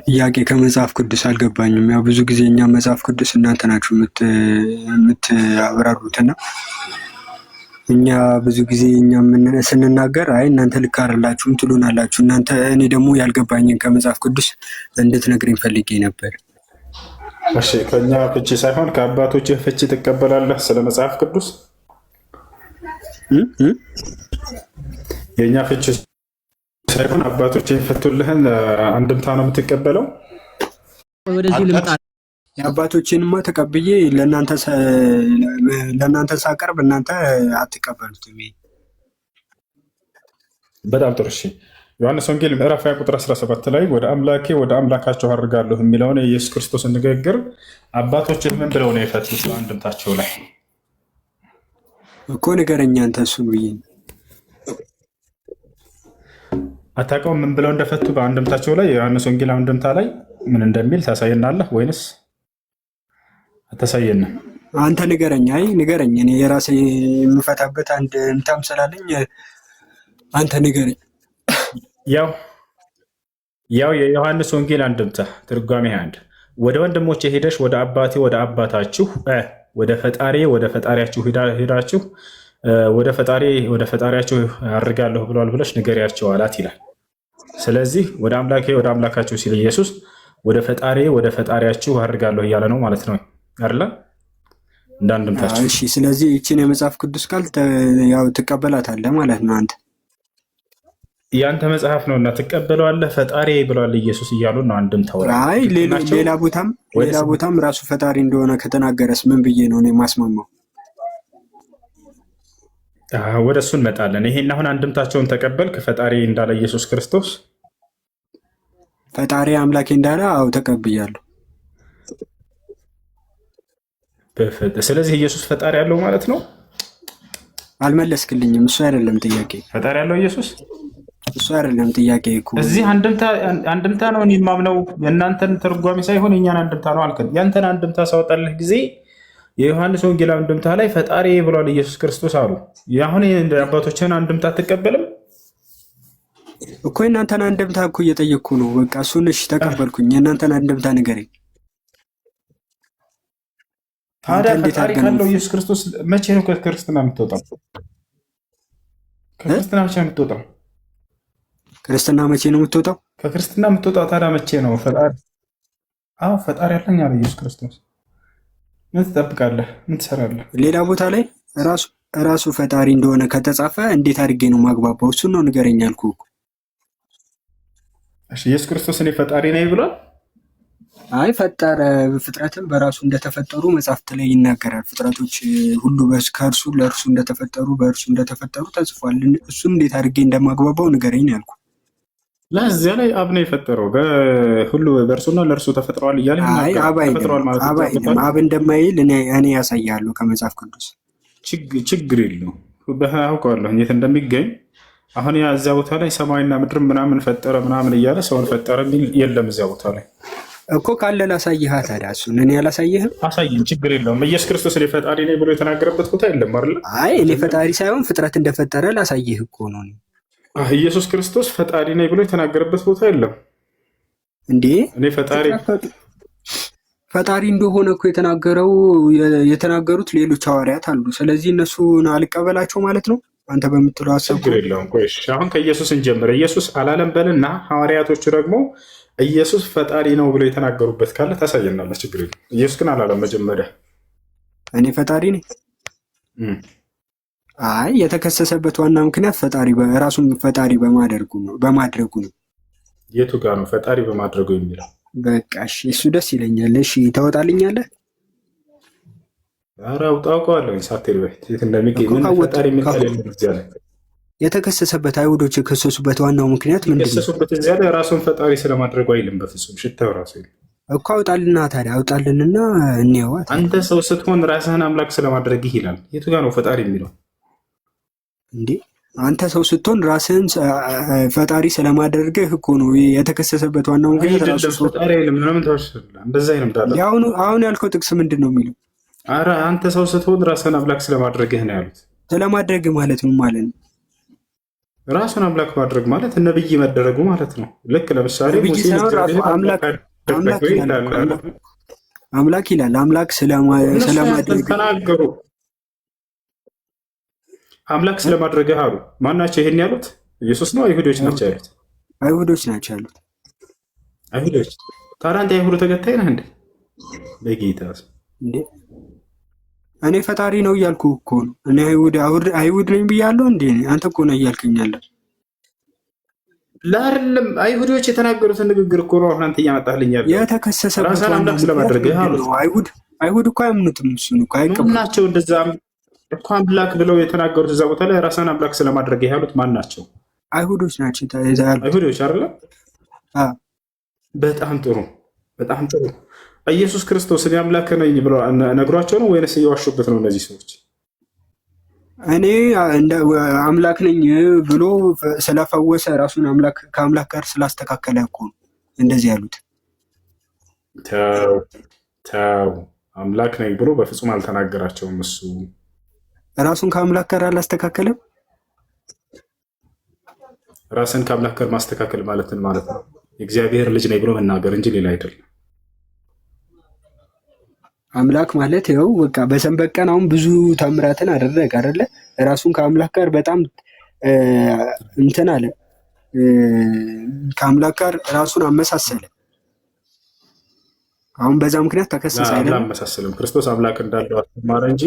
ጥያቄ ከመጽሐፍ ቅዱስ አልገባኝም። ያው ብዙ ጊዜ እኛ መጽሐፍ ቅዱስ እናንተ ናችሁ የምታብራሩትና እኛ ብዙ ጊዜ እኛ ስንናገር አይ እናንተ ልክ አይደላችሁም ትሉናላችሁ። እኔ ደግሞ ያልገባኝን ከመጽሐፍ ቅዱስ እንድትነግረኝ ፈልጌ ነበር። እሺ፣ ከኛ ፍቺ ሳይሆን ከአባቶች ፍቺ ትቀበላለህ? ስለ መጽሐፍ ቅዱስ የእኛ ፍቺ ሳይሆን አባቶች የፈቱልህን አንድምታ ነው የምትቀበለው? ወደዚህ ልምጣ። የአባቶችንማ ተቀብዬ ለእናንተ ሳቀርብ እናንተ አትቀበሉትም። በጣም ጥሩ። እሺ፣ ዮሐንስ ወንጌል ምዕራፍ 20 ቁጥር 17 ላይ ወደ አምላኬ ወደ አምላካቸው አድርጋለሁ የሚለውን የኢየሱስ ክርስቶስን ንግግር አባቶችን ምን ብለው ነው የፈቱት? አንድምታቸው ላይ እኮ ንገረኝ አንተ እሱን ብዬ አታውቀውም? ምን ብለው እንደፈቱ በአንድምታቸው ላይ የዮሐንስ ወንጌል አንድምታ ላይ ምን እንደሚል ታሳየናለህ ወይንስ አታሳየንም? አንተ ንገረኝ። አይ ንገረኝ፣ እኔ የራሴ የምፈታበት አንድምታም ስላለኝ አንተ ንገረኝ። ያው የዮሐንስ ወንጌል አንድምታ ትርጓሜ አንድ ወደ ወንድሞቼ ሄደሽ ወደ አባቴ ወደ አባታችሁ ወደ ፈጣሪ ወደ ፈጣሪያችሁ ሄዳችሁ ወደ ፈጣሪ ወደ ፈጣሪያችሁ አድርጋለሁ ብለዋል ብለሽ ንገሪያቸው አላት ይላል። ስለዚህ ወደ አምላኬ ወደ አምላካችሁ ሲል ኢየሱስ ወደ ፈጣሪ ወደ ፈጣሪያችሁ አድርጋለሁ እያለ ነው ማለት ነው አይደለ? እንዳንድምታችሁ። እሺ፣ ስለዚህ ይህችን የመጽሐፍ ቅዱስ ቃል ያው ትቀበላታለህ ማለት ነው አንተ። ያንተ መጽሐፍ ነው እና ትቀበለዋለህ። ፈጣሪ ብለዋል ኢየሱስ እያሉ ነው አንድምታው። አይ ሌላ ቦታም ራሱ ፈጣሪ እንደሆነ ከተናገረስ ምን ብዬ ነው እኔ ማስማማው? ወደ እሱ እንመጣለን። ይሄን አሁን አንድምታቸውን ተቀበልክ? ፈጣሪ እንዳለ ኢየሱስ ክርስቶስ ፈጣሪ አምላኬ እንዳለ አው ተቀብያለሁ። ስለዚህ ኢየሱስ ፈጣሪ ያለው ማለት ነው። አልመለስክልኝም። እሱ አይደለም ጥያቄ። ፈጣሪ ያለው ኢየሱስ እሱ አይደለም ጥያቄ እኮ። እዚህ አንድምታ ነው እኔ የማምነው፣ የእናንተን ትርጓሜ ሳይሆን የእኛን አንድምታ ነው አልከን። ያንተን አንድምታ ሳወጣልህ ጊዜ የዮሐንስ ወንጌል አንድምታ ላይ ፈጣሪ ብሏል ኢየሱስ ክርስቶስ አሉ። አሁን አባቶችን አንድምታ አትቀበልም እኮ? የእናንተን አንድምታ እኮ እየጠየቅኩ ነው። በቃ እሱን እሺ ተቀበልኩኝ። የእናንተን አንድምታ ንገረኝ። ታዲያ ፈጣሪ ካለው ኢየሱስ ክርስቶስ መቼ ነው ከክርስትና የምትወጣው? ከክርስትና መቼ ነው የምትወጣው? ክርስትና መቼ ነው የምትወጣው? ከክርስትና የምትወጣው ታዲያ መቼ ነው? ፈጣሪ ያለኝ አለ ኢየሱስ ክርስቶስ። ምን ትጠብቃለህ? ምን ትሰራለህ? ሌላ ቦታ ላይ ራሱ ፈጣሪ እንደሆነ ከተጻፈ እንዴት አድርጌ ነው ማግባባው? እሱን ነው ንገረኝ አልኩህ እኮ። እሺ፣ ኢየሱስ ክርስቶስ እኔ ፈጣሪ ነኝ ብሏል? አይ ፈጠረ። ፍጥረትን በራሱ እንደተፈጠሩ መጽሐፍት ላይ ይናገራል። ፍጥረቶች ሁሉ ከእርሱ ለእርሱ እንደተፈጠሩ በእርሱ እንደተፈጠሩ ተጽፏል። እሱን እንዴት አድርጌ እንደማግባባው ንገረኝ ያልኩ። ለዚያ ላይ አብ ነው የፈጠረው፣ ሁሉ በእርሱና ለእርሱ ተፈጥረዋል እያለ አብ እንደማይል እኔ ያሳያለሁ ከመጽሐፍ ቅዱስ። ችግር የለው አውቀዋለሁ የት እንደሚገኝ። አሁን እዚያ ቦታ ላይ ሰማይና ምድር ምናምን ፈጠረ ምናምን እያለ ሰውን ፈጠረ የሚል የለም እዚያ ቦታ ላይ እኮ። ካለ ላሳይህ ታዲያ። እሱን እኔ አላሳይህም? አሳይን፣ ችግር የለውም። ኢየሱስ ክርስቶስ እኔ ፈጣሪ ነኝ ብሎ የተናገረበት ቦታ የለም አይደል? አይ እኔ ፈጣሪ ሳይሆን ፍጥረት እንደፈጠረ ላሳይህ እኮ ነው። ኢየሱስ ክርስቶስ ፈጣሪ ነኝ ብሎ የተናገረበት ቦታ የለም እንዴ? እኔ ፈጣሪ እንደሆነ እኮ የተናገሩት ሌሎች ሐዋርያት አሉ። ስለዚህ እነሱን አልቀበላቸው ማለት ነው አንተ በምትለው ሀሳብ። ችግር የለውም። ቆይ አሁን ከኢየሱስ እንጀምር። ኢየሱስ አላለም በልና ሐዋርያቶቹ ደግሞ ኢየሱስ ፈጣሪ ነው ብሎ የተናገሩበት ካለ ታሳየናለህ። ችግር የለም። ኢየሱስ ግን አላለም መጀመሪያ እኔ ፈጣሪ ነኝ። አይ የተከሰሰበት ዋና ምክንያት ራሱን ፈጣሪ በማድረጉ ነው። የቱ ጋር ነው ፈጣሪ በማድረጉ የሚለው? በቃ እሺ፣ እሱ ደስ ይለኛል። እሺ ታወጣልኛለህ? ኧረ አውቀዋለሁ። ሳትሄድ በፊት የት እንደሚገኝ ፈጣሪ የሚባል የለም እዚያ ላይ። የተከሰሰበት አይሁዶች የከሰሱበት ዋናው ምክንያት ምንድን ነው? የከሰሱበት እዚያ ላይ ራሱን ፈጣሪ ስለማድረጉ አይልም በፍጹም። ሽታው ራሱ እኮ አውጣልና ታዲያ አውጣልንና እንየዋ። አንተ ሰው ስትሆን ራስህን አምላክ ስለማድረግህ ይላል። የቱ ጋር ነው ፈጣሪ የሚለው እንዴ? አንተ ሰው ስትሆን ራስህን ፈጣሪ ስለማደርግህ እኮ ነው የተከሰሰበት ዋናው ምክንያት። አሁን ያልከው ጥቅስ ምንድን ነው የሚለው? ኧረ አንተ ሰው ስትሆን ራስህን አምላክ ስለማድረግህ ነው ያሉት። ስለማድረግ ማለት ምን ማለት ነው? ራሱን አምላክ ማድረግ ማለት ነብይ መደረጉ ማለት ነው። ልክ ለምሳሌ ነብይ ሙሴን ሳይሆን ራሱ እግዚአብሔር አምላክ ይላል። አምላክ ይላል። አምላክ ስለማድረግ ተናገሩ። አምላክ ስለማድረግህ አሉ። ማናቸው ይሄን ያሉት? ኢየሱስ ነው? አይሁዶች ናቸው ያሉት? አይሁዶች ናቸው ያሉት። አይሁዶች። ታዲያ አንተ አይሁድ ተከታይ ነህ እንዴ? በጌታ እንዴ እኔ ፈጣሪ ነው እያልኩ እኮ ነው። እኔ አይሁድ ነኝ ብያለሁ እንዴ? አንተ እኮ ነው እያልከኛለህ። ለአይደለም አይሁዶች የተናገሩትን ንግግር እኮ ነው አንተ እያመጣህልኝ ያለው። የተከሰሰበት ራስን አምላክ ስለማድረግህ አሉት። አይሁድ እኮ አያምኑትም። እሱን እኮ አይቀበሉም ናቸው። እንደዛ እኮ አምላክ ብለው የተናገሩት እዛ ቦታ ላይ ራስን አምላክ ስለማድረግ ያሉት ማን ናቸው? አይሁዶች ናቸው። አይሁዶች አይደለም? በጣም ጥሩ፣ በጣም ጥሩ። ኢየሱስ ክርስቶስ እኔ አምላክ ነኝ ብሎ ነግሯቸው ነው ወይንስ እየዋሹበት ነው እነዚህ ሰዎች? እኔ አምላክ ነኝ ብሎ ስለፈወሰ ራሱን ከአምላክ ጋር ስላስተካከለ እኮ ነው እንደዚህ ያሉት። ተው፣ አምላክ ነኝ ብሎ በፍጹም አልተናገራቸውም። እሱ ራሱን ከአምላክ ጋር አላስተካከለም። ራስን ከአምላክ ጋር ማስተካከል ማለትን ማለት ነው የእግዚአብሔር ልጅ ነኝ ብሎ መናገር እንጂ ሌላ አይደለም። አምላክ ማለት ይኸው በቃ በሰንበት ቀን አሁን ብዙ ታምራትን አደረገ አይደለ? ራሱን ከአምላክ ጋር በጣም እንትን አለ። ከአምላክ ጋር ራሱን አመሳሰለ። አሁን በዛ ምክንያት ተከሰሰ አይደል? አመሳሰለም። ክርስቶስ አምላክ እንዳለው አስተማረ እንጂ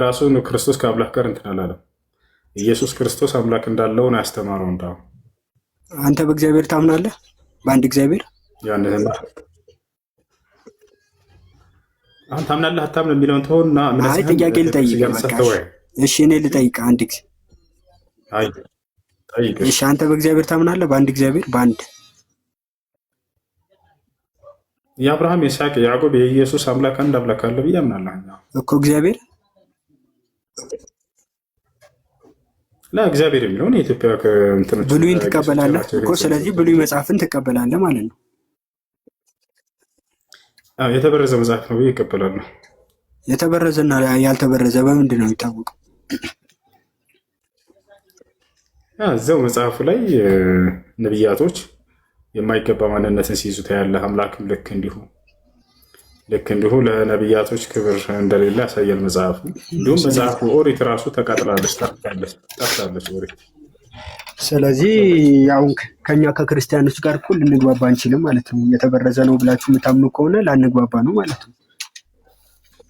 ራሱን ክርስቶስ ከአምላክ ጋር እንትን አላለም። ኢየሱስ ክርስቶስ አምላክ እንዳለው ነው ያስተማረው። እንዳው አንተ በእግዚአብሔር ታምናለህ? በአንድ እግዚአብሔር ያንተና አንተ ታምናለህ አታምንም የሚለውን ተውና፣ አይ ጥያቄ ልጠይቅ። እሺ እኔ ልጠይቅ አንድ ጊዜ። አይ ጠይቅ። እሺ አንተ በእግዚአብሔር ታምናለህ? በአንድ እግዚአብሔር በአንድ የአብርሃም የይስሐቅ የያዕቆብ የኢየሱስ አምላክ አንድ አምላክ አለ ብዬ አምናለሁ እኮ እግዚአብሔር እግዚአብሔር የሚለውን የኢትዮጵያ ብሉይን ትቀበላለህ እኮ። ስለዚህ ብሉይ መጽሐፍን ትቀበላለህ ማለት ነው። የተበረዘ መጽሐፍ ነው ብዬ እቀበላለሁ። የተበረዘና ያልተበረዘ በምንድን ነው የሚታወቀው? እዛው መጽሐፉ ላይ ነቢያቶች የማይገባ ማንነትን ሲይዙ ታያለህ። አምላክም ልክ እንዲሁ ለነቢያቶች ክብር እንደሌለ ያሳያል መጽሐፉ። እንዲሁም መጽሐፉ ኦሪት ራሱ ተቃጥላለች፣ ጠፍታለች ኦሪት። ስለዚህ ያው ከኛ ከክርስቲያኖች ጋር እኮ ልንግባባ አንችልም ማለት ነው። የተበረዘ ነው ብላችሁ የምታምኑ ከሆነ ላንግባባ ነው ማለት ነው።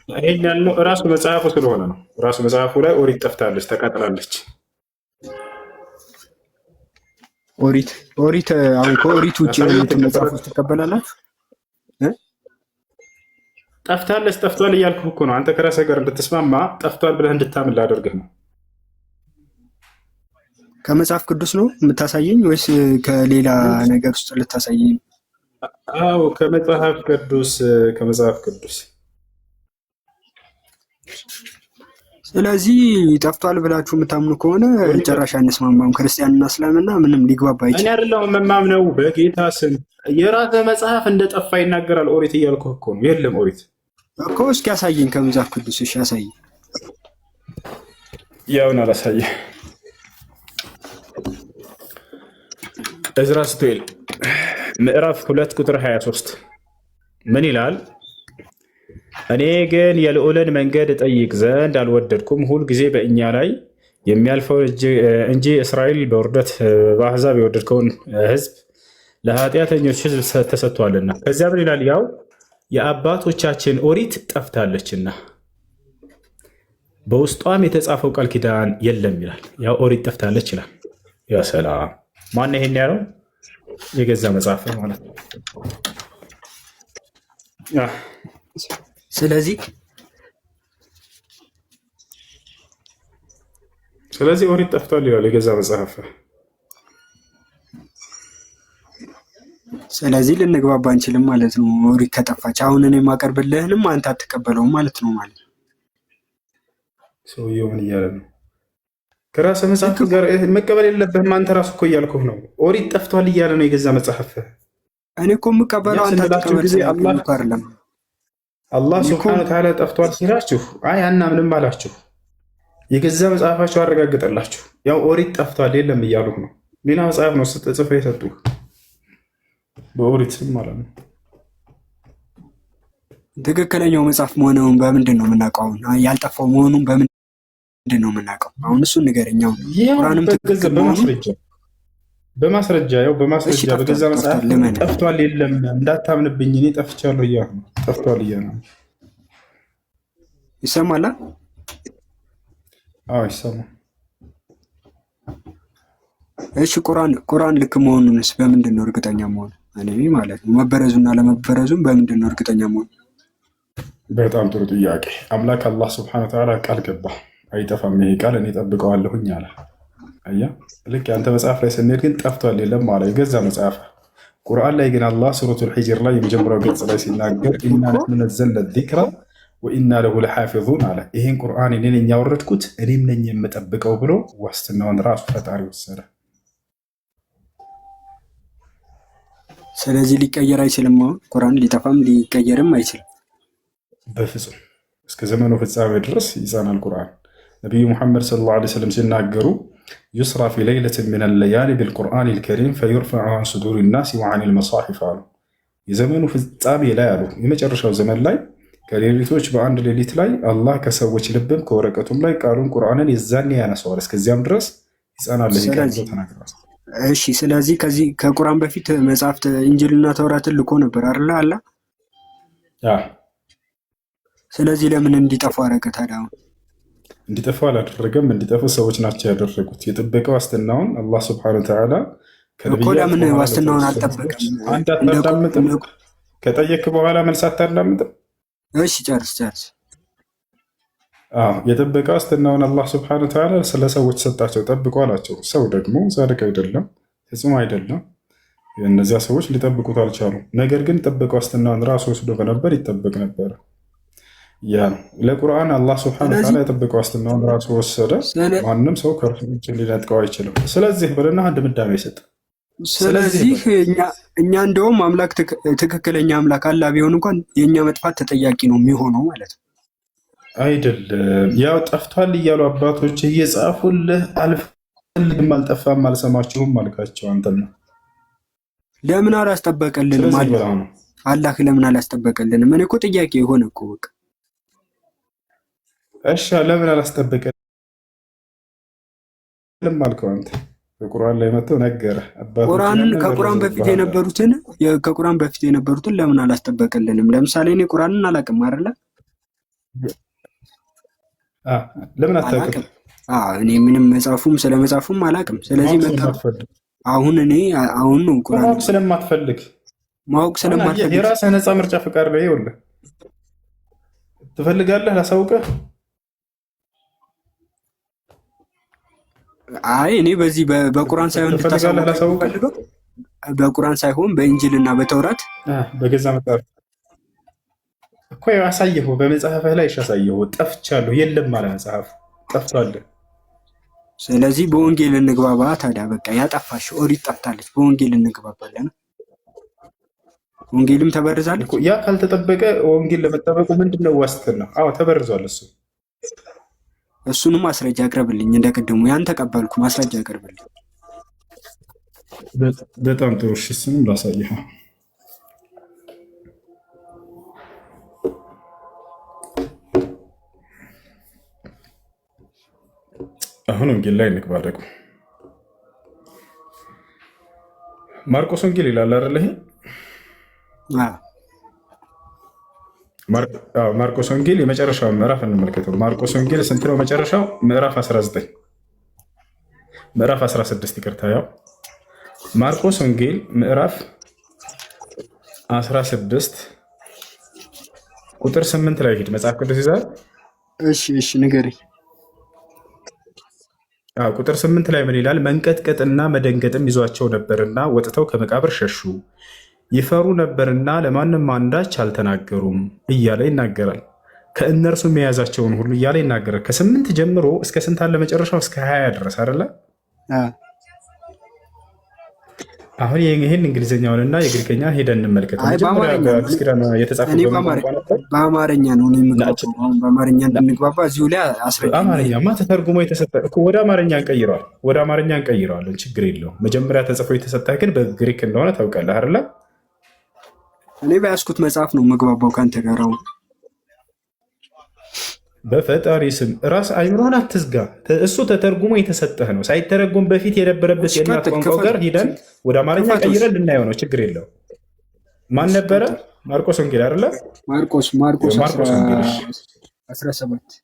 ይሄን ያለው ራሱ መጽሐፉ ስለሆነ ነው። ራሱ መጽሐፉ ላይ ኦሪት ጠፍታለች፣ ተቃጥላለች። ኦሪት አሁን ከኦሪት ውጭ ያሉትን መጽሐፎች ትቀበላላችሁ? ጠፍታለች ጠፍቷል እያልኩህ እኮ ነው። አንተ ከራስህ ጋር እንድትስማማ ጠፍቷል ብለህ እንድታምን ላደርግህ ነው። ከመጽሐፍ ቅዱስ ነው የምታሳየኝ ወይስ ከሌላ ነገር ውስጥ ልታሳየኝ? አዎ ከመጽሐፍ ቅዱስ። ስለዚህ ጠፍቷል ብላችሁ የምታምኑ ከሆነ ጭራሽ አንስማማም። ክርስቲያንና እስልምና ምንም ሊግባባ አይችልም። እኔ አይደለሁም የማምነው በጌታ ስም። የራስህ መጽሐፍ እንደጠፋ ይናገራል። ኦሪት እያልኩህ እኮ ነው። የለም ኦሪት እኮ። እስኪ ያሳየኝ ከመጽሐፍ ቅዱስ። እሺ ያሳየኝ። ያውን አላሳየህ። ዕዝራ ስቱኤል ምዕራፍ 2 ቁጥር 23 ምን ይላል? እኔ ግን የልዑልን መንገድ እጠይቅ ዘንድ አልወደድኩም፣ ሁል ጊዜ በእኛ ላይ የሚያልፈው እንጂ እስራኤል በውርደት በአሕዛብ የወደድከውን ሕዝብ ለኃጢአተኞች ሕዝብ ተሰጥቷልና። ከዚያ ምን ይላል? ያው የአባቶቻችን ኦሪት ጠፍታለችና በውስጧም የተጻፈው ቃል ኪዳን የለም ይላል። ያው ኦሪት ጠፍታለች ይላል። ያ ሰላም! ማነው ይሄን ያለው? የገዛ መጽሐፍ ማለት ነው። ስለዚህ ኦሪት ጠፍቷል ይላል የገዛ መጽሐፍ። ስለዚህ ልንግባባ አንችልም ማለት ነው። ኦሪት ከጠፋች አሁን እኔ የማቀርብልህንም አንተ አትቀበለውም ማለት ነው። ሰውየው ምን እያለ ነው? ከራስህ መጽሐፍ ጋር መቀበል የለብህም አንተ ራሱ እኮ እያልኩህ ነው። ኦሪት ጠፍቷል እያለ ነው የገዛ መጽሐፍ። እኔ እኮ የምቀበለው አንተ አላህ ሱብሓነሁ ወተዓላ ጠፍቷል ሲላችሁ አይ አናምንም አላችሁ። የገዛ መጽሐፋቸው አረጋግጠላችሁ። ያው ኦሪት ጠፍቷል የለም እያሉህ ነው። ሌላ መጽሐፍ ነው ጽፈው የሰጡህ በኦሪት ስም ማለት ነው። ትክክለኛው መጽሐፍ መሆኑን በምንድን ነው የምናውቀው? ያልጠፋው መሆኑን በምንድን ነው የምናውቀው? አሁን እሱን ንገረኛው። ቁርአንም ትክክል በማስረጃ ያው በማስረጃ በገዛ መጽሐፍ ጠፍቷል የለም እንዳታምንብኝ እኔ ጠፍቻለሁ እያልኩ ነው። ጠፍቷል እያልኩ ነው። ይሰማል? አዎ ይሰማል። እሺ ቁርአን ልክ መሆኑንስ በምንድን ነው እርግጠኛ መሆኑ? እኔ ማለት ነው መበረዙና ለመበረዙም በምንድን ነው እርግጠኛ መሆኑ? በጣም ጥሩ ጥያቄ። አምላክ አላህ ሱብሓነሁ ወተዓላ ቃል ገባ፣ አይጠፋም ይሄ ቃል እኔ ጠብቀዋለሁኝ አለ። አያ ልክ አንተ መጽሐፍ ላይ ስንሄድ ግን ጠፍቷል የለም አለ የገዛ መጽሐፍ። ቁርአን ላይ ግን አላህ ሱረቱል ሂጅር ላይ የመጀመሪያው ገጽ ላይ ሲናገር ኢና ነሕኑ ነዘልነ ዚክራ ወኢና ለሁ ለሓፊዙን አለ። ይሄን ቁርአን እኔ ነኝ ያወረድኩት እኔም ነኝ የምጠብቀው ብሎ ዋስትናውን ራሱ ፈጣሪ ወሰደ። ስለዚህ ሊቀየር አይችልም። ቁርአን ሊጠፋም ሊቀየርም አይችልም በፍጹም። እስከ ዘመኑ ፍጻሜ ድረስ ይጸናል ቁርአን። ነቢዩ ሙሐመድ ሰለላሁ ዐለይሂ ወሰለም ሲናገሩ ዩስራ ፊ ለይለትን ሚነ ለያሊ ቢልቁርአን ልከሪም ፈዩርፈዑ ዐን ሱዱሪ ናሲ ወዐን ልመሳሒፍ አሉ። የዘመኑ ፍጻሜ ላይ አሉ የመጨረሻው ዘመን ላይ ከሌሊቶች በአንድ ሌሊት ላይ አላህ ከሰዎች ልብም ከወረቀቱም ላይ ቃሉን ቁርአንን የዛኔ ያነሰዋል። እስከዚያም ድረስ ይጸናል ተናግሯል። እሺ ስለዚህ ከዚህ ከቁርአን በፊት መጽሐፍት እንጅልና ተውራትን ልኮ ነበር አይደል አላ። ስለዚህ ለምን እንዲጠፉ አደረገ ታዲያ? እንዲጠፉ አላደረገም። እንዲጠፉ ሰዎች ናቸው ያደረጉት። የጥበቃ ዋስትናውን አላህ ስብሐነሁ ወተዓላ ለምን ዋስትናውን አልጠበቀም? አንድ አታዳምጥም? ከጠየክ በኋላ መልስ አታዳምጥም? እሺ ጨርስ። የጥበቃ ዋስትናውን አላህ ስብሐነሁ ወተዓላ ስለ ሰዎች ሰጣቸው፣ ጠብቁ አላቸው። ሰው ደግሞ ጻድቅ አይደለም፣ ፍጹም አይደለም። እነዚያ ሰዎች ሊጠብቁት አልቻሉም። ነገር ግን ጥበቃ ዋስትናውን ራሱ ወስዶ በነበር ይጠበቅ ነበር። ያ ለቁርአን አላህ ስብሐነሁ ወተዓላ የጥበቃ ዋስትናውን ራሱ ወሰደ። ማንም ሰው ከእርሱ ውጭ ሊነጥቀው አይችልም። ስለዚህ ብለና አንድ ምዳሜ ይሰጥ። ስለዚህ እኛ እንደውም አምላክ ትክክለኛ አምላክ አላህ ቢሆን እንኳን የእኛ መጥፋት ተጠያቂ ነው የሚሆነው ማለት ነው። አይደለም ያው ጠፍቷል እያሉ አባቶች እየጻፉልህ አልፈልግም፣ አልጠፋም፣ አልሰማችሁም አልካቸው። አንተና ለምን አላስጠበቀልንም? አላህ ለምን አላስጠበቀልንም? እኔ እኮ ጥያቄ የሆነ እኮ በቃ እሺ ለምን አላስጠበቀልንም አልከው አንተ። በቁርአን ላይ መጥቶ ነገረ ከቁርአን በፊት የነበሩትን ለምን አላስጠበቀልንም? ለምሳሌ እኔ ቁርአንን አላውቅም አይደለ? ለምን አታውቅም? እኔ ምንም መጽሐፉም ስለ መጽሐፉም አላውቅም። ስለዚህ አሁን ነው ቁርአን ማወቅ ስለማትፈልግ የራስህ ነፃ ምርጫ ፍቃድ ላይ ይኸውልህ ትፈልጋለህ ላሳውቅህ። እኔ በዚህ በቁርአን ሳይሆን እንድታሳውቀው በቁርአን ሳይሆን በእንጅልና በተውራት በገዛ መጽሐፍ እኮ ያሳየሁ በመጽሐፍህ ላይ ያሳየሁ። ጠፍቻለሁ የለም ማለት መጽሐፍ ጠፍቷል። ስለዚህ በወንጌል እንግባባ ታዲያ። በቃ ያጠፋሽ ኦሪት ጠፍታለች፣ በወንጌል እንግባባለን። ወንጌልም ተበርዛለች። ያ ካልተጠበቀ ወንጌል ለመጠበቁ ምንድነው ዋስትና? ተበርዟል። እሱንም ማስረጃ አቅርብልኝ። እንደቀደሙ ያን ተቀበልኩ፣ ማስረጃ አቅርብልኝ። በጣም ጥሩ። እሺ እሱንም ላሳይህ። አሁን ወንጌል ላይ እንግባ። ደግሞ ማርቆስ ወንጌል ይላል አይደል? ይሄ ማርቆስ ወንጌል የመጨረሻው ምዕራፍ እንመልከተው። ማርቆስ ወንጌል ስንት ነው መጨረሻው? ምዕራፍ 19 ምዕራፍ 16 ይቅርታ። ያው ማርቆስ ወንጌል ምዕራፍ 16 ቁጥር 8 ላይ ሂድ። መጽሐፍ ቅዱስ ይዛል? እሺ ንገረኝ። ቁጥር 8 ላይ ምን ይላል? መንቀጥቀጥና መደንገጥም ይዟቸው ነበርና ወጥተው ከመቃብር ሸሹ፣ ይፈሩ ነበርና ለማንም አንዳች አልተናገሩም እያለ ይናገራል። ከእነርሱም የያዛቸውን ሁሉ እያለ ይናገራል። ከ8 ጀምሮ እስከ ስንት አለ? መጨረሻው እስከ 20 ድረስ አይደለ? አሁን ይህን እንግሊዝኛውንና የግሪከኛ ሄደን እንመልከት። መጀመሪያ በአዲስ ኪዳን የተጻፈው በአማርኛ ነው። አሁን በአማርኛ እንድንግባባ እዚሁ ላይ አስረዳኝ። አማርኛማ ተተርጉሞ የተሰጠ ወደ አማርኛ እንቀይረዋለን። ችግር የለውም። መጀመሪያ ተጽፎ የተሰጠ ግን በግሪክ እንደሆነ ታውቃለህ አይደለ? እኔ በያዝኩት መጽሐፍ ነው መግባባው ከአንተ ጋር። አሁን በፈጣሪ ስም ራስ አይምሮህን አትዝጋ። እሱ ተተርጉሞ የተሰጠህ ነው። ሳይተረጉም በፊት የነበረበት የእናት ቋንቋው ጋር ሂደን ወደ አማርኛ ቀይረን ልናየው ነው። ችግር የለው። ማን ነበረ? ማርቆስ ወንጌል አይደለ? ማርቆስ ወንጌል 17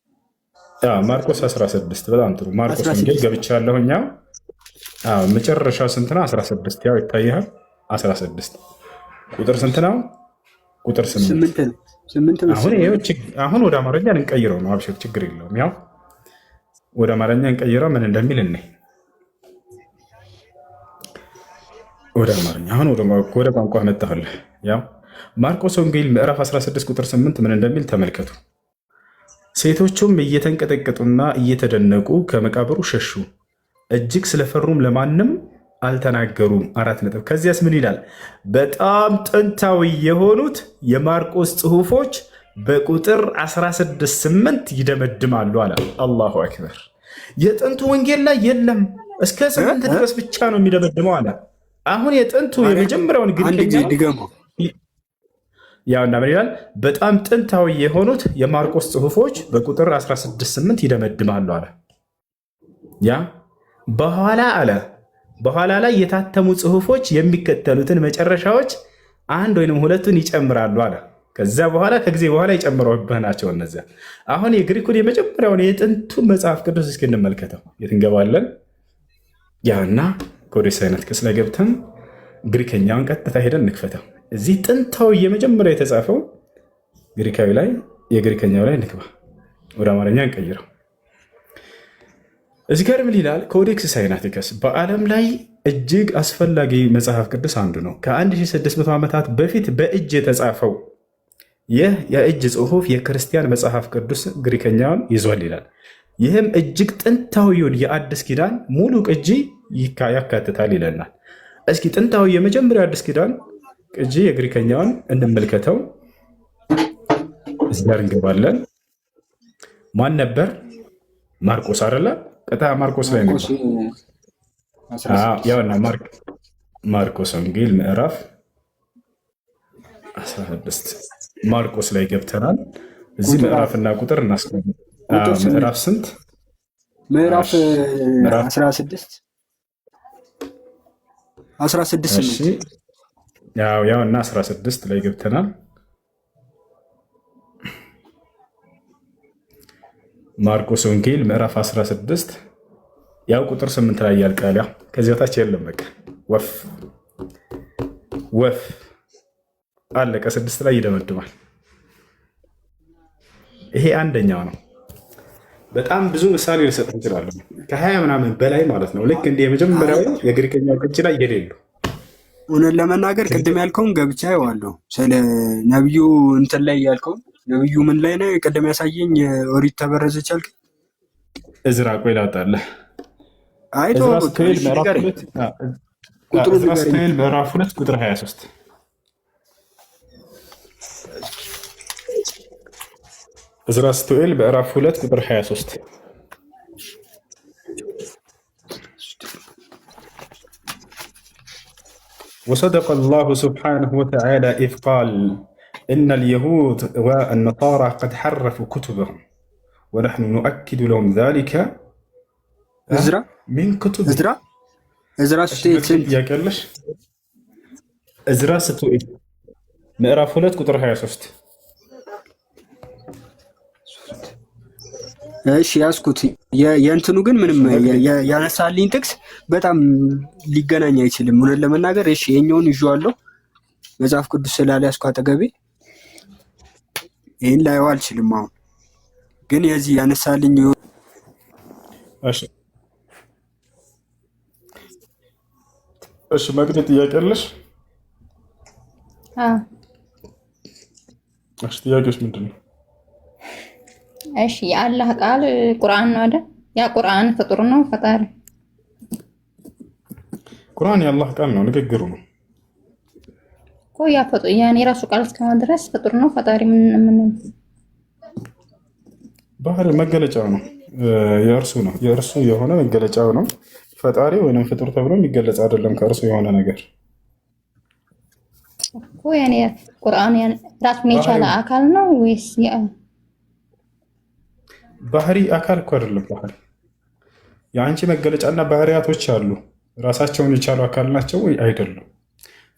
ማርቆስ 16 በጣም ጥሩ። ማርቆስ ወንጌል ገብቻለሁ። እኛ መጨረሻ ስንት ነው? 16 ያው ይታያል። 16 ቁጥር ስንት ነው? ቁጥር 8 ነው። አሁን ወደ አማርኛ ልንቀይረው ነው። አብሽር፣ ችግር የለውም። ያው ወደ አማርኛ እንቀይረው ምን እንደሚል እኔ ወደ አማርኛ አሁን ወደ ቋንቋ መጣሁልህ። ያው ማርቆስ ወንጌል ምዕራፍ 16 ቁጥር 8 ምን እንደሚል ተመልከቱ። ሴቶቹም እየተንቀጠቀጡና እየተደነቁ ከመቃብሩ ሸሹ፣ እጅግ ስለፈሩም ለማንም አልተናገሩም። 4 ከዚያስ ምን ይላል? በጣም ጥንታዊ የሆኑት የማርቆስ ጽሑፎች በቁጥር 16:8 ይደመድማሉ አለ። አላሁ አክበር። የጥንቱ ወንጌል ላይ የለም፣ እስከ 8 ድረስ ብቻ ነው የሚደመድመው አለ። አሁን የጥንቱ የመጀመሪያውን ግሪከኛ ያውና ምን ይላል? በጣም ጥንታዊ የሆኑት የማርቆስ ጽሑፎች በቁጥር 16:8 ይደመድማሉ አለ። ያ በኋላ ላይ የታተሙ ጽሑፎች የሚከተሉትን መጨረሻዎች አንድ ወይም ሁለቱን ይጨምራሉ አለ። ከዚያ በኋላ ከጊዜ በኋላ የጨምረውብህ ናቸው እነዚያ። አሁን የግሪኩን የመጀመሪያውን የጥንቱን መጽሐፍ ቅዱስ እስኪ እንመልከተው። የት እንገባለን? ያና ኮዴስ አይነት ክስ ላይ ገብተን ግሪከኛውን ቀጥታ ሄደን እንክፈተው። እዚህ ጥንታዊ የመጀመሪያ የተጻፈው ግሪካዊ ላይ የግሪከኛው ላይ እንግባ። ወደ አማርኛ እንቀይረው። እዚህ ጋር ምን ይላል? ኮዴክስ ሳይናቲከስ በዓለም ላይ እጅግ አስፈላጊ መጽሐፍ ቅዱስ አንዱ ነው። ከ1600 ዓመታት በፊት በእጅ የተጻፈው ይህ የእጅ ጽሑፍ የክርስቲያን መጽሐፍ ቅዱስ ግሪከኛውን ይዟል ይላል። ይህም እጅግ ጥንታዊውን የአዲስ ኪዳን ሙሉ ቅጂ ያካትታል ይለናል። እስኪ ጥንታዊ የመጀመሪያ አዲስ ኪዳን ቅጂ የግሪከኛውን እንመልከተው። እዚህ ጋር እንገባለን። ማን ነበር? ማርቆስ አይደለ? ቀጥታ ማርቆስ ላይ ነው። ያውና ማርቆስ ወንጌል ምዕራፍ 16 ማርቆስ ላይ ገብተናል። እዚህ ምዕራፍና ቁጥር እናስቀምጥ። ምዕራፍ ስንት? ምዕራፍ 16 ያውና 16 ላይ ገብተናል። ማርቆስ ወንጌል ምዕራፍ 16 ያው ቁጥር 8 ላይ ያልቃል። ያው ከዚህ በታች የለም። በቃ ወፍ አለቀ። 6 ላይ ይደመድማል። ይሄ አንደኛው ነው። በጣም ብዙ ምሳሌ ልሰጥ እንችላለን። ከ20 ምናምን በላይ ማለት ነው። ልክ እንደ የመጀመሪያው የግሪከኛው ቅጂ ላይ የሌሉ እውነት ለመናገር ቅድም ያልከውን ገብቻ ይዋለሁ። ስለ ነቢዩ እንትን ላይ ያልከውን ነቢዩ ምን ላይ ነው ቅድም ያሳየኝ? ኦሪት ተበረዘች አልክ። እዝራ ቆይ ላውጣልህ። ምዕራፍ 2 ቁጥር 23 እዝራ ስቱኤል ምዕራፍ 2 ቁጥር 23 وصدق الله سبحانه وتعالى إذ قال إن اليهود والنصارى قد حرفوا كتبهم ونحن نؤكد لهم ذلك من كتب እዝራ ስቱኤል ምዕራፍ 2 ቁጥር 23 እሺ ያስኩት የእንትኑ ግን ምንም ያነሳልኝ ጥቅስ በጣም ሊገናኝ አይችልም። እውነት ለመናገር እሺ የኛውን ይዤዋለሁ መጽሐፍ ቅዱስ ስላልያዝኩ አጠገቤ ይሄን ላይው አልችልም። አሁን ግን የዚህ ያነሳልኝ እሺ መቅደም ጥያቄ አለሽ? እሺ ጥያቄሽ ምንድን ነው? እሺ የአላህ ቃል ቁርአን ነው አይደል? ያ ቁርአን ፍጡር ነው ፈጣሪ? ቁርአን የአላህ ቃል ነው፣ ንግግሩ ነው እኮ ያ ፈጡ ያኔ ራሱ ቃል እስከሆነ ድረስ ፍጡር ነው። ፈጣሪ ምን ባህሪ መገለጫው ነው፣ የእርሱ የሆነ መገለጫው ነው። ፈጣሪ ወይንም ፍጡር ተብሎ የሚገለጽ አይደለም ከእርሱ የሆነ ነገር እኮ ያኔ ቁርአን ያኔ ራሱን የቻለ አካል ነው ወይስ ባህሪ? አካል እኮ አይደለም ባህሪ። የአንቺ መገለጫና ባህሪያቶች አሉ፣ ራሳቸውን የቻሉ አካል ናቸው ወይ አይደሉም?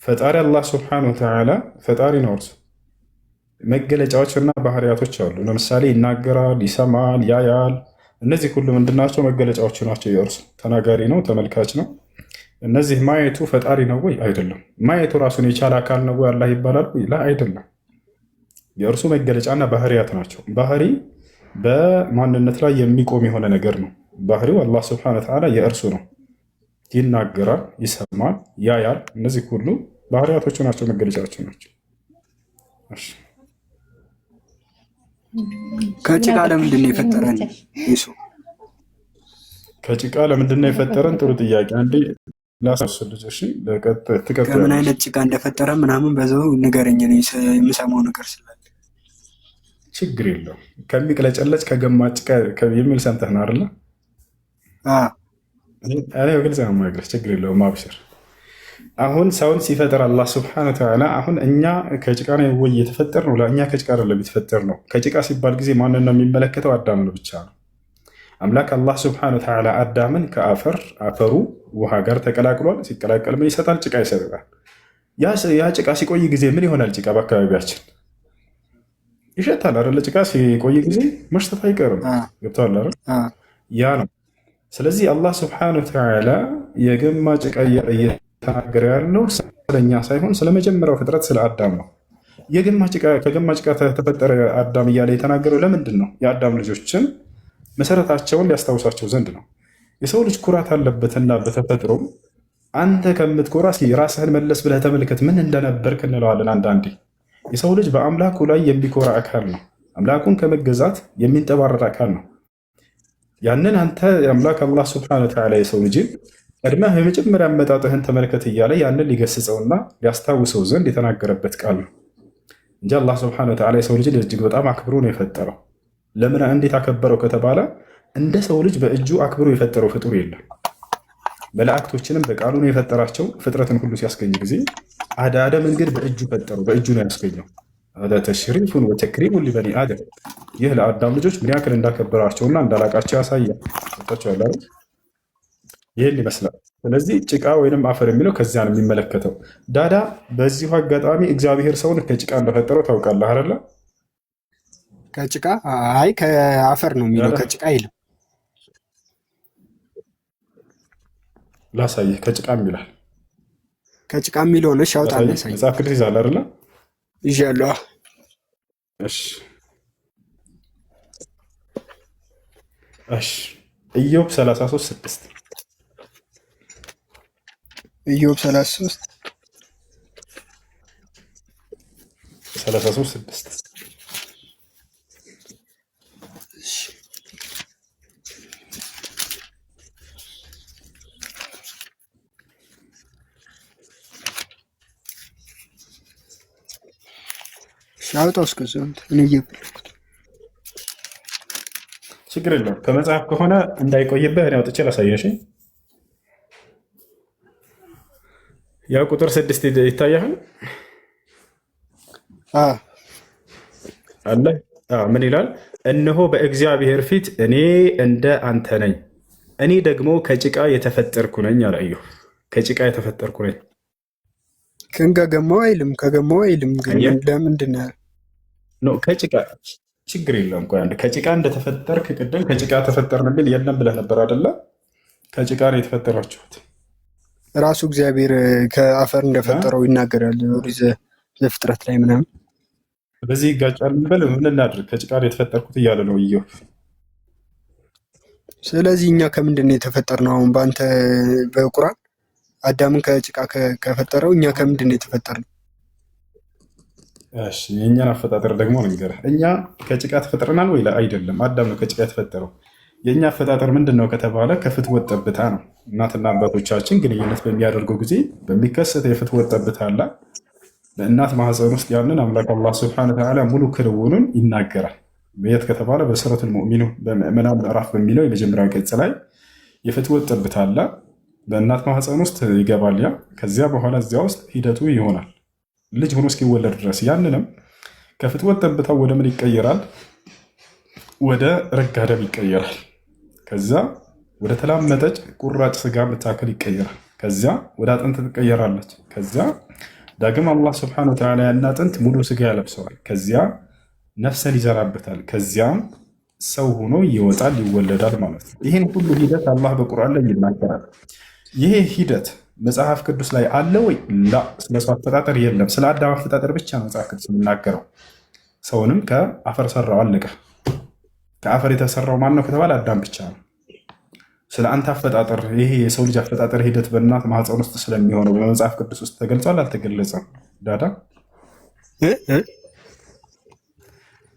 ፈጣሪ አላህ ስብሐነሁ ወተዓላ ፈጣሪ ነው። እርሱ መገለጫዎችና ባህሪያቶች አሉ። ለምሳሌ ይናገራል፣ ይሰማል፣ ያያል። እነዚህ ሁሉ ምንድናቸው? መገለጫዎቹ ናቸው። የእርሱ ተናጋሪ ነው፣ ተመልካች ነው። እነዚህ ማየቱ ፈጣሪ ነው ወይ አይደለም? ማየቱ ራሱን የቻለ አካል ነው ወይ አላህ ይባላል ወይ? አይደለም። የእርሱ መገለጫና ባህሪያት ናቸው። ባህሪ በማንነት ላይ የሚቆም የሆነ ነገር ነው። ባህሪው አላህ ስብሐነሁ ወተዓላ የእርሱ ነው። ይናገራል፣ ይሰማል፣ ያያል። እነዚህ ሁሉ ባህሪያቶቹ ናቸው፣ መገለጫዎቹ ናቸው። ከጭቃ ለምንድን ነው የፈጠረን? ከጭቃ ለምንድን ነው የፈጠረን? ጥሩ ጥያቄ። አንዴ ላሳስልሽ። ከምን አይነት ጭቃ እንደፈጠረ ምናምን በዛው ንገረኝ፣ የምሰማው ነገር ስላለ። ችግር የለውም። ከሚቅለጨለጭ ከገማ ጭቃ የሚል ሰምተህ ነው አይደለ? እኔ በግልጽ ነው የማይግለጽ። ችግር የለውም፣ አብሽር። አሁን ሰውን ሲፈጠር አላህ ስብሐነሁ ወተዓላ አሁን እኛ ከጭቃ ነው ወይ የተፈጠር ነው? ለእኛ ከጭቃ አይደለም የተፈጠር ነው። ከጭቃ ሲባል ጊዜ ማንን ነው የሚመለከተው? አዳምን ብቻ ነው። አምላክ አላህ ስብሐነሁ ወተዓላ አዳምን ከአፈር አፈሩ ውሃ ጋር ተቀላቅሏል። ሲቀላቀል ምን ይሰጣል? ጭቃ ይሰጣል። ያ ጭቃ ሲቆይ ጊዜ ምን ይሆናል? ጭቃ በአካባቢያችን ይሸታል አይደለ? ጭቃ ሲቆይ ጊዜ መሽተት አይቀርም። ገብቶሃል አይደል? ያ ነው። ስለዚህ አላህ ስብሐነሁ ወተዓላ የገማ ጭቃ እየተናገረ ያለው ስለኛ ሳይሆን ስለመጀመሪያው ፍጥረት ስለ አዳም ነው። ከገማ ጭቃ ተፈጠረ አዳም እያለ የተናገረው ለምንድን ነው? የአዳም ልጆችን መሰረታቸውን ሊያስታውሳቸው ዘንድ ነው። የሰው ልጅ ኩራት አለበትና በተፈጥሮ አንተ ከምትኮራ ራስህን መለስ ብለህ ተመልከት ምን እንደነበርክ እንለዋለን አንዳንዴ። የሰው ልጅ በአምላኩ ላይ የሚኮራ አካል ነው። አምላኩን ከመገዛት የሚንጠባረር አካል ነው። ያንን አንተ የአምላክ አላህ ስብሐነሁ ወተዓላ የሰው ልጅን ቀድመህ የመጀመሪያ አመጣጥህን ተመልከት እያለ ያንን ሊገስጸውና ሊያስታውሰው ዘንድ የተናገረበት ቃል ነው እንጂ አላህ ስብሐነሁ ወተዓላ የሰው ልጅን እጅግ በጣም አክብሮ ነው የፈጠረው። ለምን እንዴት አከበረው ከተባለ እንደ ሰው ልጅ በእጁ አክብሮ የፈጠረው ፍጡር የለም። መላእክቶችንም በቃሉ ነው የፈጠራቸው። ፍጥረትን ሁሉ ሲያስገኝ ጊዜ አዳምን ግን በእጁ ፈጠረው፣ በእጁ ነው ያስገኘው። ተሽሪፉን ወተክሪሙን ሊበኒ አደም። ይህ ለአዳም ልጆች ምን ያክል እንዳከበራቸውና እንዳላቃቸው ያሳያል። ያለ ይህን ይመስላል። ስለዚህ ጭቃ ወይንም አፈር የሚለው ከዚያ ነው የሚመለከተው። ዳዳ በዚሁ አጋጣሚ እግዚአብሔር ሰውን ከጭቃ እንደፈጠረው ታውቃለህ አይደለ? ከጭቃ አይ ከአፈር ነው የሚለው፣ ከጭቃ አይልም። ላሳይህ፣ ከጭቃ ይላል። ከጭቃ የሚለው ነው። እሺ አውጣ ነው። መጽሐፍ ቅዱስ ይዛል አይደለ? ይዣለሁ። እሺ እሺ። ኢዮብ 33:6 ኢዮብ 33:6 ሻውጣው እስከዚህ እኔ እየፈለኩት ችግር የለውም። ከመጽሐፍ ከሆነ እንዳይቆይብህ እኔ አውጥቼ ላሳየሽ። ያው ቁጥር 6 ይታያል አለ። ምን ይላል? እነሆ በእግዚአብሔር ፊት እኔ እንደ አንተ ነኝ፣ እኔ ደግሞ ከጭቃ የተፈጠርኩ ነኝ አለ ኢዮብ። ከጭቃ የተፈጠርኩ ነኝ። ከገማው አይልም፣ ከገማው አይልም። ግን ለምንድን ነው ከጭቃ? ችግር የለም። ቆይ አንድ ከጭቃ እንደተፈጠርክ ቅድም ከጭቃ ተፈጠርን ብል የለም ብለህ ነበር አይደለ? ከጭቃ ነው የተፈጠራችሁት። ራሱ እግዚአብሔር ከአፈር እንደፈጠረው ይናገራል ዘፍጥረት ላይ ምናምን። በዚህ ይጋጫል ብል ምን እናድርግ? ከጭቃ ነው የተፈጠርኩት እያለ ነው ኢዮብ። ስለዚህ እኛ ከምንድን ነው የተፈጠርነው? አሁን በአንተ በቁርአን አዳምን ከጭቃ ከፈጠረው እኛ ከምንድን ነው የተፈጠርነው? እሺ የእኛን አፈጣጠር ደግሞ ንገረህ። እኛ ከጭቃ ተፈጥረናል ወይ? አይደለም። አዳም ነው ከጭቃ የተፈጠረው። የእኛ አፈጣጠር ምንድን ነው ከተባለ ከፍትወት ጠብታ ነው። እናትና አባቶቻችን ግንኙነት በሚያደርጉ ጊዜ በሚከሰት የፍትወት ጠብታ አለ። በእናት ማህፀን ውስጥ ያንን አምላክ አላህ ስብሐነሁ ወተዓላ ሙሉ ክንውኑን ይናገራል። በየት ከተባለ በሱረቱል ሙእሚኑን በምዕመናን ምዕራፍ በሚለው የመጀመሪያ ገጽ ላይ የፍትወት ጠብታ አለ። በእናት ማህፀን ውስጥ ይገባል። ያ ከዚያ በኋላ እዚያ ውስጥ ሂደቱ ይሆናል ልጅ ሆኖ እስኪወለድ ድረስ። ያንንም ከፍትወት ጠብታው ወደ ምን ይቀየራል? ወደ ረጋ ደም ይቀየራል። ከዛ ወደ ተላመጠች ቁራጭ ስጋ ምታክል ይቀየራል። ከዚያ ወደ አጥንት ትቀየራለች። ከዚያ ዳግም አላህ ስብሐነሁ ወተዓላ ያን አጥንት ሙሉ ስጋ ያለብሰዋል። ከዚያ ነፍሰን ይዘራበታል። ከዚያም ሰው ሆኖ ይወጣል፣ ይወለዳል ማለት ነው። ይህን ሁሉ ሂደት አላህ በቁርአን ላይ ይናገራል። ይሄ ሂደት መጽሐፍ ቅዱስ ላይ አለ ወይ? ላ። ስለ ሰው አፈጣጠር የለም። ስለ አዳም አፈጣጠር ብቻ ነው መጽሐፍ ቅዱስ የሚናገረው። ሰውንም ከአፈር ሰራው፣ አለቀ። ከአፈር የተሰራው ማን ነው ከተባለ አዳም ብቻ ነው። ስለ አንተ አፈጣጠር፣ ይሄ የሰው ልጅ አፈጣጠር ሂደት በእናት ማህፀን ውስጥ ስለሚሆነው በመጽሐፍ ቅዱስ ውስጥ ተገልጿል አልተገለጸም? ዳዳ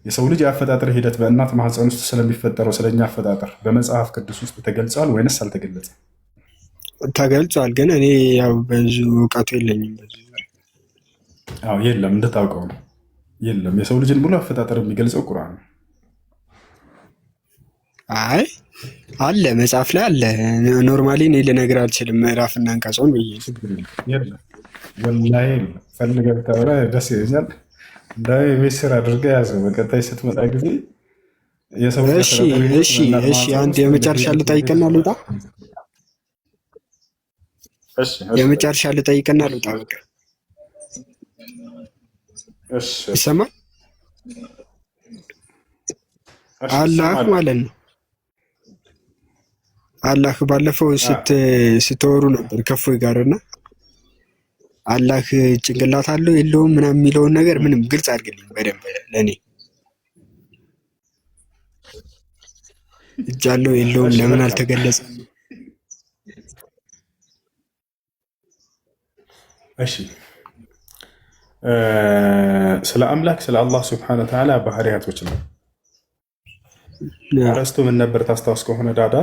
የሰው ልጅ የአፈጣጠር ሂደት በእናት ማህፀን ውስጥ ስለሚፈጠረው ስለኛ አፈጣጠር በመጽሐፍ ቅዱስ ውስጥ ተገልጿል ወይንስ አልተገለጸም? ተገልጿል፣ ግን እኔ ያው ብዙ እውቀቱ የለኝም። የለም፣ እንድታውቀው ነው። የለም፣ የሰው ልጅን ሙሉ አፈጣጠር የሚገልጸው ቁርአን ነው። አይ አለ፣ መጽሐፍ ላይ አለ። ኖርማሊ እኔ ልነግርህ አልችልም ምዕራፍና አንቀጹን ብዬ። ወላሂ ፈልገህ ብታወራ ደስ ይለኛል። እንደ ቤት ስራ አድርገህ ያዘው። በቀጣይ ስትመጣ ጊዜ የሰው እሺ፣ አንድ የመጨረሻ ልጠይቅና ልውጣ። የመጨረሻ ልጠይቅና ልውጣ። በቃ ይሰማል? አላህ ማለት ነው። አላህ ባለፈው ስትወሩ ነበር ከፎይ ጋርና አላህ ጭንቅላት አለው የለውም ምናምን የሚለውን ነገር ምንም ግልጽ አድርግልኝ በደንብ ለእኔ። እጅ አለው የለውም ለምን አልተገለጸም? እሺ፣ ስለ አምላክ ስለ አላህ ስብሐነ ወተዓላ ባህሪያቶች ነው። አረስቶ ምን ነበር ታስታውስ ከሆነ ዳዳ?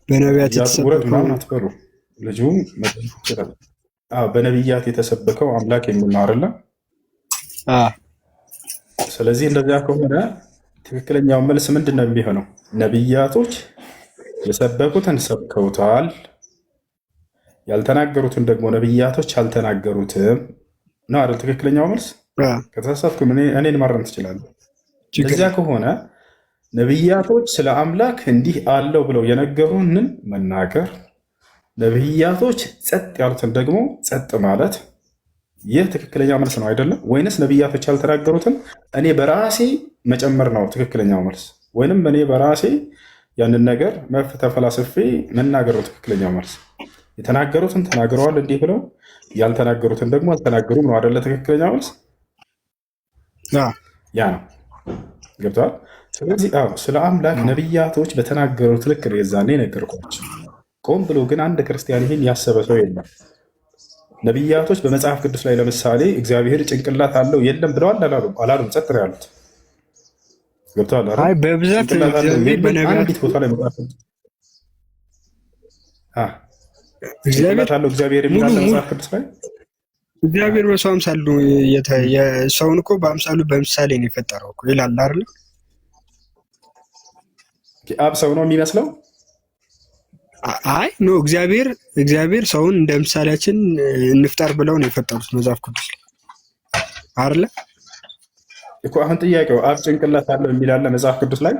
በነቢያት ውረድ ምናምን አትበሉ። ልጁ በነቢያት የተሰበከው አምላክ የሚል ነው አይደለ? ስለዚህ እንደዚያ ከሆነ ትክክለኛው መልስ ምንድን ነው የሚሆነው? ነቢያቶች የሰበኩትን ሰብከውታል፣ ያልተናገሩትን ደግሞ ነቢያቶች አልተናገሩትም ነው አይደል? ትክክለኛው መልስ። ከተሳሳትኩም እኔን ማረም ትችላለህ። እንደዚያ ከሆነ ነቢያቶች ስለ አምላክ እንዲህ አለው ብለው የነገሩንን መናገር፣ ነቢያቶች ጸጥ ያሉትን ደግሞ ጸጥ ማለት፣ ይህ ትክክለኛ መልስ ነው አይደለም? ወይንስ ነቢያቶች ያልተናገሩትን እኔ በራሴ መጨመር ነው ትክክለኛው መልስ? ወይንም እኔ በራሴ ያንን ነገር ተፈላስፌ መናገር ነው ትክክለኛው መልስ? የተናገሩትን ተናግረዋል እንዲህ ብለው ያልተናገሩትን ደግሞ አልተናገሩም ነው አይደለ? ትክክለኛው መልስ ያ ነው። ገብተዋል? ስለዚህ ስለ አምላክ ነቢያቶች በተናገሩት ልክ ነው የዛኔ ነገርኳቸው። ቆም ብሎ ግን አንድ ክርስቲያን ይህን ያሰበ ሰው የለም። ነቢያቶች በመጽሐፍ ቅዱስ ላይ ለምሳሌ እግዚአብሔር ጭንቅላት አለው የለም ብለዋል አላሉም? ጸጥ ነው ያሉት። ገብተዋል? በብዛት አንዲት ቦታ ላይ መጽሐፍ ጭንቅላት አለው እግዚአብሔር የሚል መጽሐፍ ቅዱስ ላይ እግዚአብሔር በሰው አምሳል ሰውን እኮ በአምሳሉ በምሳሌ ነው የፈጠረው እኮ ይላል አይደል? አብ ሰው ነው የሚመስለው? አይ ኖ እግዚአብሔር ሰውን እንደ ምሳሌያችን እንፍጠር ብለው ነው የፈጠሩት መጽሐፍ ቅዱስ አይደለ እኮ። አሁን ጥያቄው አብ ጭንቅላት አለው የሚል አለ መጽሐፍ ቅዱስ ላይ?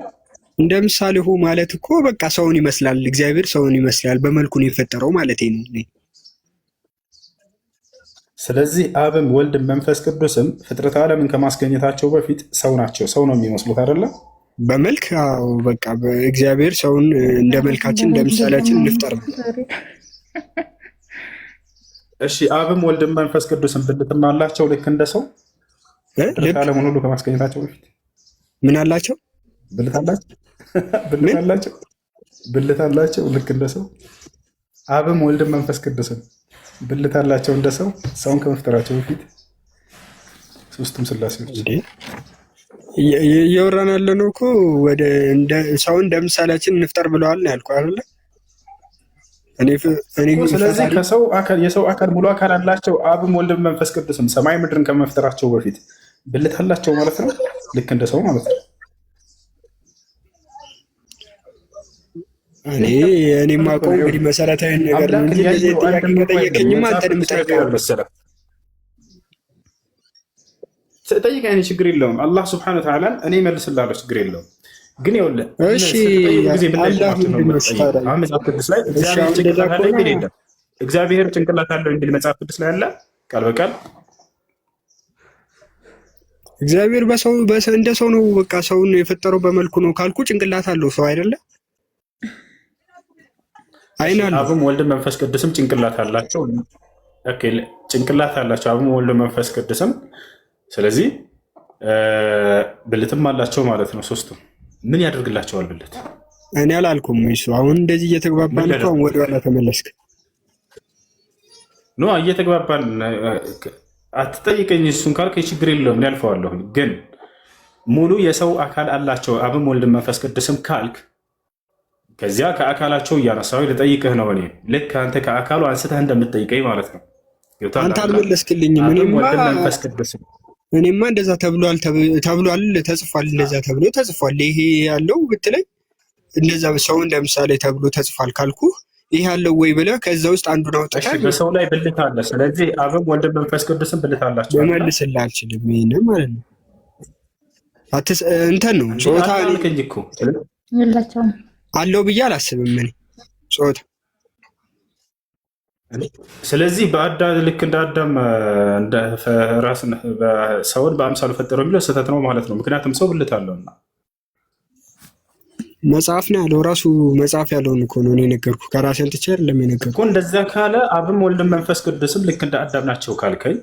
እንደ ምሳሌ ሆ ማለት እኮ በቃ ሰውን ይመስላል፣ እግዚአብሔር ሰውን ይመስላል፣ በመልኩ ነው የፈጠረው ማለት ነው። ስለዚህ አብም ወልድም መንፈስ ቅዱስም ፍጥረት ዓለምን ከማስገኘታቸው በፊት ሰው ናቸው። ሰው ነው የሚመስሉት አይደለ? በመልክ በቃ እግዚአብሔር ሰውን እንደ መልካችን እንደ ምሳሌያችን እንፍጠር ነው። እሺ አብም ወልድም መንፈስ ቅዱስም ብልትም አላቸው ልክ እንደ ሰው? ፍጥረት ዓለምን ሁሉ ከማስገኘታቸው በፊት ምን አላቸው? ብልት አላቸው። ብልት አላቸው ልክ እንደ ሰው። አብም ወልድም መንፈስ ቅዱስም ብልት አላቸው እንደ ሰው፣ ሰውን ከመፍጠራቸው በፊት ሶስቱም ስላሴዎች። እያወራን ያለነው እኮ ወደ ሰውን እንደ ምሳሌያችን እንፍጠር ብለዋል ነው ያልኩህ አይደለ? እኔ ስለዚህ የሰው አካል ሙሉ አካል አላቸው። አብም ወልድም መንፈስ ቅዱስም ሰማይ ምድርን ከመፍጠራቸው በፊት ብልት አላቸው ማለት ነው። ልክ እንደ ሰው ማለት ነው። እኔ የማውቀው እንግዲህ መሰረታዊ ነገር ነው እንጂ ለዚህ ጥያቄ ከጠየቀኝማ አንተን የምጠይቀው መሰለህ። ጠይቀኝ፣ ችግር የለውም። አላህ ስብሐነሁ ወተዓላ እኔ እመልስልሃለሁ፣ ችግር የለውም። ግን ይኸውልህ እሺ መጽሐፍ ቅዱስ ላይ እግዚአብሔር ጭንቅላት አለው የሚል መጽሐፍ ቅዱስ ላይ አለ ቃል በቃል እግዚአብሔር እንደ ሰው ነው። በቃ ሰውን የፈጠረው በመልኩ ነው ካልኩ ጭንቅላት አለው ሰው አይደለ? አይን አለው። አብም ወልድም መንፈስ ቅዱስም ጭንቅላት አላቸው። ኦኬ፣ ጭንቅላት አላቸው አብም ወልድም መንፈስ ቅዱስም። ስለዚህ ብልትም አላቸው ማለት ነው ሶስቱም። ምን ያደርግላቸዋል ብልት? እኔ አላልኩም። እሱ አሁን እንደዚህ እየተግባባን እኮ ወደ ኋላ ተመለስክ። ኖ እየተግባባን አትጠይቀኝ። እሱን ካልክ ችግር የለውም ያልፈዋለሁ። ግን ሙሉ የሰው አካል አላቸው አብም ወልድም መንፈስ ቅዱስም ካልክ ከዚያ ከአካላቸው እያነሳሁ ልጠይቅህ ነው። እኔ ልክ አንተ ከአካሉ አንስተህ እንደምትጠይቀኝ ማለት ነው። አንተ አልመለስክልኝም። መንፈስ ቅዱስም እኔማ እንደዛ ተብሏል ተጽፏል፣ እንደዛ ተብሎ ተጽፏል። ይሄ ያለው ብትለኝ እንደዛ ሰው እንደምሳሌ ተብሎ ተጽፏል ካልኩ ይሄ ያለው ወይ ብለህ ከዛ ውስጥ አንዱን አውጥተህ በሰው ላይ ብልት አለ። ስለዚህ አብም ወልድም መንፈስ ቅዱስም ብልት አላቸው። ልመልስልህ አልችልም። ይሄን ማለት ነው እንትን ነው ጾታ የላቸውም አለው ብዬ አላስብም እኔ ጾታ። ስለዚህ ልክ እንደ አዳም ሰውን በአምሳሉ ፈጠረው የሚለው ስህተት ነው ማለት ነው። ምክንያቱም ሰው ብልት አለውና መጽሐፍ ነው ያለው። ራሱ መጽሐፍ ያለውን እኮ ነው እኔ የነገርኩህ። ከራሴን ትቼ አይደለም የነገርኩህ እኮ። እንደዛ ካለ አብም ወልድም መንፈስ ቅዱስም ልክ እንደ አዳም ናቸው ካልከኝ፣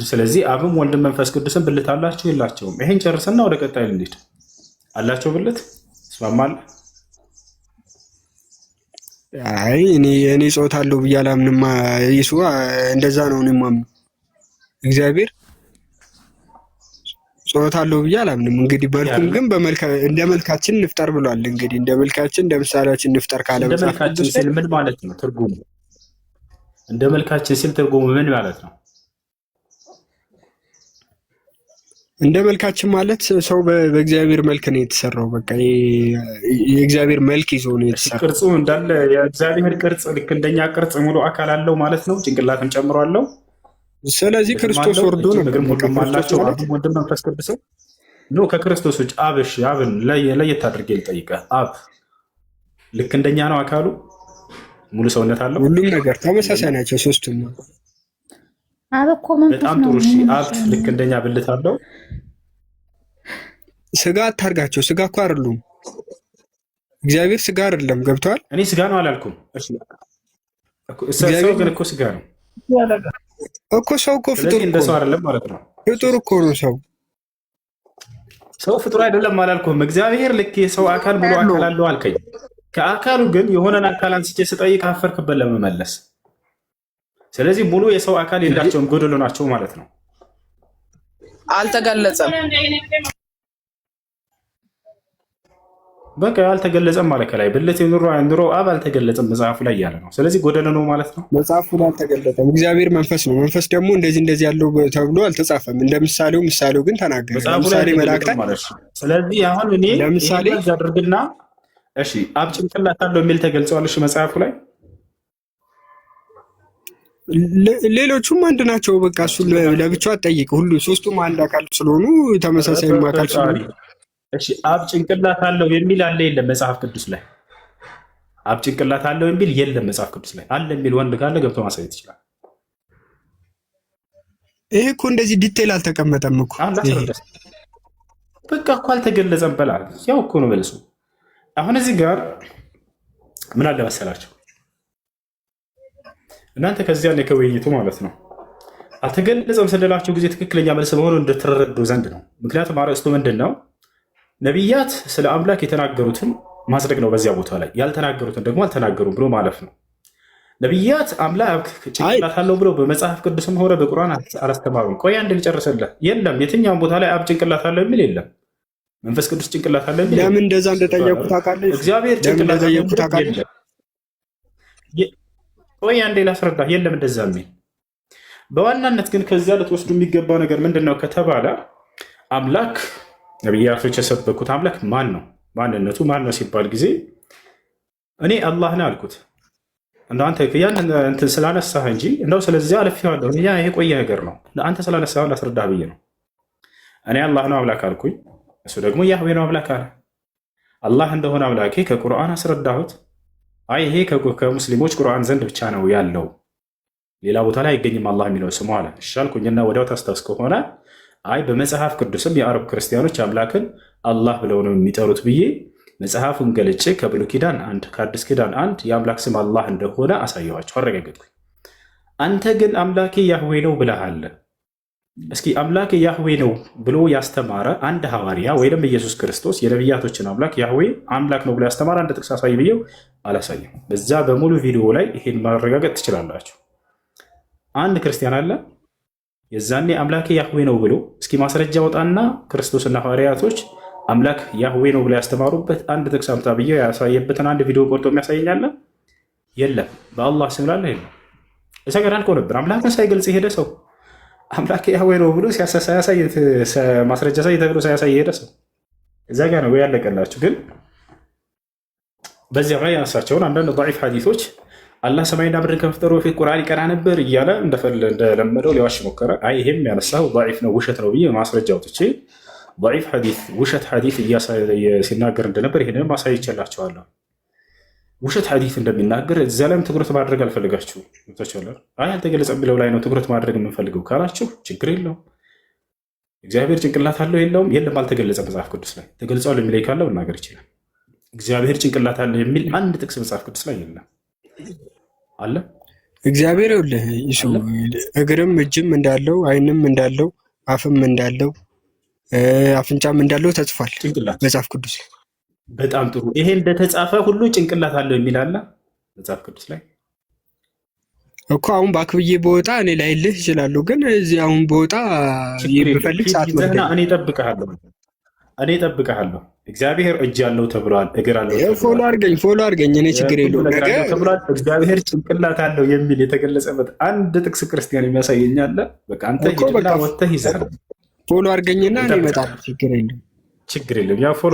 ስለዚህ አብም ወልድም መንፈስ ቅዱስም ብልት አላቸው የላቸውም? ይሄን ጨርስና ወደ ቀጣይ እንሂድ። አላቸው ብልት እስማማለሁ። አይ እኔ ጾታ አለው ብዬ አላምንማ። ኢየሱ እንደዛ ነው እኔ የማምነው። እግዚአብሔር ጾታ አለው ብዬ አላምንም። እንግዲህ መልኩም ግን እንደ መልካችን እንፍጠር ብሏል። እንግዲህ እንደ መልካችን እንደ ምሳሌያችን እንፍጠር ካለ እንደ መልካችን ሲል ምን ማለት ነው ትርጉሙ? እንደ መልካችን ሲል ትርጉሙ ምን ማለት ነው? እንደ መልካችን ማለት ሰው በእግዚአብሔር መልክ ነው የተሰራው። በቃ የእግዚአብሔር መልክ ይዞ ነው የተሰራው። ቅርጹ እንዳለ የእግዚአብሔር ቅርጽ ልክ እንደኛ ቅርጽ ሙሉ አካል አለው ማለት ነው። ጭንቅላትም ጨምሮ አለው። ስለዚህ ክርስቶስ ወርዶ ነው አላቸው አብም ወልድም መንፈስ ቅዱስ ነው። ከክርስቶስ ውጭ አብን ለየት አድርጌ ልጠይቅህ። አብ ልክ እንደኛ ነው አካሉ፣ ሙሉ ሰውነት አለው። ሁሉም ነገር ተመሳሳይ ናቸው ሶስቱም። አብ እኮ መንፈስ ነው። በጣም ጥሩ። እሺ አብ ልክ እንደኛ ብልት አለው። ስጋ አታርጋቸው። ስጋ እኮ አይደሉም። እግዚአብሔር ስጋ አይደለም። ገብቷል? እኔ ስጋ ነው አላልኩም። እሺ ሰው ግን እኮ ስጋ ነው እኮ። ሰው እኮ ፍጡር እንደ ሰው አይደለም ማለት ነው። ፍጡር እኮ ነው ሰው። ሰው ፍጡር አይደለም አላልኩም። እግዚአብሔር ልክ የሰው አካል ሙሉ አካል አለው አልከኝ። ከአካሉ ግን የሆነን አካል አንስቼ ስጠይቅ አፈርክበት ለመመለስ። ስለዚህ ሙሉ የሰው አካል የላቸውም፣ ጎደሎ ናቸው ማለት ነው። አልተገለጸም። በቃ አልተገለጸም ማለት ከላይ ብልት ኑሮ አብ አልተገለጸም መጽሐፉ ላይ ያለ ነው። ስለዚህ ጎደሎ ነው ማለት ነው። መጽሐፉ ላይ አልተገለጸም። እግዚአብሔር መንፈስ ነው። መንፈስ ደግሞ እንደዚህ ያለው ተብሎ አልተጻፈም። እንደ ምሳሌው ግን ተናገረ። ለምሳሌ መላእክት ማለት ነው። ስለዚህ አሁን እኔ ለምሳሌ አድርግና እሺ አብ ጭንቅላት አለው የሚል ተገልጿል። እሺ መጽሐፉ ላይ ሌሎቹም አንድ ናቸው። በቃ እሱ ለብቻው አትጠይቅ። ሁሉ ሶስቱም አንድ አካል ስለሆኑ ተመሳሳይ አካል ስለሆኑ እሺ አብ ጭንቅላት አለው የሚል አለ የለም? መጽሐፍ ቅዱስ ላይ አብ ጭንቅላት አለው የሚል የለም መጽሐፍ ቅዱስ ላይ። አለ የሚል ወንድ ካለ ገብቶ ማሳየት ይችላል። ይሄ እኮ እንደዚህ ዲቴል አልተቀመጠም እኮ። በቃ እኮ አልተገለጸም። በላ ያው እኮ ነው መልሱ። አሁን እዚህ ጋር ምን አለ መሰላቸው እናንተ ከዚያ ላይ ከውይይቱ ማለት ነው አልተገለጸም ስንላቸው ጊዜ ትክክለኛ መልስ መሆኑ እንድትረዱ ዘንድ ነው። ምክንያቱም አርዕስቱ ምንድን ነው? ነቢያት ስለ አምላክ የተናገሩትን ማጽደቅ ነው። በዚያ ቦታ ላይ ያልተናገሩትን ደግሞ አልተናገሩም ብሎ ማለፍ ነው። ነቢያት አምላክ ጭንቅላት አለው ብሎ በመጽሐፍ ቅዱስም ሆነ በቁርአን አላስተማሩም። ቆይ አንድ ልጨርስልህ። የለም የትኛውም ቦታ ላይ አብ ጭንቅላት አለው የሚል የለም። መንፈስ ቅዱስ ጭንቅላት አለ? ለምን እንደዛ እንደጠየቁት አውቃለህ? እግዚአብሔር ጭንቅላት አለ? ወይ አንዴ ላስረዳ። የለም እንደዛ የሚል በዋናነት ግን ከዚያ ልትወስዱ የሚገባው ነገር ምንድን ነው ከተባለ አምላክ ነቢያቶች የሰበኩት አምላክ ማን ነው? ማንነቱ ማን ነው ሲባል ጊዜ እኔ አላህ ነው አልኩት። እንደው አንተ ያን እንትን ስላነሳህ እንጂ እንደው ስለዚያ አለፊዋለሁ። ያ ይሄ ቆየ ነገር ነው። አንተ ስላነሳህ ላስረዳህ ብዬ ነው። እኔ አላህ ነው አምላክ አልኩኝ። እሱ ደግሞ ያህዌ ነው አምላክ አለ። አላህ እንደሆነ አምላኬ ከቁርአን አስረዳሁት። አይ ይሄ ከሙስሊሞች ቁርአን ዘንድ ብቻ ነው ያለው፣ ሌላ ቦታ ላይ አይገኝም አላህ የሚለው ስሙ አለ። እሺ አልኩኝና ወዲያው ታስታውስ ከሆነ አይ በመጽሐፍ ቅዱስም የአረብ ክርስቲያኖች አምላክን አላህ ብለው ነው የሚጠሩት ብዬ መጽሐፉን ገልጬ ከብሉይ ኪዳን አንድ ከአዲስ ኪዳን አንድ የአምላክ ስም አላህ እንደሆነ አሳየኋቸው፣ አረጋገጥኩኝ። አንተ ግን አምላኬ ያህዌ ነው ብለሃል። እስኪ አምላኬ ያህዌ ነው ብሎ ያስተማረ አንድ ሐዋርያ ወይም ኢየሱስ ክርስቶስ የነቢያቶችን አምላክ ያህዌ አምላክ ነው ብሎ ያስተማረ አንድ ጥቅስ አሳይ ብዬው አላሳየም። በዛ በሙሉ ቪዲዮ ላይ ይሄን ማረጋገጥ ትችላላችሁ። አንድ ክርስቲያን አለ የዛኔ አምላኬ ያህዌ ነው ብሎ እስኪ ማስረጃ ወጣና ክርስቶስና ሐዋርያቶች አምላክ ያህዌ ነው ብሎ ያስተማሩበት አንድ ጥቅስ አምጣ ብዬ ያሳየበትን አንድ ቪዲዮ ቆርጦ የሚያሳየኛለ? የለም። በአላህ ስም ላለ የለም። እሰገድ አልከው ነበር። አምላክን ሳይገልጽ የሄደ ሰው አምላክ ያህዌ ነው ብሎ ማስረጃ ሳይ ተብሎ ሳያሳይ የሄደ ሰው እዛ ጋ ነው ያለቀላችሁ። ግን በዚያ ላይ ያነሳቸውን አንዳንድ ضعيف ሐዲሶች አላህ ሰማይና ምድርን ከመፍጠሩ በፊት ቁርአን ይቀራ ነበር እያለ እንደለመደው ሊዋሽ ሞከረ። አይ ይሄም ያነሳው ضعيف ነው ውሸት ነው ብዬ ማስረጃ አውጥቼ ضعيف ሐዲስ ውሸት ሐዲስ ሲናገር እንደነበር ይሄንን ማሳይቼላችኋለሁ። ውሸት ሐዲስ እንደሚናገር እዚያ ላይም ትኩረት ማድረግ አልፈልጋችሁ ታቻለ። አይ አልተገለጸም ብለው ላይ ነው ትኩረት ማድረግ የምንፈልገው ካላችሁ ችግር የለውም። እግዚአብሔር ጭንቅላት አለው የለውም? የለም አልተገለጸ። መጽሐፍ ቅዱስ ላይ ተገልጿል የሚለኝ ካለው መናገር ይችላል። እግዚአብሔር ጭንቅላት አለ የሚል አንድ ጥቅስ መጽሐፍ ቅዱስ ላይ የለም። አለ እግዚአብሔር ይኸውልህ እሱ እግርም እጅም እንዳለው አይንም እንዳለው አፍም እንዳለው አፍንጫም እንዳለው ተጽፏል መጽሐፍ ቅዱስ ላይ። በጣም ጥሩ። ይሄ እንደተጻፈ ሁሉ ጭንቅላት አለው የሚል አለ መጽሐፍ ቅዱስ ላይ እኮ። አሁን ባክብዬ በወጣ እኔ ላይልህ እችላለሁ፣ ግን እዚህ አሁን በወጣ የምፈልግ ሰዓት መርገኝ እኔ እጠብቅሃለሁ። እግዚአብሔር እጅ ያለው ተብሏል፣ እግር አለው ተብሏል። ፎሎ አድርገኝ፣ እኔ ችግር የለውም ተብሏል። እግዚአብሔር ጭንቅላት አለው የሚል የተገለጸበት አንድ ጥቅስ ክርስቲያን የሚያሳየኝ አለ። በቃ አንተ ሂድና ወጥተህ ይዘህ ፎሎ አድርገኝና እኔ እመጣለሁ፣ ችግር የለም። ችግር የለም። ያ ፎሎ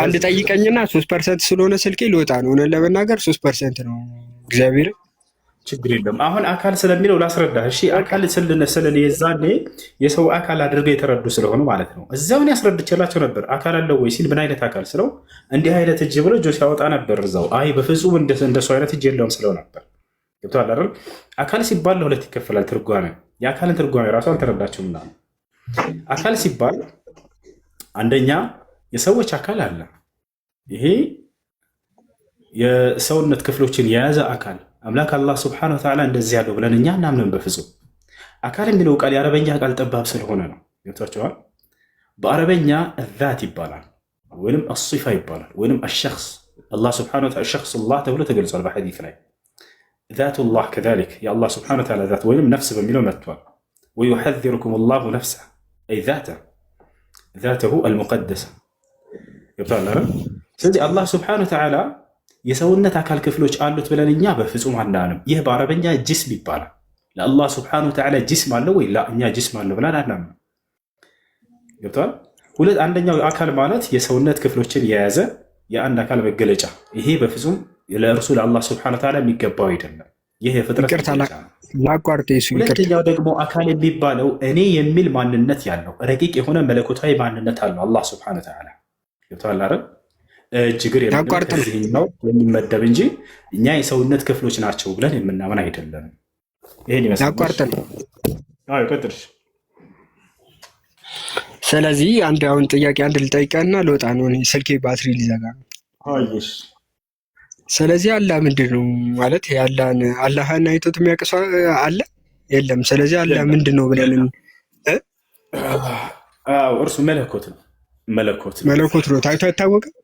አንድ ጠይቀኝና 3% ስለሆነ ስልኬ ልወጣ ነው። እውነት ለመናገር 3% ነው እግዚአብሔር። ችግር የለም። አሁን አካል ስለሚለው ላስረዳህ። እሺ አካል ስለኔ የዛኔ የሰው አካል አድርገው የተረዱ ስለሆኑ ማለት ነው። እዛውን ያስረድቼላቸው ነበር። አካል አለው ወይ ሲል ምን አይነት አካል ስለው እንዲህ አይነት እጅ ብሎ እጆ ሲያወጣ ነበር እዛው። አይ በፍጹም እንደሱ አይነት እጅ የለውም ስለው ነበር። ገብቶሃል አይደል? አካል ሲባል ለሁለት ይከፈላል ትርጓሜ። የአካልን ትርጓሜ ራሱ አልተረዳቸውም። አካል ሲባል አንደኛ የሰዎች አካል አለ። ይሄ የሰውነት ክፍሎችን የያዘ አካል አምላክ አላህ ስብሐነሁ ወተዓላ እንደዚህ ያለው ብለን እኛ እናምንም በፍጹም። አካል የሚለው ቃል የአረበኛ ቃል ጠባብ ስለሆነ ነው። ገብቷቸዋል። በአረበኛ ዛት ይባላል ወይም አሲፋ ይባላል ወይም አሸክስ። አላህ ስብሐነሁ ወተዓላ ሸክስ አላህ ተብሎ ተገልጿል በሐዲስ ላይ። ዛቱላህ ከዛሊክ የአላህ ስብሐነሁ ወተዓላ ዛት ወይም ነፍስ በሚለው መጥቷል። ወዩሐዚሩኩም አላሁ ነፍሰህ አይ ዛተሁ አልሙቀደሰ። ገብቷል። ስለዚህ አላህ ስብሐነሁ ወተዓላ የሰውነት አካል ክፍሎች አሉት ብለን እኛ በፍጹም አናምንም። ይህ በአረበኛ ጅስም ይባላል። ለአላህ ስብሐነሁ ወተዓላ ጅስም አለው ወይ? እኛ ጅስም አለው ብለን አናምንም። ገብቷል። አንደኛው አካል ማለት የሰውነት ክፍሎችን የያዘ የአንድ አካል መገለጫ። ይሄ በፍጹም ለእርሱ ለአላህ ስብሐነሁ ወተዓላ የሚገባው አይደለም። ይህ የፍጥረት ላቋርጥ። ሁለተኛው ደግሞ አካል የሚባለው እኔ የሚል ማንነት ያለው ረቂቅ የሆነ መለኮታዊ ማንነት አለው አላህ ስብሐነሁ ወተዓላ። ገብቶሃል አይደል? እጅግር ነው የሚመደብ እንጂ እኛ የሰውነት ክፍሎች ናቸው ብለን የምናምን አይደለም። ይሄን ይመስላል። ስለዚህ አሁን ጥያቄ አንድ ልጠይቀህና ልወጣ ነው። ስልኬ ባትሪ ሊዘጋ ነው። ስለዚህ አላህ ምንድን ነው ማለት? አላህን አይቶት የሚያውቅ ሰው አለ የለም? ስለዚህ አላህ ምንድን ነው ብለን እርሱ መለኮት ነው። መለኮት ነው፣ ታይቶ አይታወቅም።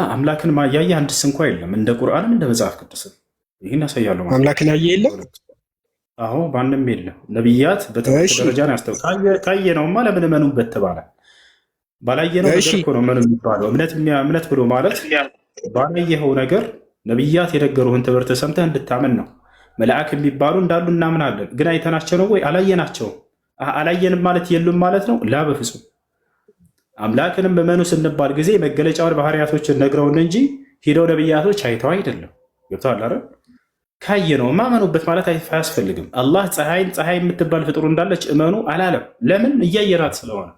አምላክን ያየ አንድስ እንኳ የለም። እንደ ቁርአንም እንደ መጽሐፍ ቅዱስም ይህን ያሳያሉ። አምላክን ያየ የለም። አሁ ማንም የለም። ነቢያት በትምህርት ደረጃ ነው ያስተው ካየ ነውማ ለምን እመኑበት ተባለ። ባላየነው ነገር እኮ ነው ምን የሚባለው? እምነት ብሎ ማለት ባላየኸው ነገር ነቢያት የነገሩህን ትምህርት ሰምተህ እንድታምን ነው። መልአክ የሚባሉ እንዳሉ እናምናለን፣ ግን አይተናቸው ነው ወይ? አላየናቸውም። አላየንም ማለት የሉም ማለት ነው? ላ በፍጹም። አምላክንም እመኑ ስንባል ጊዜ መገለጫውን ባህሪያቶችን ነግረውን እንጂ ሂደው ነቢያቶች አይተው አይደለም። ገብተዋል አይደል? ካየነው ማመኑበት ማለት አያስፈልግም። አላህ ፀሐይ የምትባል ፍጡር እንዳለች እመኑ አላለም። ለምን? እያየናት ስለሆነ።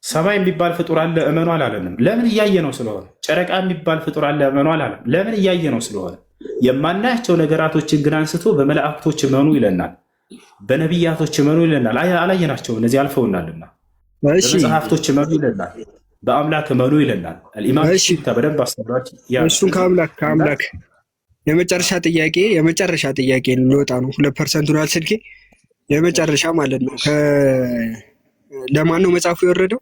ሰማይ የሚባል ፍጡር አለ እመኑ አላለንም። ለምን? እያየነው ስለሆነ። ጨረቃ የሚባል ፍጡር አለ እመኑ አላለም። ለምን? እያየነው ስለሆነ። የማናያቸው ነገራቶችን ግን አንስቶ በመላእክቶች እመኑ ይለናል፣ በነቢያቶች እመኑ ይለናል። አላየናቸው፣ እነዚህ አልፈውናልና። በመጽሐፍቶች እመኑ ይለናል፣ በአምላክ እመኑ ይለናል። አልኢማም በደንብ አስተምራችን። እሱን ከአምላክ የመጨረሻ ጥያቄ ልወጣ ነው። 2% ሆኗል ስልኬ። የመጨረሻ ማለት ነው። ለማን ነው መጽሐፉ የወረደው?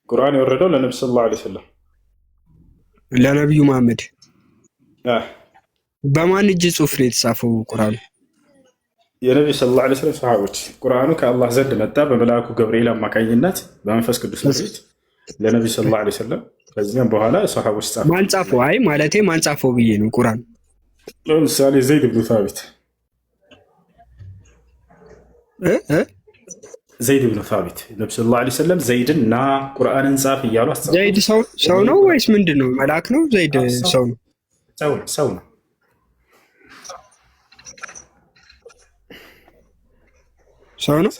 ቁርአን የወረደው ለነብዩ ሰለላሁ ዐለይሂ ወሰለም፣ ለነቢዩ መሐመድ። በማን እጅ ጽሑፍ ነው የተጻፈው ቁርአኑ? የነቢዩ ሰለላሁ ዐለይሂ ወሰለም ሰሃቦች። ቁርአኑ ከአላህ ዘንድ መጣ በመልአኩ ገብርኤል አማካኝነት በመንፈስ ቅዱስ መሪት ለነቢዩ ሰለላሁ ዐለይሂ ወሰለም። ከዚያም በኋላ ሰሃቦች ጻፉ። ማን ጻፈው? ማለቴ ማን ጻፈው ብዬ ነው። ቁርአን ለምሳሌ ዘይድ ብኑ ሳቢት ነብዩ ሰለላሁ ዐለይሂ ወሰለም ዘይድን ና ቁርአንን ጻፍ እያሉ አስተጻፉ። ዘይድ ሰው ነው ወይስ ምንድን ነው? መልአክ ነው? ዘይድ ሰው ነው? ሰው ነው። ሰው ነው።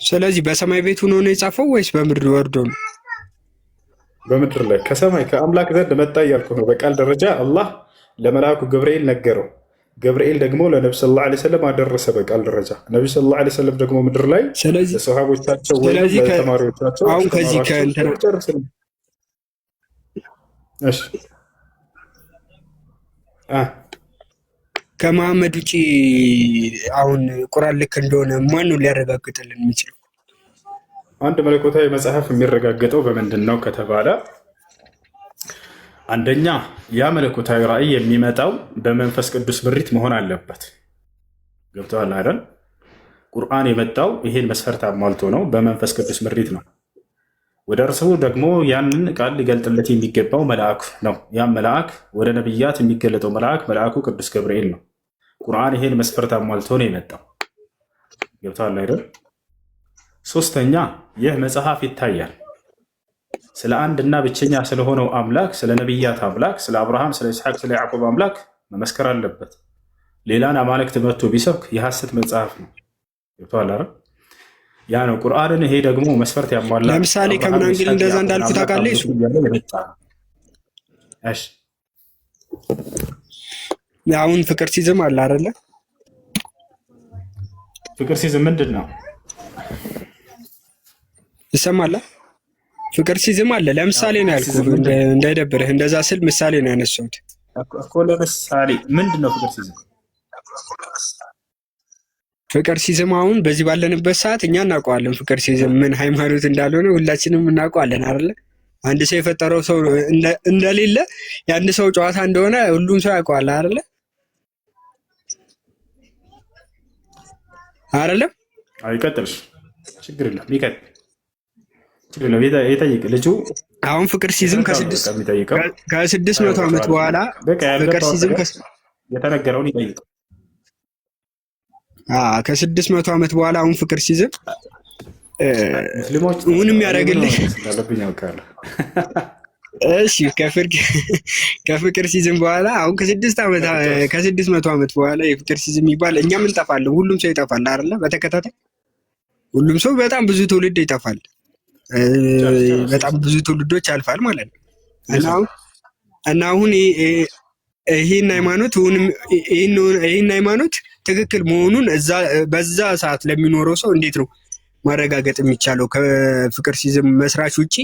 ስለዚህ በሰማይ ቤት ሆኖ ነው የጻፈው ወይስ በምድር ወርዶ ነው? በምድር ላይ ከሰማይ ከአምላክ ዘንድ መጣ እያልኩ ነው። በቃል ደረጃ አላህ ለመልአኩ ገብርኤል ነገረው። ገብርኤል ደግሞ ለነብዩ ሰለላሁ ዐለይሂ ወሰለም አደረሰ በቃል ደረጃ። ነብዩ ሰለላሁ ዐለይሂ ወሰለም ደግሞ ምድር ላይ ለሰሃቦቻቸው ወይ ለተማሪዎቻቸው አሁን ከዚህ ከመሐመድ ውጭ አሁን ቁርአን ልክ እንደሆነ ማን ነው ሊያረጋግጥልን የሚችለው? አንድ መለኮታዊ መጽሐፍ የሚረጋገጠው በምንድን ነው ከተባለ፣ አንደኛ ያ መለኮታዊ ራእይ የሚመጣው በመንፈስ ቅዱስ ምሪት መሆን አለበት። ገብተዋል አይደል? ቁርአን የመጣው ይሄን መስፈርት አሟልቶ ነው፣ በመንፈስ ቅዱስ ምሪት ነው። ወደ እርሱ ደግሞ ያንን ቃል ሊገልጥለት የሚገባው መልአክ ነው። ያም መልአክ ወደ ነቢያት የሚገለጠው መልአኩ ቅዱስ ገብርኤል ነው። ቁርአን ይሄን መስፈርት አሟልቶ ነው የመጣው። ገብተዋል አይደል? ሶስተኛ ይህ መጽሐፍ ይታያል ስለ አንድና ብቸኛ ስለሆነው አምላክ፣ ስለ ነቢያት አምላክ፣ ስለ አብርሃም፣ ስለ ኢስሐቅ፣ ስለ ያዕቆብ አምላክ መመስከር አለበት። ሌላን አማልክት መጥቶ ቢሰብክ የሐሰት መጽሐፍ ነው። ገብተዋል አይደል? ያ ነው ቁርአንን። ይሄ ደግሞ መስፈርት ያሟላ። ለምሳሌ ከምን አንግል እንደዛ እንዳልኩ ታውቃለህ? እሱ አሁን ፍቅር ሲዝም አለ አይደለ? ፍቅር ሲዝም ምንድን ነው? ይሰማል? ፍቅር ሲዝም አለ። ለምሳሌ ነው ያልኩህ፣ እንዳይደብርህ። እንደዛ ስል ምሳሌ ነው ያነሳሁት እኮ። ለምሳሌ ምንድን ነው ፍቅር ሲዝም? ፍቅር ሲዝም አሁን በዚህ ባለንበት ሰዓት እኛ እናውቀዋለን። ፍቅር ሲዝም ምን ሃይማኖት እንዳልሆነ ሁላችንም እናውቀዋለን አይደለ? አንድ ሰው የፈጠረው ሰው እንደሌለ የአንድ ሰው ጨዋታ እንደሆነ ሁሉም ሰው ያውቀዋል አይደለ? አይደለም? አይቀጥልሽ፣ ችግር የለም ይቀጥል። የጠይቅ ልጁ አሁን ፍቅር ሲዝም ከ600 ዓመት በኋላ ፍቅር ሲዝም የተነገረውን ይጠይቅ። ከ600 ዓመት በኋላ አሁን ፍቅር ሲዝም ሙስሊሞች ምንም ያደርግልኝ እንዳለብኝ ያውቃለሁ። እሺ ከፍቅር ሲዝም በኋላ አሁን ከ600 ዓመት በኋላ የፍቅር ሲዝም የሚባል እኛም እንጠፋለን። ሁሉም ሰው ይጠፋል አይደለ? በተከታታይ ሁሉም ሰው በጣም ብዙ ትውልድ ይጠፋል። በጣም ብዙ ትውልዶች ያልፋል ማለት ነው። እና አሁን ይህን ሃይማኖት ትክክል መሆኑን በዛ ሰዓት ለሚኖረው ሰው እንዴት ነው ማረጋገጥ የሚቻለው? ከፍቅር ሲዝም መስራች ውጭ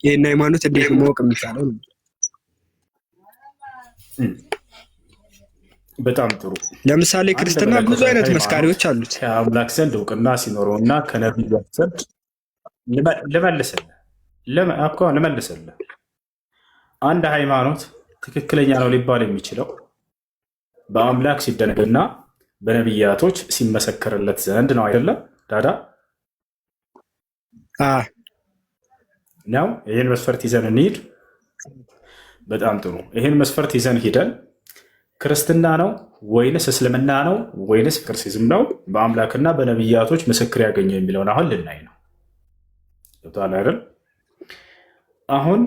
ይህን ሃይማኖት እንዴት ነው ማወቅ የሚቻለው? በጣም ጥሩ። ለምሳሌ ክርስትና ብዙ አይነት መስካሪዎች አሉት። ከአምላክ ዘንድ እውቅና ሲኖረው እና ከነቢያት ዘንድ ልመልስልህ። አንድ ሃይማኖት ትክክለኛ ነው ሊባል የሚችለው በአምላክ ሲደነግና በነቢያቶች ሲመሰከርለት ዘንድ ነው አይደለም? ዳዳ ነው። ይህን መስፈርት ይዘን እንሂድ። በጣም ጥሩ። ይህን መስፈርት ይዘን ሂደን ክርስትና ነው ወይንስ እስልምና ነው ወይንስ ፍቅርሲዝም ነው በአምላክና በነቢያቶች ምስክር ያገኘው የሚለውን አሁን ልናይ ነው። ገብቶሃል አይደል? አሁን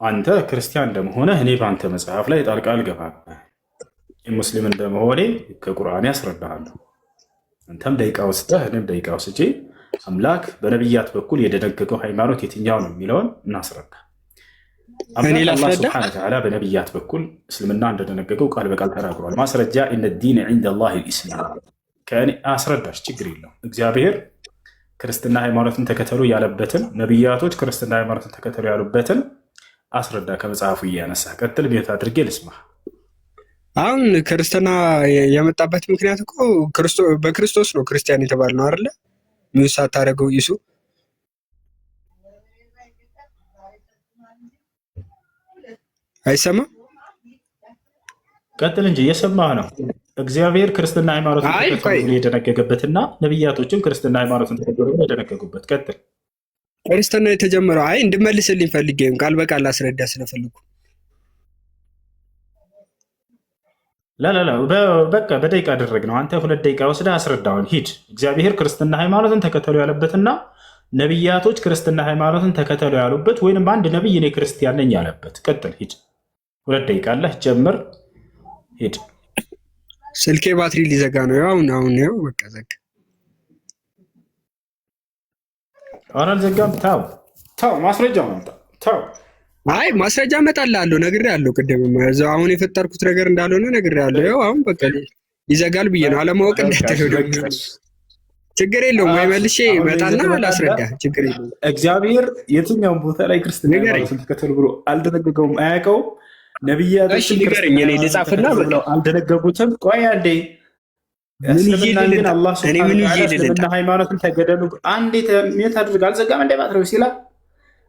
አንተ ክርስቲያን እንደመሆነ እኔ በአንተ መጽሐፍ ላይ ጣልቃ አልገባም። ሙስሊም እንደመሆኔ ከቁርአን ያስረዳሃለሁ። አንተም ደቂቃ ወስደህ እኔም ደቂቃ ወስጄ አምላክ በነቢያት በኩል የደነገገው ሃይማኖት የትኛው ነው የሚለውን እናስረዳ። አላህ ሱብሓነሁ ወተዓላ በነቢያት በኩል እስልምና እንደደነገገው ቃል በቃል ተናግሯል። ማስረጃ ኢነ ዲነ ዒንደላሂ ልኢስላም። ከእኔ አስረዳሽ፣ ችግር የለው። እግዚአብሔር ክርስትና ሃይማኖትን ተከተሉ ያለበትን፣ ነቢያቶች ክርስትና ሃይማኖትን ተከተሉ ያሉበትን አስረዳ ከመጽሐፉ እያነሳ። ቀጥል፣ ቤት አድርጌ ልስማ። አሁን ክርስትና የመጣበት ምክንያት እኮ በክርስቶስ ነው ክርስቲያን የተባል ነው አይደለ? ሚውስ ሳታደርገው ይሱ አይሰማም። ቀጥል እንጂ እየሰማህ ነው። እግዚአብሔር ክርስትና ሃይማኖትን ተከተሉ የደነገገበትና ነቢያቶችም ክርስትና ሃይማኖትን ተከተሉ የደነገጉበት። ቀጥል። ክርስትና የተጀመረው እንድመልስልኝ ፈልጌ ቃል በቃል አስረዳ ስለፈልጉ ላላላ በቃ በደቂቃ አደረግ ነው። አንተ 2 ደቂቃ ወስደህ አስረዳውን ሂድ። እግዚአብሔር ክርስትና ሃይማኖትን ተከተሉ ያለበትና ነቢያቶች ክርስትና ሃይማኖትን ተከተሉ ያሉበት ወይንም አንድ ነቢይ እኔ ክርስቲያን ነኝ ያለበት። ቀጥል፣ ሂድ። 2 ደቂቃ አለህ፣ ጀምር፣ ሂድ። ስልኬ ባትሪ ሊዘጋ ነው። አሁን በቃ ዘጋ። አሁን አልዘጋም። ታው ማስረጃ ማምጣ። ታው ማስረጃ እመጣልሃለሁ፣ ነግሬሃለሁ። ቅድም አሁን የፈጠርኩት ነገር እንዳልሆነ ነግሬሃለሁ። አሁን በቃ ይዘጋል ብዬ ነው አለማወቅ እንዳትሄድ። ችግር የለውም ወይ መልሼ እመጣና ላስረዳ። ችግር የለውም። እግዚአብሔር የትኛውን ቦታ ላይ ክርስትና ሃይማኖትን ተከተሉ ብሎ አልደነገገውም፣ አያውቀውም። ነቢያቶች ንገረኝ፣ እኔ ልጻፍና ብለው አልደነገጉትም። ቆይ አንዴ እስልምናን ግን አላህ ሱብሓነሁ ወተዓላ እስልምና ሃይማኖትን ተገደሉ አንዴ ሜት አድርግ አልዘጋም እንደ ማትረው ሲላል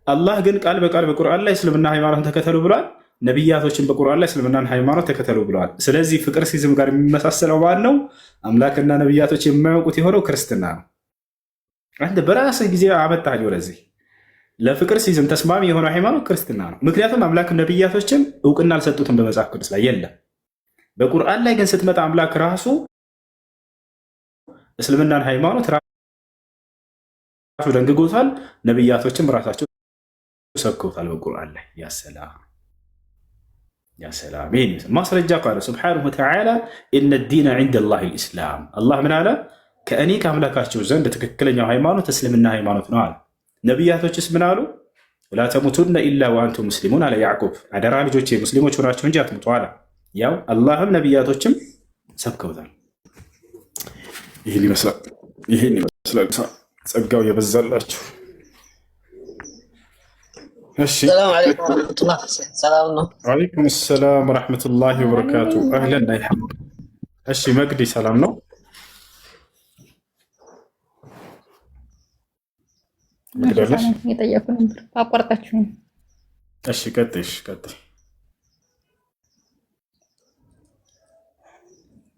አላህ ግን ቃል በቃል በቁርአን ላይ እስልምና ሃይማኖትን ተከተሉ ብሏል። ነቢያቶችን በቁርአን ላይ እስልምናን ሃይማኖት ተከተሉ ብለዋል። ስለዚህ ፍቅር ሲዝም ጋር የሚመሳሰለው ማለት ነው አምላክና ነቢያቶች የማያውቁት የሆነው ክርስትና ነው። አንተ በራስህ ጊዜ አመጣህ ወደዚህ። ለፍቅር ሲዝም ተስማሚ የሆነው ሃይማኖት ክርስትና ነው። ምክንያቱም አምላክ ነቢያቶችን እውቅና አልሰጡትም በመጽሐፍ ቅዱስ ላይ የለም። በቁርአን ላይ ግን ስትመጣ አምላክ ራሱ እስልምናን ሃይማኖት ራሱ ደንግጎታል። ነቢያቶችም ራሳቸው ሰብከውታል በቁርአን ላይ። ያሰላም ይሄን ማስረጃ ቃለ ሱብሓነሁ ወተዓላ ኢነ ዲነ ዒንደላሂ ልኢስላም። አላህ ምን አለ? ከእኔ ከአምላካቸው ዘንድ ትክክለኛው ሃይማኖት እስልምና ሃይማኖት ነው አለ። ነቢያቶችስ ምን አሉ? ወላ ተሙቱነ ኢላ ወአንቱም ሙስሊሙን አለ ያዕቁብ። አደራ ልጆቼ ሙስሊሞች ሆናችሁ እንጂ አትሙቱ አለ። ያው አላህም ነቢያቶችም ሰብከውታል። ይህን ይመስላል። ጸጋው የበዛላችሁ። ሰላም አለይኩም ወራህመቱላህ። ሰላም ነው። ወአለይኩም ሰላም ወራህመቱላሂ ወበረካቱ። አህለን አይሐም። እሺ መግዲ ሰላም ነው? የጠየኩ ነበር አቋርጣችሁ። እሺ ቀጥይ።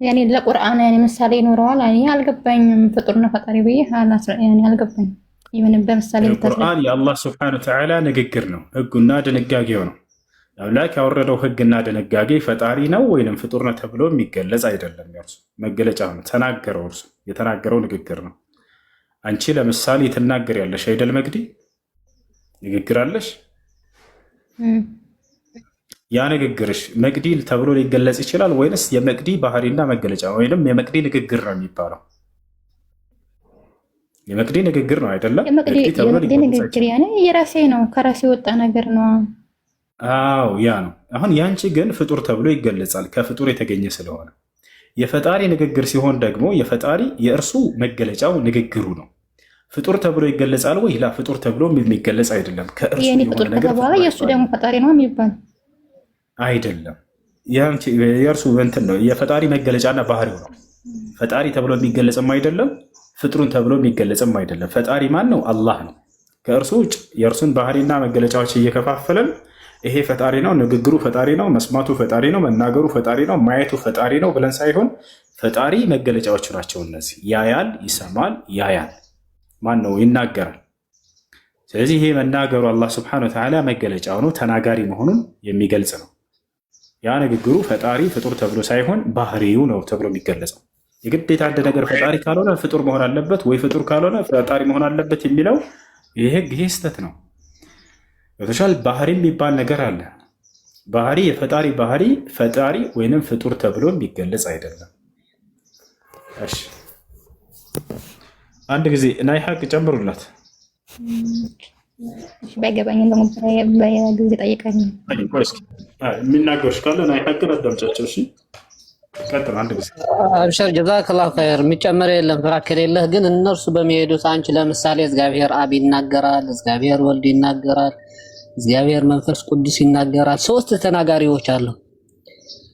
ያኔ ለቁርአን ምሳሌ ይኖረዋል። አልገባኝም። ፍጡርና ፈጣሪ ብዬ አልገባኝም። ይሄን በምሳሌ ቁርአን የአላህ ሱብሓነሁ ወተዓላ ንግግር ነው፣ ህጉና ድንጋጌው ነው። አምላክ ያወረደው ህግና ድንጋጌ ፈጣሪ ነው ወይንም ፍጡር ነው ተብሎ የሚገለጽ አይደለም። የእርሱ መገለጫ ነው። ተናገረው፣ እርሱ የተናገረው ንግግር ነው። አንቺ ለምሳሌ ትናገር ያለሽ አይደል? መግዲ ንግግር አለሽ። ያ ንግግርሽ መግዲ ተብሎ ሊገለጽ ይችላል ወይንስ የመግዲ ባህሪና መገለጫ ወይንም የመግዲ ንግግር ነው የሚባለው? የመቅዲ ንግግር ነው አይደለም? የመቅዲ ንግግር ያኔ የራሴ ነው፣ ከራሴ ወጣ ነገር ነው። አዎ ያ ነው። አሁን ያንቺ ግን ፍጡር ተብሎ ይገለጻል፣ ከፍጡር የተገኘ ስለሆነ። የፈጣሪ ንግግር ሲሆን ደግሞ የፈጣሪ የእርሱ መገለጫው ንግግሩ ነው። ፍጡር ተብሎ ይገለጻል ወይ? ላ ፍጡር ተብሎ የሚገለጽ አይደለም። ከእርሱ የኔ ፍጡር ከተባለ የእሱ ደግሞ ፈጣሪ ነው የሚባል አይደለም። የእርሱ እንትን ነው፣ የፈጣሪ መገለጫና ባህሪው ነው። ፈጣሪ ተብሎ የሚገለጽም አይደለም፣ ፍጥሩን ተብሎ የሚገለጽም አይደለም። ፈጣሪ ማን ነው? አላህ ነው። ከእርሱ ውጭ የእርሱን ባህሪና መገለጫዎች እየከፋፈለን ይሄ ፈጣሪ ነው፣ ንግግሩ ፈጣሪ ነው፣ መስማቱ ፈጣሪ ነው፣ መናገሩ ፈጣሪ ነው፣ ማየቱ ፈጣሪ ነው ብለን ሳይሆን ፈጣሪ መገለጫዎቹ ናቸው እነዚህ። ያያል፣ ይሰማል፣ ያያል። ማን ነው? ይናገራል። ስለዚህ ይሄ መናገሩ አላህ ስብሐነሁ ወተዓላ መገለጫው ነው፣ ተናጋሪ መሆኑን የሚገልጽ ነው። ያ ንግግሩ ፈጣሪ ፍጡር ተብሎ ሳይሆን ባህሪው ነው ተብሎ የሚገለጸው። የግዴታ አንድ ነገር ፈጣሪ ካልሆነ ፍጡር መሆን አለበት ወይ ፍጡር ካልሆነ ፈጣሪ መሆን አለበት የሚለው ይሄ ስህተት ነው። በተሻለ ባህሪ የሚባል ነገር አለ። ባህሪ የፈጣሪ ባህሪ ፈጣሪ ወይንም ፍጡር ተብሎ የሚገለጽ አይደለም። እሺ አንድ ጊዜ ናይ ሐቅ ጨምሩላት። እሺ ባይገባኝ ደግሞ በጊዜ ጠይቀኝ። የሚናገርሽ ካለ ናይ ሐቅን አዳምጫቸው። እሺ ቀጥል። አንድ ጊዜ አብሽር ጀዛከላሁ ኸይር። የሚጨመር የለም ፍራ ከሌለህ ግን እነርሱ በሚሄዱት አንቺ ለምሳሌ እግዚአብሔር አብ ይናገራል፣ እግዚአብሔር ወልድ ይናገራል፣ እግዚአብሔር መንፈስ ቅዱስ ይናገራል። ሶስት ተናጋሪዎች አሉ።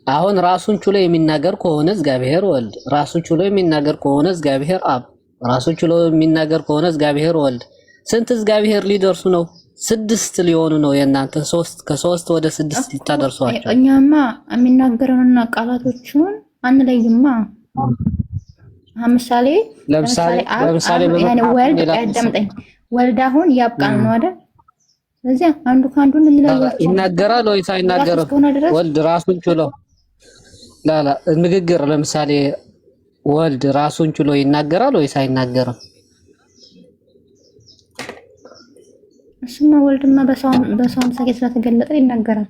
አሁን ራሱን ችሎ የሚናገር ከሆነ እግዚአብሔር ወልድ፣ ራሱን ችሎ የሚናገር ከሆነ እግዚአብሔር አብ፣ ራሱን ችሎ የሚናገር ከሆነ እግዚአብሔር ወልድ። ስንት እግዚአብሔር ሊደርሱ ነው? 6 ሊሆኑ ነው። የእናንተ ከ3 ወደ 6 ልታደርሷቸው። እኛማ የሚናገረውና ቃላቶቹን አንለይማ። ለምሳሌ ያኔ ወልድ ያዳምጠኝ፣ ወልድ አሁን ያብቃል ነው አይደል? ስለዚህ አንዱ ካንዱ እንለያቸው። ይናገራል ወይስ አይናገርም? ወልድ ራሱን ችሎ ላላ ንግግር ለምሳሌ ወልድ ራሱን ችሎ ይናገራል ወይስ አይናገርም? እሱማ ወልድማ በሰው አምሳል ስለተገለጠ ይናገራል።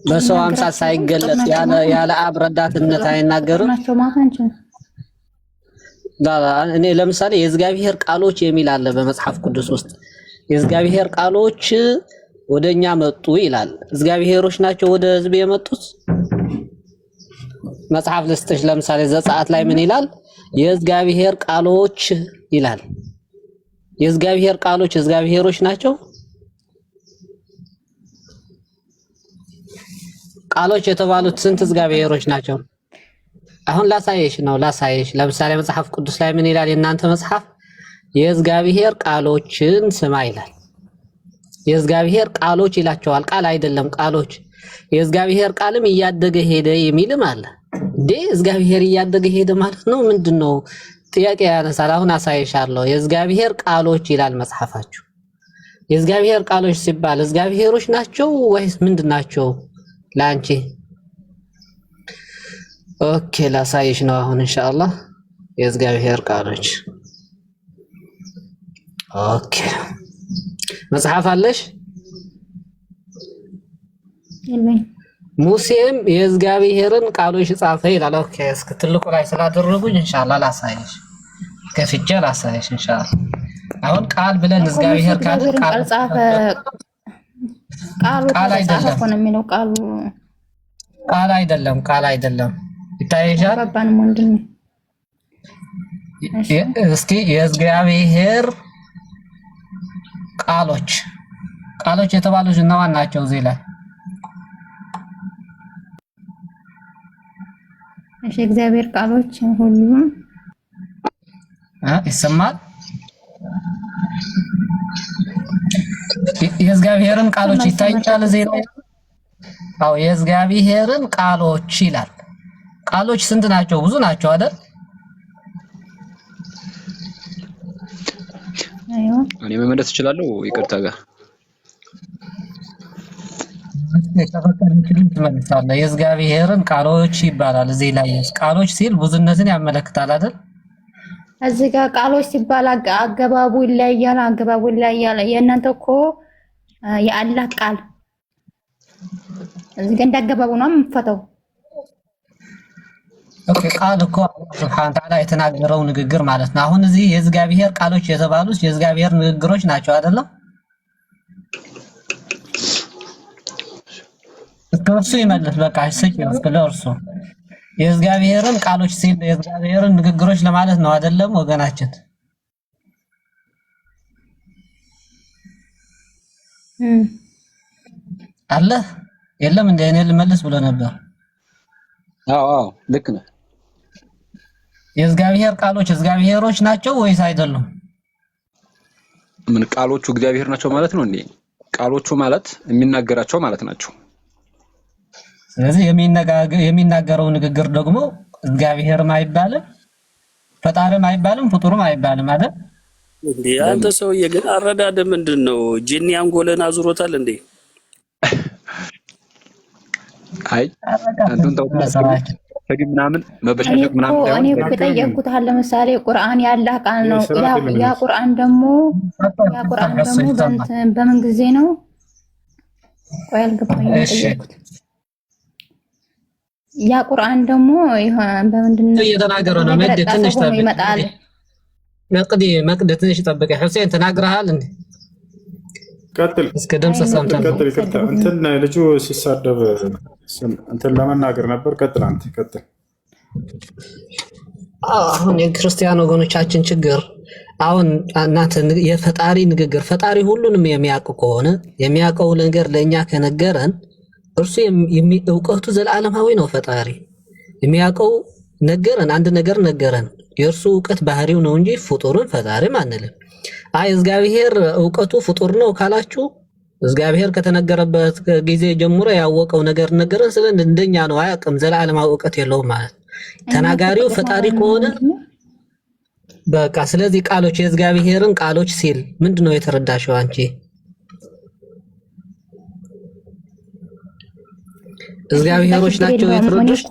በሰው አምሳል ሳይገለጥ ያለ አብ ረዳትነት አይናገርም ናቸው ማለት ነው። እኔ ለምሳሌ የእግዚአብሔር ቃሎች የሚል አለ በመጽሐፍ ቅዱስ ውስጥ። የእግዚአብሔር ቃሎች ወደኛ መጡ ይላል። እግዚአብሔሮች ናቸው ወደ ህዝብ የመጡት? መጽሐፍ ልስጥሽ። ለምሳሌ ዘጸአት ላይ ምን ይላል? የእግዚአብሔር ቃሎች ይላል። የእግዚአብሔር ቃሎች እግዚአብሔሮች ናቸው? ቃሎች የተባሉት ስንት እግዚአብሔሮች ናቸው? አሁን ላሳየሽ። ለምሳሌ መጽሐፍ ቅዱስ ላይ ምን ይላል? የእናንተ መጽሐፍ የእግዚአብሔር ቃሎችን ስማ ይላል። የእግዚአብሔር ቃሎች ይላቸዋል። ቃል አይደለም፣ ቃሎች። የእግዚአብሔር ቃልም እያደገ ሄደ የሚልም አለ። እንዴ እግዚአብሔር እያደገ ሄደ ማለት ነው ምንድነው? ጥያቄ ያነሳል። አሁን አሳይሻለሁ። የእግዚአብሔር ቃሎች ይላል መጽሐፋችሁ። የእግዚአብሔር ቃሎች ሲባል እግዚአብሔሮች ናቸው ወይስ ምንድናቸው ላንቺ? ኦኬ ላሳይሽ ነው አሁን ኢንሻአላህ። የእግዚአብሔር ቃሎች ኦኬ። መጽሐፍ አለሽ? ሙሴም የእግዚአብሔርን ቃሎች ጻፈ ይላል። ኦኬ እስከ ትልቁ ላይ ስላደረጉኝ ኢንሻአላህ ላሳይሽ፣ ከፍቼ ላሳይሽ ኢንሻአላህ። አሁን ቃል ብለን እግዚአብሔር ቃል ጻፈ። ቃል አይደለም። ይታየሻል? ባባን ወንድም እስኪ የእግዚአብሔር ቃሎች የተባሉት እነማን ናቸው? እዚህ ላይ እሺ፣ እግዚአብሔር ቃሎች ሁሉም ይሰማል። የእግዚአብሔርን ቃሎች ይታያል እዚህ ላይ። አዎ የእግዚአብሔርን ቃሎች ይላል። ቃሎች ስንት ናቸው? ብዙ ናቸው አይደል? እኔ መመለስ እችላለሁ? ይቅርታ ጋር የእግዚአብሔርን ቃሎች ይባላል። እዚህ ላይ ቃሎች ሲል ብዙነትን ያመለክታል አይደል? እዚህ ጋር ቃሎች ሲባል አገባቡ ይለያያል። የእናንተ እኮ የአላህ ቃል እዚህ ጋር እንዳገባቡ ነው የምፈተው። ኦኬ ቃል እኮ ሱብሃን ተዓላ የተናገረው ንግግር ማለት ነው። አሁን እዚህ የእግዚአብሔር ቃሎች የተባሉት የእግዚአብሔር ንግግሮች ናቸው አይደለም? እሱ ይመልስ በቃ ስጪው ለእርሱ። የእግዚአብሔርን ቃሎች ሲል የእግዚአብሔርን ንግግሮች ለማለት ነው አይደለም ወገናችን? አለ የለም እንደ እኔ ልመልስ ብሎ ነበር። አዎ ልክ ነህ። የእግዚአብሔር ቃሎች እግዚአብሔሮች ናቸው ወይስ አይደሉም? ምን ቃሎቹ እግዚአብሔር ናቸው ማለት ነው እንዴ? ቃሎቹ ማለት የሚናገራቸው ማለት ናቸው። ስለዚህ የሚናገረው ንግግር ደግሞ እግዚአብሔርም አይባልም፣ ፈጣሪም አይባልም፣ ፍጡርም አይባልም አይደል እንዴ? አንተ ሰውዬ ግን አረዳድ ምንድነው? ጂኒ አንጎልን አዙሮታል እንዴ? አይ አንተን ተውሰራችሁ ምናምን መበሻሸቅ ምናምን እኔ እኮ የጠየቅኩት ለምሳሌ ቁርአን ያላህ ቃል ነው። ያ ቁርአን ደግሞ በምን ጊዜ ነው? ቆይ አልገባኝም የጠየቅኩት። ያ ቁርአን ደግሞ በምንድን ነው እየተናገረ ነው? መድ ትንሽ ይመጣል። መቅድ ትንሽ ጠብቀኝ። ሁሴን ተናግረሃል እንዴ? ቀጥል። እስከ ድምጽ ሰምተን ቀጥል። ይቅርታ እንትን ልጁ ሲሳደብ እንትን ለመናገር ነበር። ቀጥል አንተ ቀጥል። አሁን የክርስቲያን ወገኖቻችን ችግር አሁን እናንተ የፈጣሪ ንግግር ፈጣሪ ሁሉንም የሚያውቅ ከሆነ የሚያውቀው ነገር ለእኛ ከነገረን እርሱ እውቀቱ ዘላለማዊ ነው። ፈጣሪ የሚያውቀው ነገረን፣ አንድ ነገር ነገረን። የእርሱ እውቀት ባህሪው ነው እንጂ ፍጡርን ፈጣሪም አንልም። አይ እግዚአብሔር እውቀቱ ፍጡር ነው ካላችሁ እግዚአብሔር ከተነገረበት ጊዜ ጀምሮ ያወቀው ነገር ነገረን። ስለ እንደኛ ነው አያውቅም፣ ዘላለማዊ እውቀት የለውም ማለት ተናጋሪው ፈጣሪ ከሆነ በቃ። ስለዚህ ቃሎች የእግዚአብሔርን ቃሎች ሲል ምንድነው የተረዳሽው አንቺ? እግዚአብሔሮች ናቸው የተረዱሽ።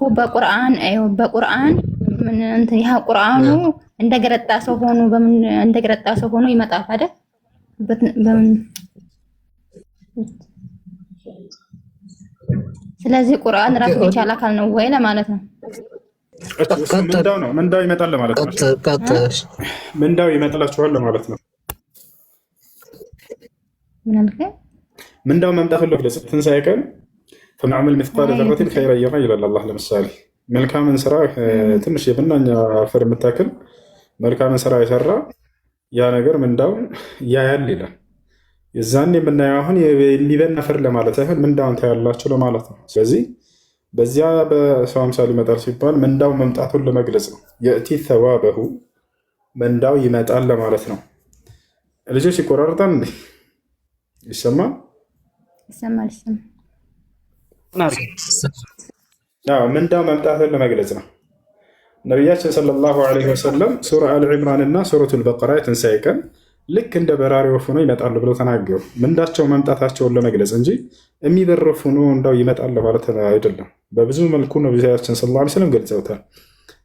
በቁርአን ምን እንትን ያ ቁርአኑ እንደገረጣ ሰው ሆኖ በምን እንደገረጣ ሰው ሆኖ ይመጣል አይደል? በምን ስለዚህ ቁርአን ራሱ የቻለ አካል ነው ወይ ለማለት ነው። ምንዳው ይመጣል ለማለት ነው። ምንዳው ይመጣላችኋል ለማለት ነው። ምንዳው መምጣት ሁሉ ግለጽ። ትንሣኤ ቀን ፈናዕመል ምትቃለ ዘረትን ኸይረ የራ ይላል አላህ። ለምሳሌ መልካምን ስራ ትንሽ የብናኛ አፈር የምታክል መልካምን ስራ የሰራ ያ ነገር ምንዳውን ያያል ይላል። የዛን የምናየው አሁን የሚበን አፈር ለማለት ሳይሆን ምንዳውን ታያላችሁ ለማለት ነው። ስለዚህ በዚያ በሰው አምሳል ይመጣል ሲባል ምንዳው መምጣቱን ለመግለጽ ነው። የእቲ ተዋበሁ ምንዳው ይመጣል ለማለት ነው። ልጆች ይቆራርጣል እንዴ? ይሰማል? ይሰማል። ምንዳው መምጣቱን ለመግለጽ ነው። ነቢያችን ሰለላሁ ዐለይሂ ወሰለም ሱራ አልዕምራን እና ሱረቱል በቀራ የትንሣኤ ቀን ልክ እንደ በራሪ ወፍ ሆኖ ይመጣሉ ብለው ተናገሩ። ምንዳቸው መምጣታቸውን ለመግለጽ እንጂ የሚበር ወፍ ሆኖ እንዳው ይመጣል ለማለት አይደለም። በብዙ መልኩ ነቢያችን ሰለላሁ ዐለይሂ ወሰለም ገልጸውታል።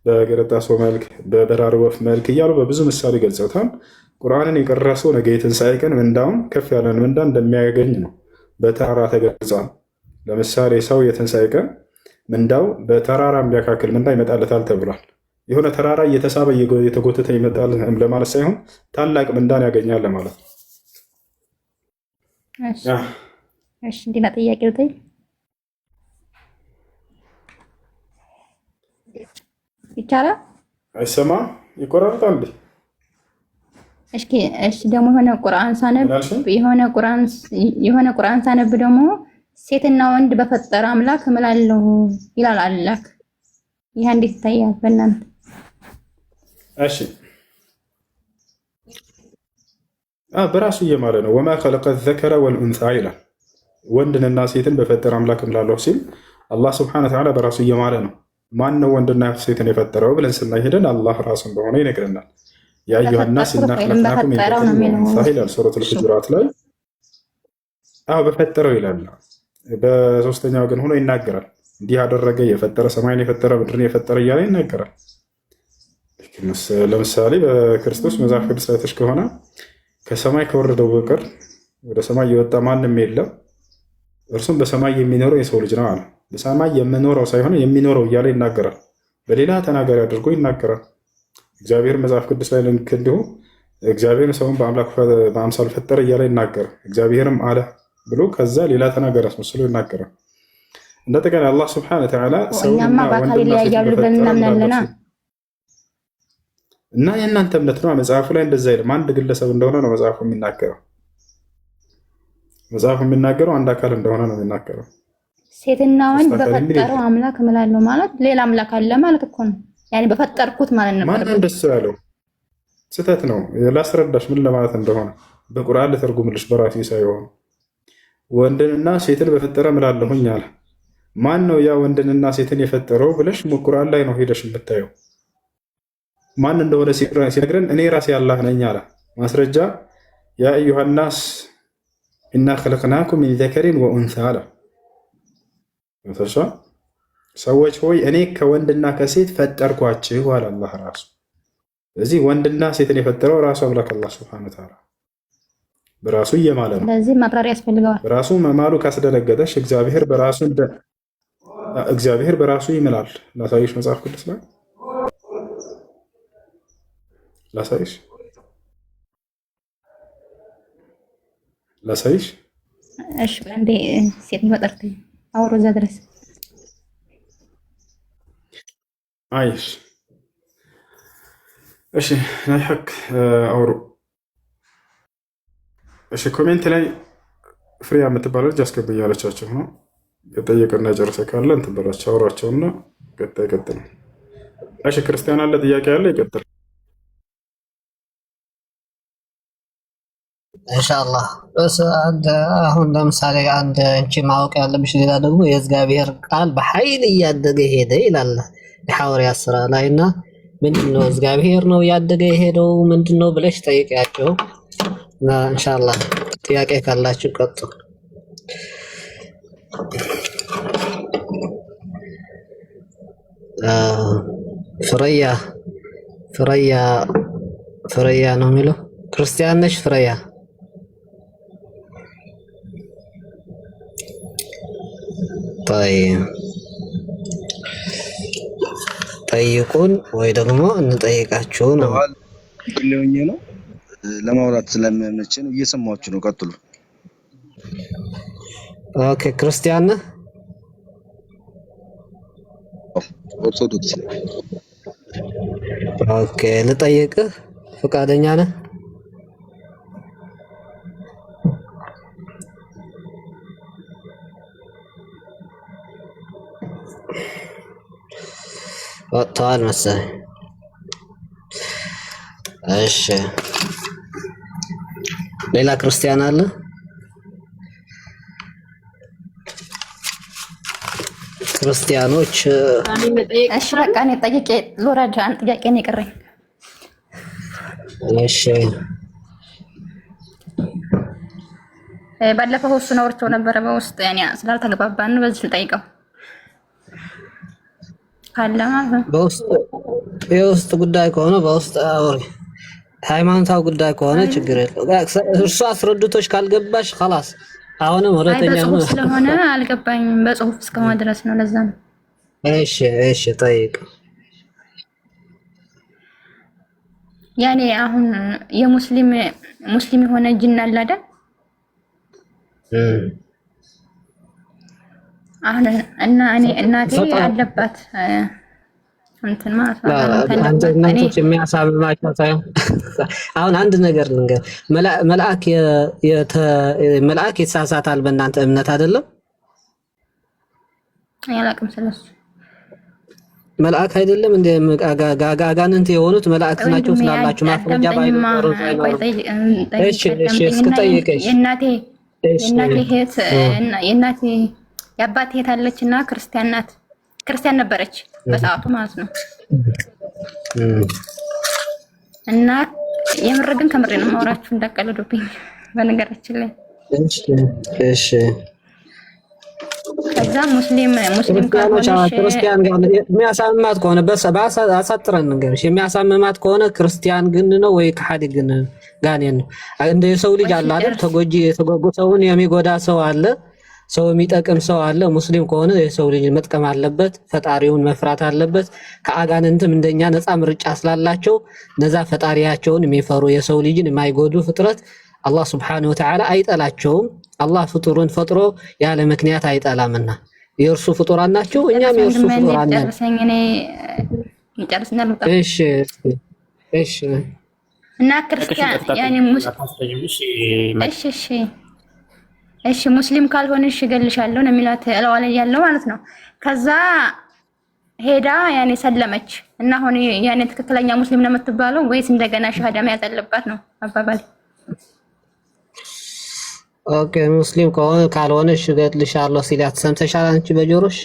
በገረጣ ሰው መልክ፣ በበራሪ ወፍ መልክ እያሉ በብዙ ምሳሌ ገልጸውታል። ቁርአንን የቀራ ሰው ነገ የትንሣኤ ቀን ምንዳውን ከፍ ያለን ምንዳ እንደሚያገኝ ነው በተራራ ተገልጿል። ለምሳሌ ሰው የትንሣኤ ቀን ምንዳው በተራራ የሚያካክል ምንዳ ይመጣለታል ተብሏል። የሆነ ተራራ እየተሳበ የተጎተተ ይመጣል ለማለት ሳይሆን ታላቅ ምንዳን ያገኛል ለማለት ነው። እሺ እንዲና ጥያቄ ልጠይቅ ይቻላል? አይሰማም? ይቆራርጣል። እሺ ደግሞ የሆነ ቁርአን ሳነብ ደግሞ ሴትና ወንድ በፈጠረ አምላክ እምላለሁ ይላል አላህ። ይሄ እንዴት ይታያል በእናንተ? እሺ በራሱ እየማለ ነው። ወማ ኸለቀ ዘከረ ወልኡንሳ ይላል። ወንድንና ሴትን በፈጠረ አምላክ እምላለሁ ሲል አላህ ስብሐነሁ ወተዓላ በራሱ እየማለ ነው። ማን ነው ወንድና ሴትን የፈጠረው ብለን ስናይሄደን አላህ ራሱ እንደሆነ ይነግረናል። ያ አዩሃ ናስ ኢና ኸለቅናኩም ሚን ዘከሪን ወኡንሳ ይላል ሱረቱል ሁጁራት ላይ። በፈጠረው ይላል። በሶስተኛ ወገን ሆኖ ይናገራል። እንዲህ ያደረገ የፈጠረ ሰማይን የፈጠረ ምድርን የፈጠረ እያለ ይናገራል። ለምሳሌ በክርስቶስ መጽሐፍ ቅዱስ ላይ ተሽ ከሆነ ከሰማይ ከወረደው በቀር ወደ ሰማይ የወጣ ማንም የለም፣ እርሱም በሰማይ የሚኖረው የሰው ልጅ ነው አለ። በሰማይ የምኖረው ሳይሆን የሚኖረው እያለ ይናገራል። በሌላ ተናጋሪ አድርጎ ይናገራል። እግዚአብሔር መጽሐፍ ቅዱስ ላይ ልክ እንዲሁ እግዚአብሔር ሰውን በአምሳል ፈጠረ እያለ ይናገራል። እግዚአብሔርም አለ ብሎ ከዛ ሌላ ተናጋሪ አስመስሎ ይናገራል። እንደጠቃላይ አላህ ስብሐነሁ ወተዓላ ሰውና ወንድና ሴት እና የእናንተ እምነት ነው። መጽሐፉ ላይ እንደዛ አይልም። አንድ ግለሰብ እንደሆነ ነው መጽሐፉ የሚናገረው። መጽሐፉ የሚናገረው አንድ አካል እንደሆነ ነው የሚናገረው። ሴትና ወንድ በፈጠረው አምላክ እምላለሁ ማለት ሌላ አምላክ አለ ማለት እኮ ነው። ያኔ በፈጠርኩት ማለት ነው። ማን እንደሱ ያለው? ስህተት ነው። ላስረዳሽ ምን ለማለት እንደሆነ በቁርአን ልተርጉምልሽ በራሴ ሳይሆን ወንድንና ሴትን በፈጠረ ምላለሁኝ አለ። ማን ነው ያ ወንድንና ሴትን የፈጠረው ብለሽ ቁርአን ላይ ነው ሄደሽ የምታየው። ማን እንደሆነ ሲነግረን እኔ ራሴ አላህ ነኝ አለ። ማስረጃ ያ አዩሃ ናስ ኢና ኸለቅናኩም ሚን ዘከሪን ወኡንሳ አለ። ሰዎች ሆይ እኔ ከወንድና ከሴት ፈጠርኳችሁ አለ አላህ ራሱ። ስለዚህ ወንድና ሴትን የፈጠረው ራሱ አምላክ አላህ ሱብሓነሁ ወተዓላ በራሱ እየማለ ነው። ስለዚህ ማብራሪያ ያስፈልገዋል። በራሱ መማሉ ካስደነገጠሽ እግዚአብሔር በራሱ ይምላል። ላሳይሽ መጽሐፍ ቅዱስ ላይ ላሳይሽ። እሺ አንዴ ሴት መጠርት አውሮ እዛ ድረስ አይሽ። እሺ ናይ ሐቅ አውሩ። እሺ ኮሜንት ላይ ፍሬያ የምትባለው ልጅ አስገቡ እያለቻቸው ነው። የጠየቀና ጨርሰ ካለ እንትን በላቸው አውሯቸውና ቀጥል። እሺ ክርስቲያን አለ ጥያቄ ያለ ይቀጥል ኢንሻአላህ። በስ አሁን ለምሳሌ አንድ እንቺ ማወቅ ያለብሽ ሌላ ደግሞ የእግዚአብሔር ቃል በኃይል እያደገ ሄደ ይላል የሐዋርያት ሥራ ላይና ምንድነው እግዚአብሔር ነው እያደገ የሄደው ምንድነው ብለሽ ጠይቂያቸው እና ኢንሻአላህ ጥያቄ ካላችሁ ቀጥሉ። ፍረያ ነው የሚለው ክርስቲያን ነሽ ፍረያ? ጠይቁን ወይ ደግሞ እንጠይቃችሁ ነው። ግለውኝ ነው ለማውራት ስለምመች ነው። እየሰማችሁ ነው። ቀጥሉ። ኦኬ ክርስቲያን ነህ? ኦርቶዶክስ። ኦኬ ልጠይቅህ ፈቃደኛ ነህ? ወጥተዋል መሰለኝ። እሺ ሌላ ክርስቲያን አለ? ክርስቲያኖች እሺ በቃ እኔ ጠይቄ ሎራድ አንድ ጥያቄ ነው የቀረኝ። እሺ ባለፈው እሱን አውርቼው ነበረ በውስጥ ያኔ ስላልተግባባን በዚህ ልጠይቀው ካለማ የውስጥ ጉዳይ ከሆነ በውስጥ አውሪ። ሃይማኖታዊ ጉዳይ ከሆነ ችግር የለው። እርሱ አስረድቶሽ ካልገባሽ خلاص አሁንም ወረተኛ ነው ስለሆነ አልገባኝም። በጽሁፍ እስከሆነ ድረስ ነው ለዛ ነው። እሺ ጠይቅ። ያኔ አሁን የሙስሊም የሆነ ጅን አለ አይደል? አሁን እና እኔ እናቴ አለባት እንትን ማለት ነው። እኔ የሚያሳብባቸው ሳይሆን አሁን አንድ ነገር ልንገር፣ መልአክ ይሳሳታል በእናንተ እምነት አይደለም? ያላቅም ስለሱ መልአክ አይደለም እንደ ጋጋጋንንት የሆኑት መላእክት ናቸው ስላላችሁ ማፍረጃ ባይኖር እሺ እስኪ ጠይቀሽ የእናቴ እህት የእናቴ የአባቴ እህት አለችና ክርስቲያን ናት። ክርስቲያን ነበረች በሰዓቱ ማለት ነው። እና የምር ግን ከምሬ ነው ማውራችሁ እንዳቀለዱብኝ በነገራችን ላይ። እሺ ከዛ ሙስሊም ክርስቲያን ጋር የሚያሳምማት ከሆነ አሳጥረን እንገርሽ፣ የሚያሳምማት ከሆነ ክርስቲያን ግን ነው ወይ ከሃዲ ግን ጋኔን ነው? እንደ የሰው ልጅ አለ አይደል? የተጎጂ ሰውን የሚጎዳ ሰው አለ፣ ሰው የሚጠቅም ሰው አለ። ሙስሊም ከሆነ የሰው ልጅ መጥቀም አለበት፣ ፈጣሪውን መፍራት አለበት። ከአጋንንትም እንደኛ ነፃ ምርጫ ስላላቸው ነዛ ፈጣሪያቸውን የሚፈሩ የሰው ልጅን የማይጎዱ ፍጥረት አላህ Subhanahu Wa Ta'ala አይጠላቸውም። አላህ ፍጡሩን ፈጥሮ ያለ ምክንያት አይጠላምና የእርሱ ፍጡራን ናቸው፣ እኛም የእርሱ ፍጡራን ነን። እሺ እና ክርስቲያን ያኔ እሺ ሙስሊም ካልሆነሽ እገልሻለሁ ነው የሚላት አላዋለ ያለው ማለት ነው። ከዛ ሄዳ ያኔ ሰለመች እና አሁን ያኔ ትክክለኛ ሙስሊም ነው የምትባለው ወይስ እንደገና ሻሃዳ መያዝ አለባት ነው አባባል? ኦኬ ሙስሊም ከሆነ ካልሆነሽ እገድልሻለሁ ሲላት ሰምተሻል አንቺ በጆሮሽ?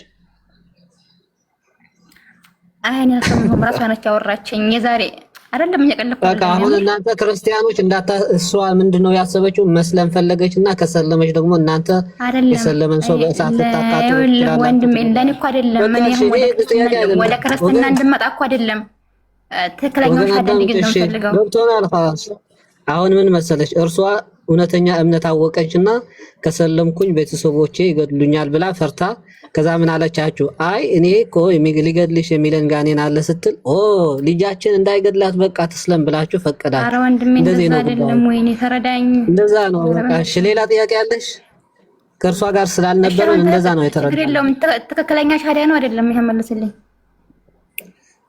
አይኔ አልሰማሁም። ራሷ ነች ያወራችኝ። የዛሬ አይደለም እየቀለድኩ በቃ አሁን እናንተ ክርስቲያኖች እሷ ምንድነው ያሰበችው? መስለም ፈለገችና ከሰለመች ደግሞ እናንተ የሰለመን ሰው በእሳት ልታቃጥሉ ትችላላችሁ። ወንድሜ እንደኔ እኮ አይደለም። እኔ ወደ ክርስትና እንድመጣ እኮ አይደለም ትክክለኛ ሻዳ እንዲገኝ ነው ፈልገው ዶክተር አሁን ምን መሰለች እርሷ እውነተኛ እምነት አወቀችና ከሰለምኩኝ ቤተሰቦቼ ይገድሉኛል ብላ ፈርታ ከዛ ምን አለቻችሁ? አይ እኔ እኮ ሊገድልሽ የሚለን ጋኔን አለ ስትል ልጃችን እንዳይገድላት በቃ ትስለም ብላችሁ ፈቀዳችሁ። ኧረ ወንድሜ እንደዛ አይደለም። ወይኔ ተረዳኝ። እንደዛ ነው በቃ። እሺ ሌላ ጥያቄ አለሽ? ከእርሷ ጋር ስላልነበረ እንደዛ ነው የተረዳኝ። ትክክለኛ ሻዳ ነው አይደለም? ይሄ መልስልኝ።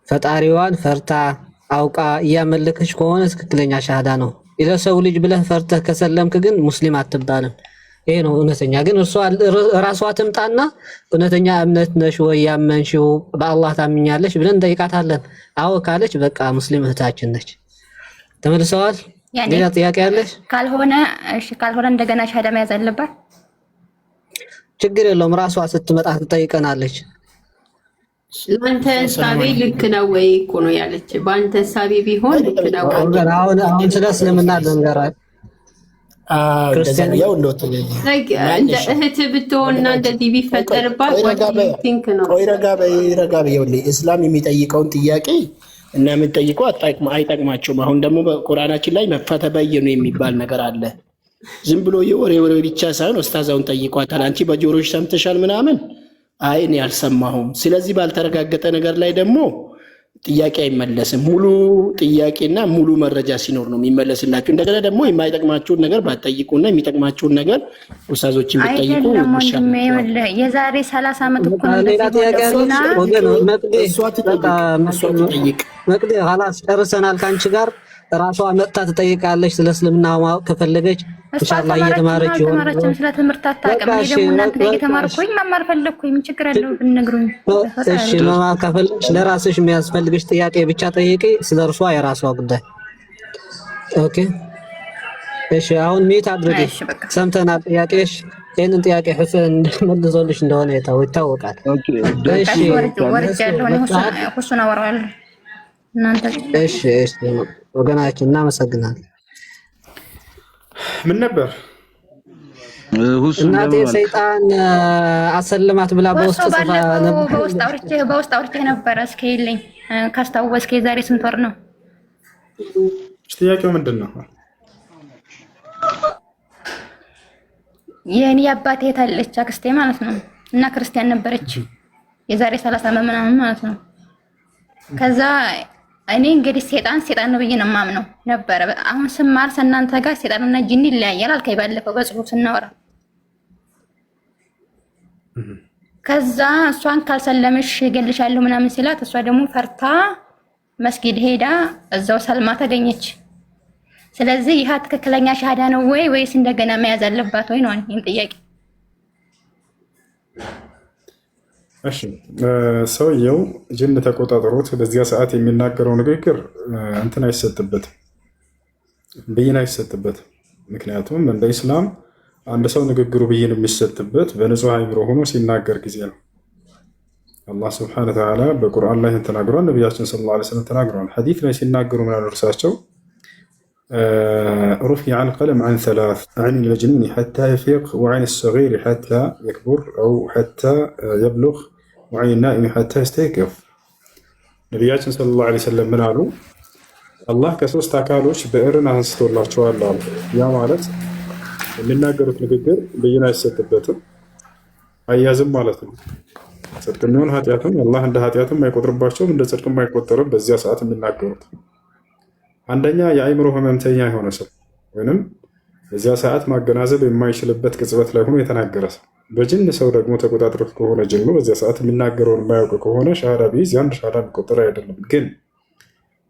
ፈጣሪዋን ፈርታ አውቃ እያመለከች ከሆነ ትክክለኛ ሻሃዳ ነው። ለሰው ልጅ ብለህ ፈርተህ ከሰለምክ ግን ሙስሊም አትባልም። ይሄ ነው እውነተኛ። ግን እርሷ ራሷ ትምጣና እውነተኛ እምነት ነሽ ወይ ያመንሽው በአላህ ታምኛለሽ ብለን እንጠይቃታለን። አዎ ካለች በቃ ሙስሊም እህታችን ነች። ተመልሰዋል። ሌላ ጥያቄ አለሽ? ካልሆነ እሺ፣ ካልሆነ እንደገና ሻሃዳ መያዝ አለባት። ችግር የለውም። ራሷ ስትመጣ ትጠይቀናለች። ለአንተ ሳቢ ልክ ነው ወይ እኮ ነው ያለች። በአንተ ሳቢ ቢሆን ልክ ነው። አሁን ስለ እስልምና ልንገራል። ክርስቲያን ያው እንደ እህት ብትሆንና እንደዚህ ቢፈጠርባት ቲንክ ነው። ቆይ ረጋ በይ። እስላም የሚጠይቀውን ጥያቄ እና የምትጠይቀው አይጠቅማቸውም። አሁን ደግሞ በቁርአናችን ላይ መፈተበየኑ የሚባል ነገር አለ። ዝም ብሎ የወሬ ብቻ ሳይሆን ኡስታዛውን ጠይቋታል። አንቺ በጆሮሽ ሰምተሻል ምናምን አይ እኔ አልሰማሁም። ስለዚህ ባልተረጋገጠ ነገር ላይ ደግሞ ጥያቄ አይመለስም። ሙሉ ጥያቄና ሙሉ መረጃ ሲኖር ነው የሚመለስላችሁ። እንደገና ደግሞ የማይጠቅማችሁን ነገር ባትጠይቁና የሚጠቅማችሁን ነገር ኡስታዞችን ብትጠይቁ ይሻላል። የዛሬ 30 ዓመት እኮ ነው መቅዲ ኸላስ ጨርሰናል። ካንቺ ጋር ራሷ መጥታ ትጠይቃለች። ስለ እስልምና ማወቅ ከፈለገች ኢንሻአላህ እየተማረች ይሆናል። ስለ ትምህርት አታውቅም። እኔ ደግሞ እናንተ ጋር እየተማርኩኝ መማር ፈለኩኝ። ምን ችግር አለው ብትነግሩኝ? እሺ መማር ከፈለግሽ ለራስሽ የሚያስፈልግሽ ጥያቄ ብቻ ጠይቂ። ስለ እርሷ የራሷ ጉዳይ። ኦኬ እሺ። አሁን ሚት አድርጊ። ሰምተናል ጥያቄሽ። ይሄንን ጥያቄ ሁሴን መልሶልሽ እንደሆነ ይታወቃል። እሺ ወርጅ ያለው ሁሱን አወራዋለሁ። እናንተ እሺ ወገናችን እናመሰግናለን። ምን ነበር እናቴ ሰይጣን አሰልማት ብላ በውስጥ ጽፋ ነበር። በውስጥ አውርቼ ነበር። እስኪ ይልኝ ካስታወስክ የዛሬ ስንት ወር ነው? ጥያቄው ምንድን ነው? የኔ አባቴ ታለች አክስቴ ማለት ነው እና ክርስቲያን ነበረች የዛሬ 30 ዓመት ምናምን ማለት ነው። ከዛ እኔ እንግዲህ ሰይጣን ነው ብዬ ነው የማምነው ነበረ። አሁን ስማር እናንተ ጋር ሰይጣንና ጂኒ ይለያያል አልከኝ ባለፈው በጽሁፍ ስናወራ። ከዛ እሷን ካልሰለምሽ እገልሻለሁ ምናምን ሲላት እሷ ደግሞ ፈርታ መስጊድ ሄዳ እዛው ሰልማ ተገኘች። ስለዚህ ይህ ትክክለኛ ሻሃዳ ነው ወይስ እንደገና መያዝ አለባት ወይ ነው ይሄን ጥያቄ። እሺ ሰውየው ጅን ተቆጣጥሮት በዚያ ሰዓት የሚናገረው ንግግር እንትን አይሰጥበትም፣ ብይን አይሰጥበትም። ምክንያቱም እንደ ኢስላም አንድ ሰው ንግግሩ ብይን የሚሰጥበት በንጹህ አእምሮ ሆኖ ሲናገር ጊዜ ነው። አላህ ስብሐነሁ ወተዓላ በቁርአን ላይ ተናግሯል። ነቢያችን ሰለላሁ ዐለይሂ ወሰለም ተናግረዋል። ሐዲስ ላይ ሲናገሩ ምን አሉ እርሳቸው? رفع القلم عن 3 عن المجنون حتى يفيق وعن الصغير حتى يكبر أو حتى يبلغ وعن النائم حتى يستيقظ ነቢያችን ሰለላሁ ዐለይሂ ወሰለም ምን አሉ? አላህ ከሶስት አካሎች ብዕርን አንስቶላቸዋል አሉ። ያ ማለት የሚናገሩት ንግግር ብይን አይሰጥበትም፣ አያዝም ማለት ነው። ጽድቅ የሚሆን ኃጢአትም አላህ እንደ ኃጢአትም አይቆጥርባቸውም፣ እንደ ጽድቅም አይቆጠርም። በዚያ ሰዓት የሚናገሩት አንደኛ የአእምሮ ህመምተኛ የሆነ ሰው ወይንም በዚያ ሰዓት ማገናዘብ የማይችልበት ቅጽበት ላይ ሆኖ የተናገረ ሰው። በጅን ሰው ደግሞ ተቆጣጥሮት ከሆነ ጅኑ በዚያ ሰዓት የሚናገረውን የማያውቅ ከሆነ ሻሃዳ ቢይዝ ያን ሻሃዳ የሚቆጠር አይደለም። ግን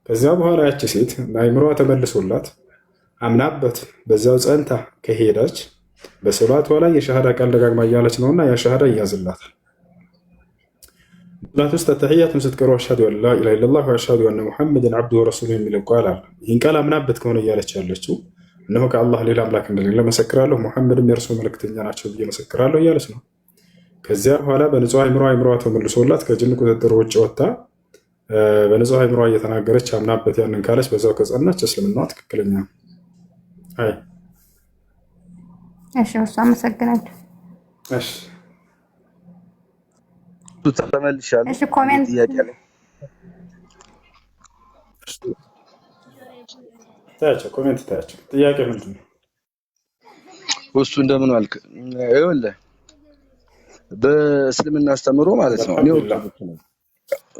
ከዚያ በኋላ ያቺ ሴት አእምሮዋ ተመልሶላት አምናበት በዚያው ጸንታ ከሄደች በሶላቷ ላይ የሻሃዳ ቃል ደጋግማ እያለች ነውና ያ ሻሃዳ ይያዝላታል። ሶላት ውስጥ ተህያቱን ስትቀሩ አሽሀዱ አን ላ ኢላሀ ኢለላህ ወአሽሀዱ አነ ሙሐመድን ዐብዱሁ ወረሱሉሁ የሚል ቃል አለ። ይህን ቃል አምናበት ከሆነ እያለች ያለችው እነሆ ከአላህ ሌላ አምላክ እንደሌለ መሰክራለሁ፣ ሙሐመድም የእርሱ መልእክተኛ ናቸው ብዬ መሰክራለሁ እያለች ነው። ከዚያ በኋላ በንጹህ አይምሯ ተመልሶላት ከጅን ቁጥጥር ውጭ ወጥታ በንጹህ አይምሯ እየተናገረች አምናበት ያንን ካለች በዛው ከጸናች እስልምናዋ ትክክለኛ ነው። እሺ እሱ አመሰግናለሁ። እሺ ተመልሻለሁ። እሺ ኮሜንት ጥያቄ አለ። ታያቸው ኮሜንት ታያቸው። ጥያቄ ምንድን ነው? እሱ እንደምን ዋልክ? ይኸውልህ በእስልምና አስተምሮ ማለት ነው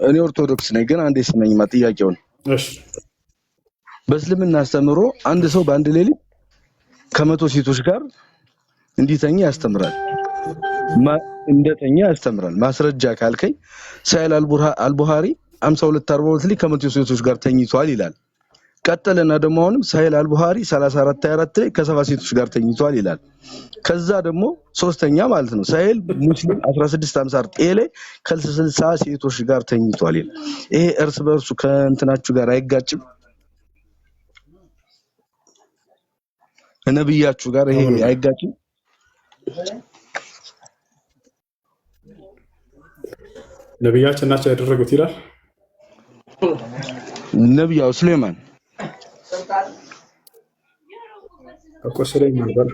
እኔ ኦርቶዶክስ ነኝ፣ ግን አንዴ ስመኝማ ጥያቄውን። እሺ በእስልምና አስተምሮ አንድ ሰው በአንድ ሌሊት ከመቶ ሴቶች ጋር እንዲተኛ ያስተምራል፣ እንደተኛ ያስተምራል። ማስረጃ ካልከኝ ሳይል አልቡሃሪ 5242 ላይ ከመቶ ሴቶች ጋር ተኝቷል ይላል። ቀጠለና ደግሞ አሁንም ሳይል አልቡሃሪ 3424 ላይ ከሰባ ሴቶች ጋር ተኝቷል ይላል። ከዛ ደግሞ ሶስተኛ ማለት ነው ሳይል ሙስሊም 1654 ላይ ከ60 ሴቶች ጋር ተኝቷል ይላል። ይሄ እርስ በርሱ ከእንትናችሁ ጋር አይጋጭም? ከነብያችሁ ጋር ይሄ አይጋጭም? ነብያችን ናቸው ያደረጉት ይላል ነብያው ሱሌማን እኮ ሱሌማን ባል።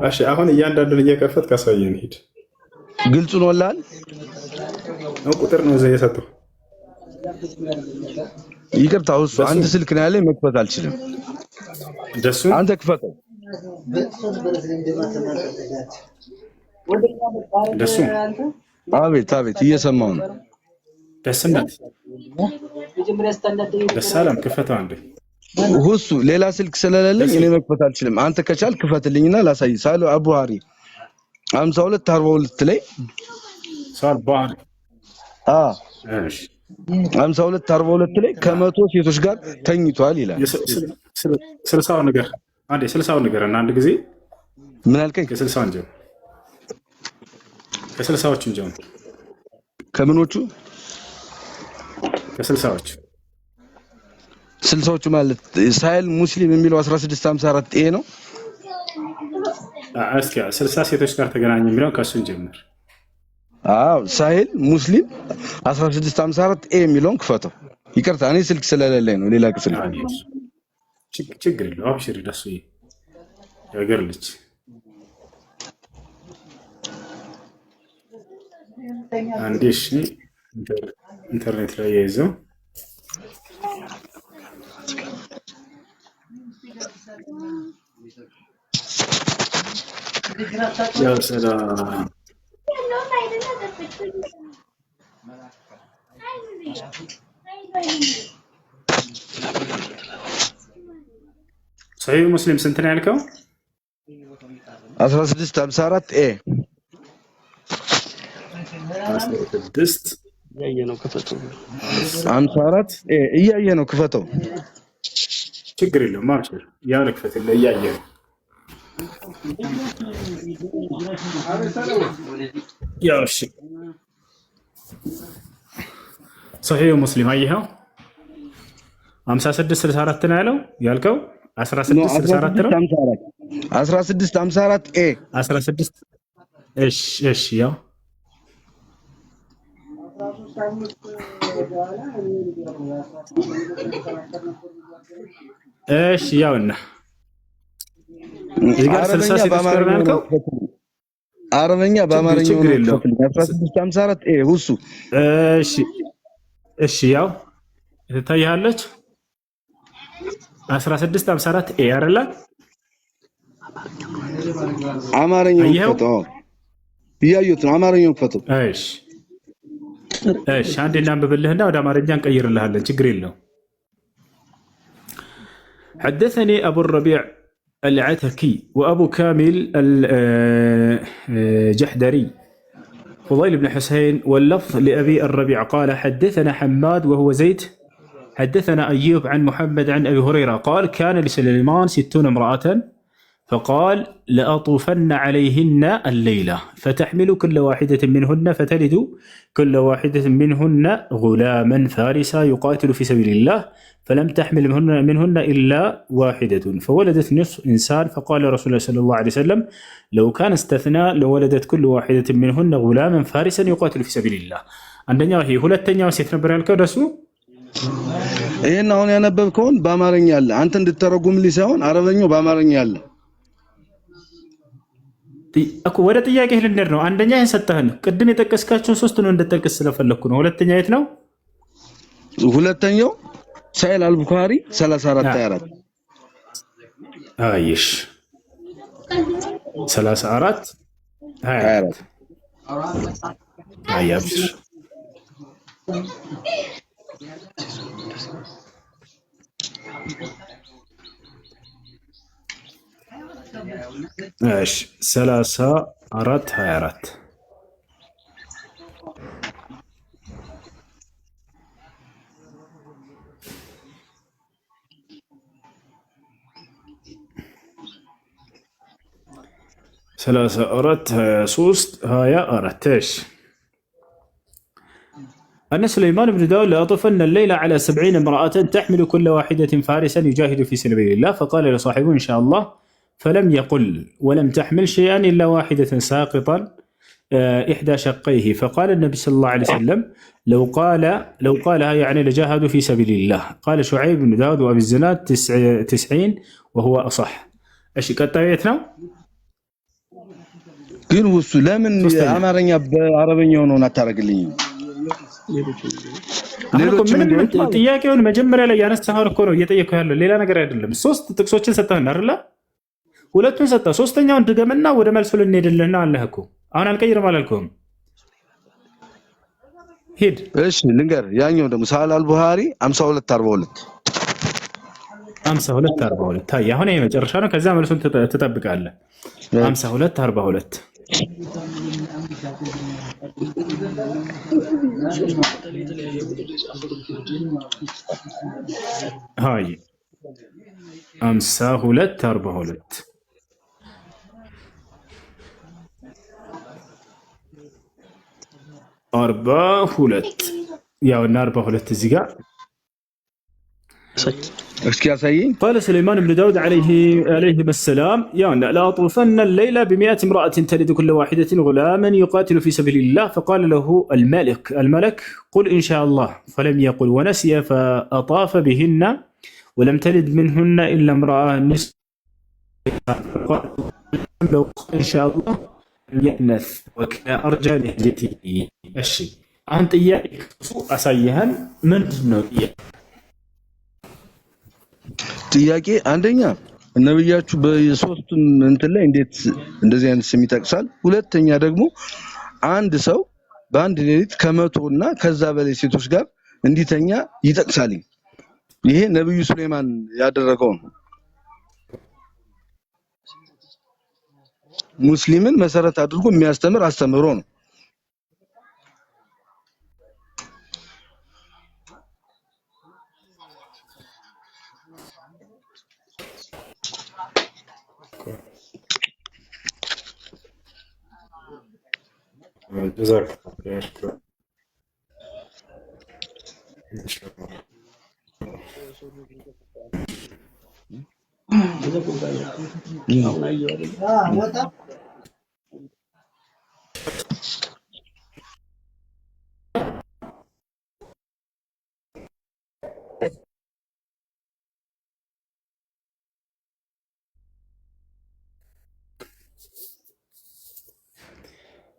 እሺ አሁን እያንዳንዱን እየከፈት ካሳየን ሂድ። ግልጽ ነው ወላሂ ነው ቁጥር ነው ዘይ የሰጠው። ይቅርታ እሱ አንድ ስልክ ነው ያለኝ መክፈት አልችልም። ደሱ አንተ ክፈተው። ደሱ አቤት አቤት እየሰማው ነው። ደስነት ደሳለም ክፈተው አንዴ። ሁሱ ሌላ ስልክ ስለሌለኝ እኔ መክፈት አልችልም። አንተ ከቻል ክፈትልኝና ላሳይ። ሳሉ አቡሃሪ 5242 ላይ ሳል ባህሪ እሺ 5242 ላይ ከመቶ ሴቶች ጋር ተኝቷል ይላል። ስልሳው ነገር አንዴ ስልሳው ነገር እና አንድ ጊዜ ምን አልከኝ? ከስልሳው እንጀምር። ከስልሳዎቹ እንጀምር። ከምኖቹ? ከስልሳዎቹ ስልሳዎቹ ማለት ሳይል ሙስሊም የሚለው 1654 ኤ ነው። እስኪ 60 ሴቶች ጋር ተገናኘ የሚለው ከሱ እንጀምር። ሳይል ሙስሊም 1654 ኤ የሚለውን ክፈተው። ይቅርታ እኔ ስልክ ስለሌለኝ ነው። ሌላ ክፍል ችግር የለውም። አብሽሪ ደሱ ያገር ልጅ አንዴ እሺ ኢንተርኔት ላይ ያይዘው يا سلام صحيح مسلم سنتنا ያልከው 1654 ኤ 16 ያየነው ክፈተው 54 ኤ እያየነው ክፈተው። ችግር የለውም ማብሽር ያለ ክፈት እያየነው يا شيخ صحيح مسلم ايها 56 64 ነው ያለው ያልከው 16 64 ነው 1654 ኤ 16 እሺ ያው እሺ ያውና አረበኛ በአማርኛ ነው 1654 ኤ ሁሱ እሺ ያው ትታያለች 1654 ኤ አይደለ? አማርኛው ፈተው ይያዩት ነው። አማርኛው ፈተው እሺ አንዴ እናንብብልህና ወደ አማርኛ እንቀይርልሃለን። ችግር የለውም። حدثني أبو الربيع العتكي وأبو كامل الجحدري فضيل بن حسين واللفظ لأبي الربيع قال حدثنا حماد وهو زيد حدثنا أيوب عن محمد عن أبي هريرة قال كان لسليمان 60 امرأة فقال لأطوفن عليهن الليلة فتحمل كل واحدة منهن فتلد كل واحدة منهن غلاما فارسا يقاتل في سبيل الله فلم تحمل منهن إلا واحدة فولدت نصف إنسان فقال رسول الله صلى الله عليه وسلم لو كان استثناء لولدت كل واحدة منهن غلاما فارسا يقاتل في سبيل الله. عندنا هي ሁለተኛው ሴት ነበር ያልከው ደሱ ይሄን አሁን ያነበብከውን በአማርኛ አለ አንተ እንድትተረጉምልኝ ሳይሆን አረበኛው በአማርኛ አለ እኮ ወደ ጥያቄ ልንሄድ ነው። አንደኛ ይሄን ሰጠህን ቅድም የጠቀስካቸው ሶስት ነው እንድጠቅስ ስለፈለኩ ነው። ሁለተኛ የት ነው? ሁለተኛው ሳይል አልቡኻሪ 34 አይሽ 34 24 አያብሽ ايش 34 24 34 23 ايش أن سليمان بن داود لأطفن الليلة على 70 امرأة تحمل كل واحدة فارسا يجاهد في سبيل الله فقال لصاحبه إن شاء الله فلم يقل ولم تحمل شيئا إلا واحدة ساقطا إحدى شقيه فقال النبي صلى الله عليه وسلم لو قالها يعني لجاهدوا في سبيل الله. قال شعيب بن داود وأبي الزناد 90 وهو أصح. إيش كتابتنا؟ ግን ወሱ ለምን አማርኛ በአረበኛ ሆኖ አታረግልኝ? ጥያቄውን መጀመሪያ ላይ ያነሳኸው እኮ ነው እየጠየቀው ያለው ሌላ ነገር አይደለም። ሶስት ጥቅሶችን ሰጠህን አይደል? ሁለቱን ሰጠህ። ሶስተኛውን ድገምና ወደ መልሱ ልንሄድልህና አለህ እኮ አሁን አልቀይርም አላልከውም? ሂድ። እሺ ልንገር። ያኛው ደግሞ ሳል አልቡኻሪ 5242 5242 ታይ አሁን ይሄ መጨረሻ ነው። ከዛ መልሱን ትጠብቃለህ። 5242 هاي 5242 42 ያው እና 42 እዚህ ጋር قال سليمان بن داود عليه السلام يعني لأطوفن الليلة ب100 امرأة تلد كل واحدة غلاما يقاتل في سبيل الله فقال له الملك قل إن شاء الله فلم يقل ونسي فأطاف بهن ولم تلد منهن إلا امرأة نصف لو إن شاء الله يأنث وكان أرجى لهجته الشيء أنت إياك أسيها من دنيا ጥያቄ አንደኛ ነብያችሁ በሶስቱም እንትን ላይ እንዴት እንደዚህ አይነት ስም ይጠቅሳል? ሁለተኛ ደግሞ አንድ ሰው በአንድ ሌሊት ከመቶና ከዛ በላይ ሴቶች ጋር እንዲተኛ ይጠቅሳል። ይሄ ነብዩ ሱሌማን ያደረገው ነው። ሙስሊምን መሰረት አድርጎ የሚያስተምር አስተምሮ ነው። جزاك الله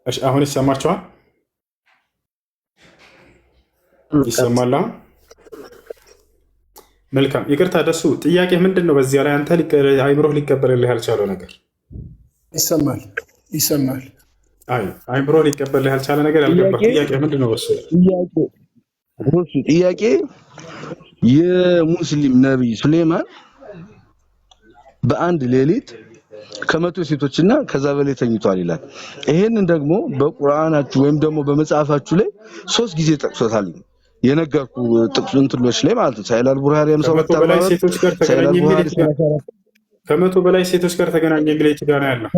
ايش አሁን ይሰማችኋል? ይሰማል? መልካም ይቅርታ ደሱ ጥያቄ ምንድን ነው? በዚያ ላይ አንተ አይምሮህ ሊቀበልልህ ያልቻለው ነገር ይሰማል። አይ አይምሮህ ሊቀበልልህ ያልቻለ ነገር ያልገባህ ጥያቄ ምንድን ነው? ጥያቄ የሙስሊም ነብይ ሱሌማን በአንድ ሌሊት ከመቶ ሴቶችና ከዛ በላይ ተኝቷል ይላል። ይሄንን ደግሞ በቁርአናችሁ ወይም ደግሞ በመጽሐፋችሁ ላይ 3 ጊዜ ጠቅሶታል። የነገርኩ ጥቅሱን እንትሎች ላይ ማለት ነው። ሳይል አልቡኻሪ 57 በላይ ሴቶች ጋር ተገናኘ የሚል ከመቶ በላይ ሴቶች ጋር ተገናኘ የሚል የት ጋር ነው ያለው?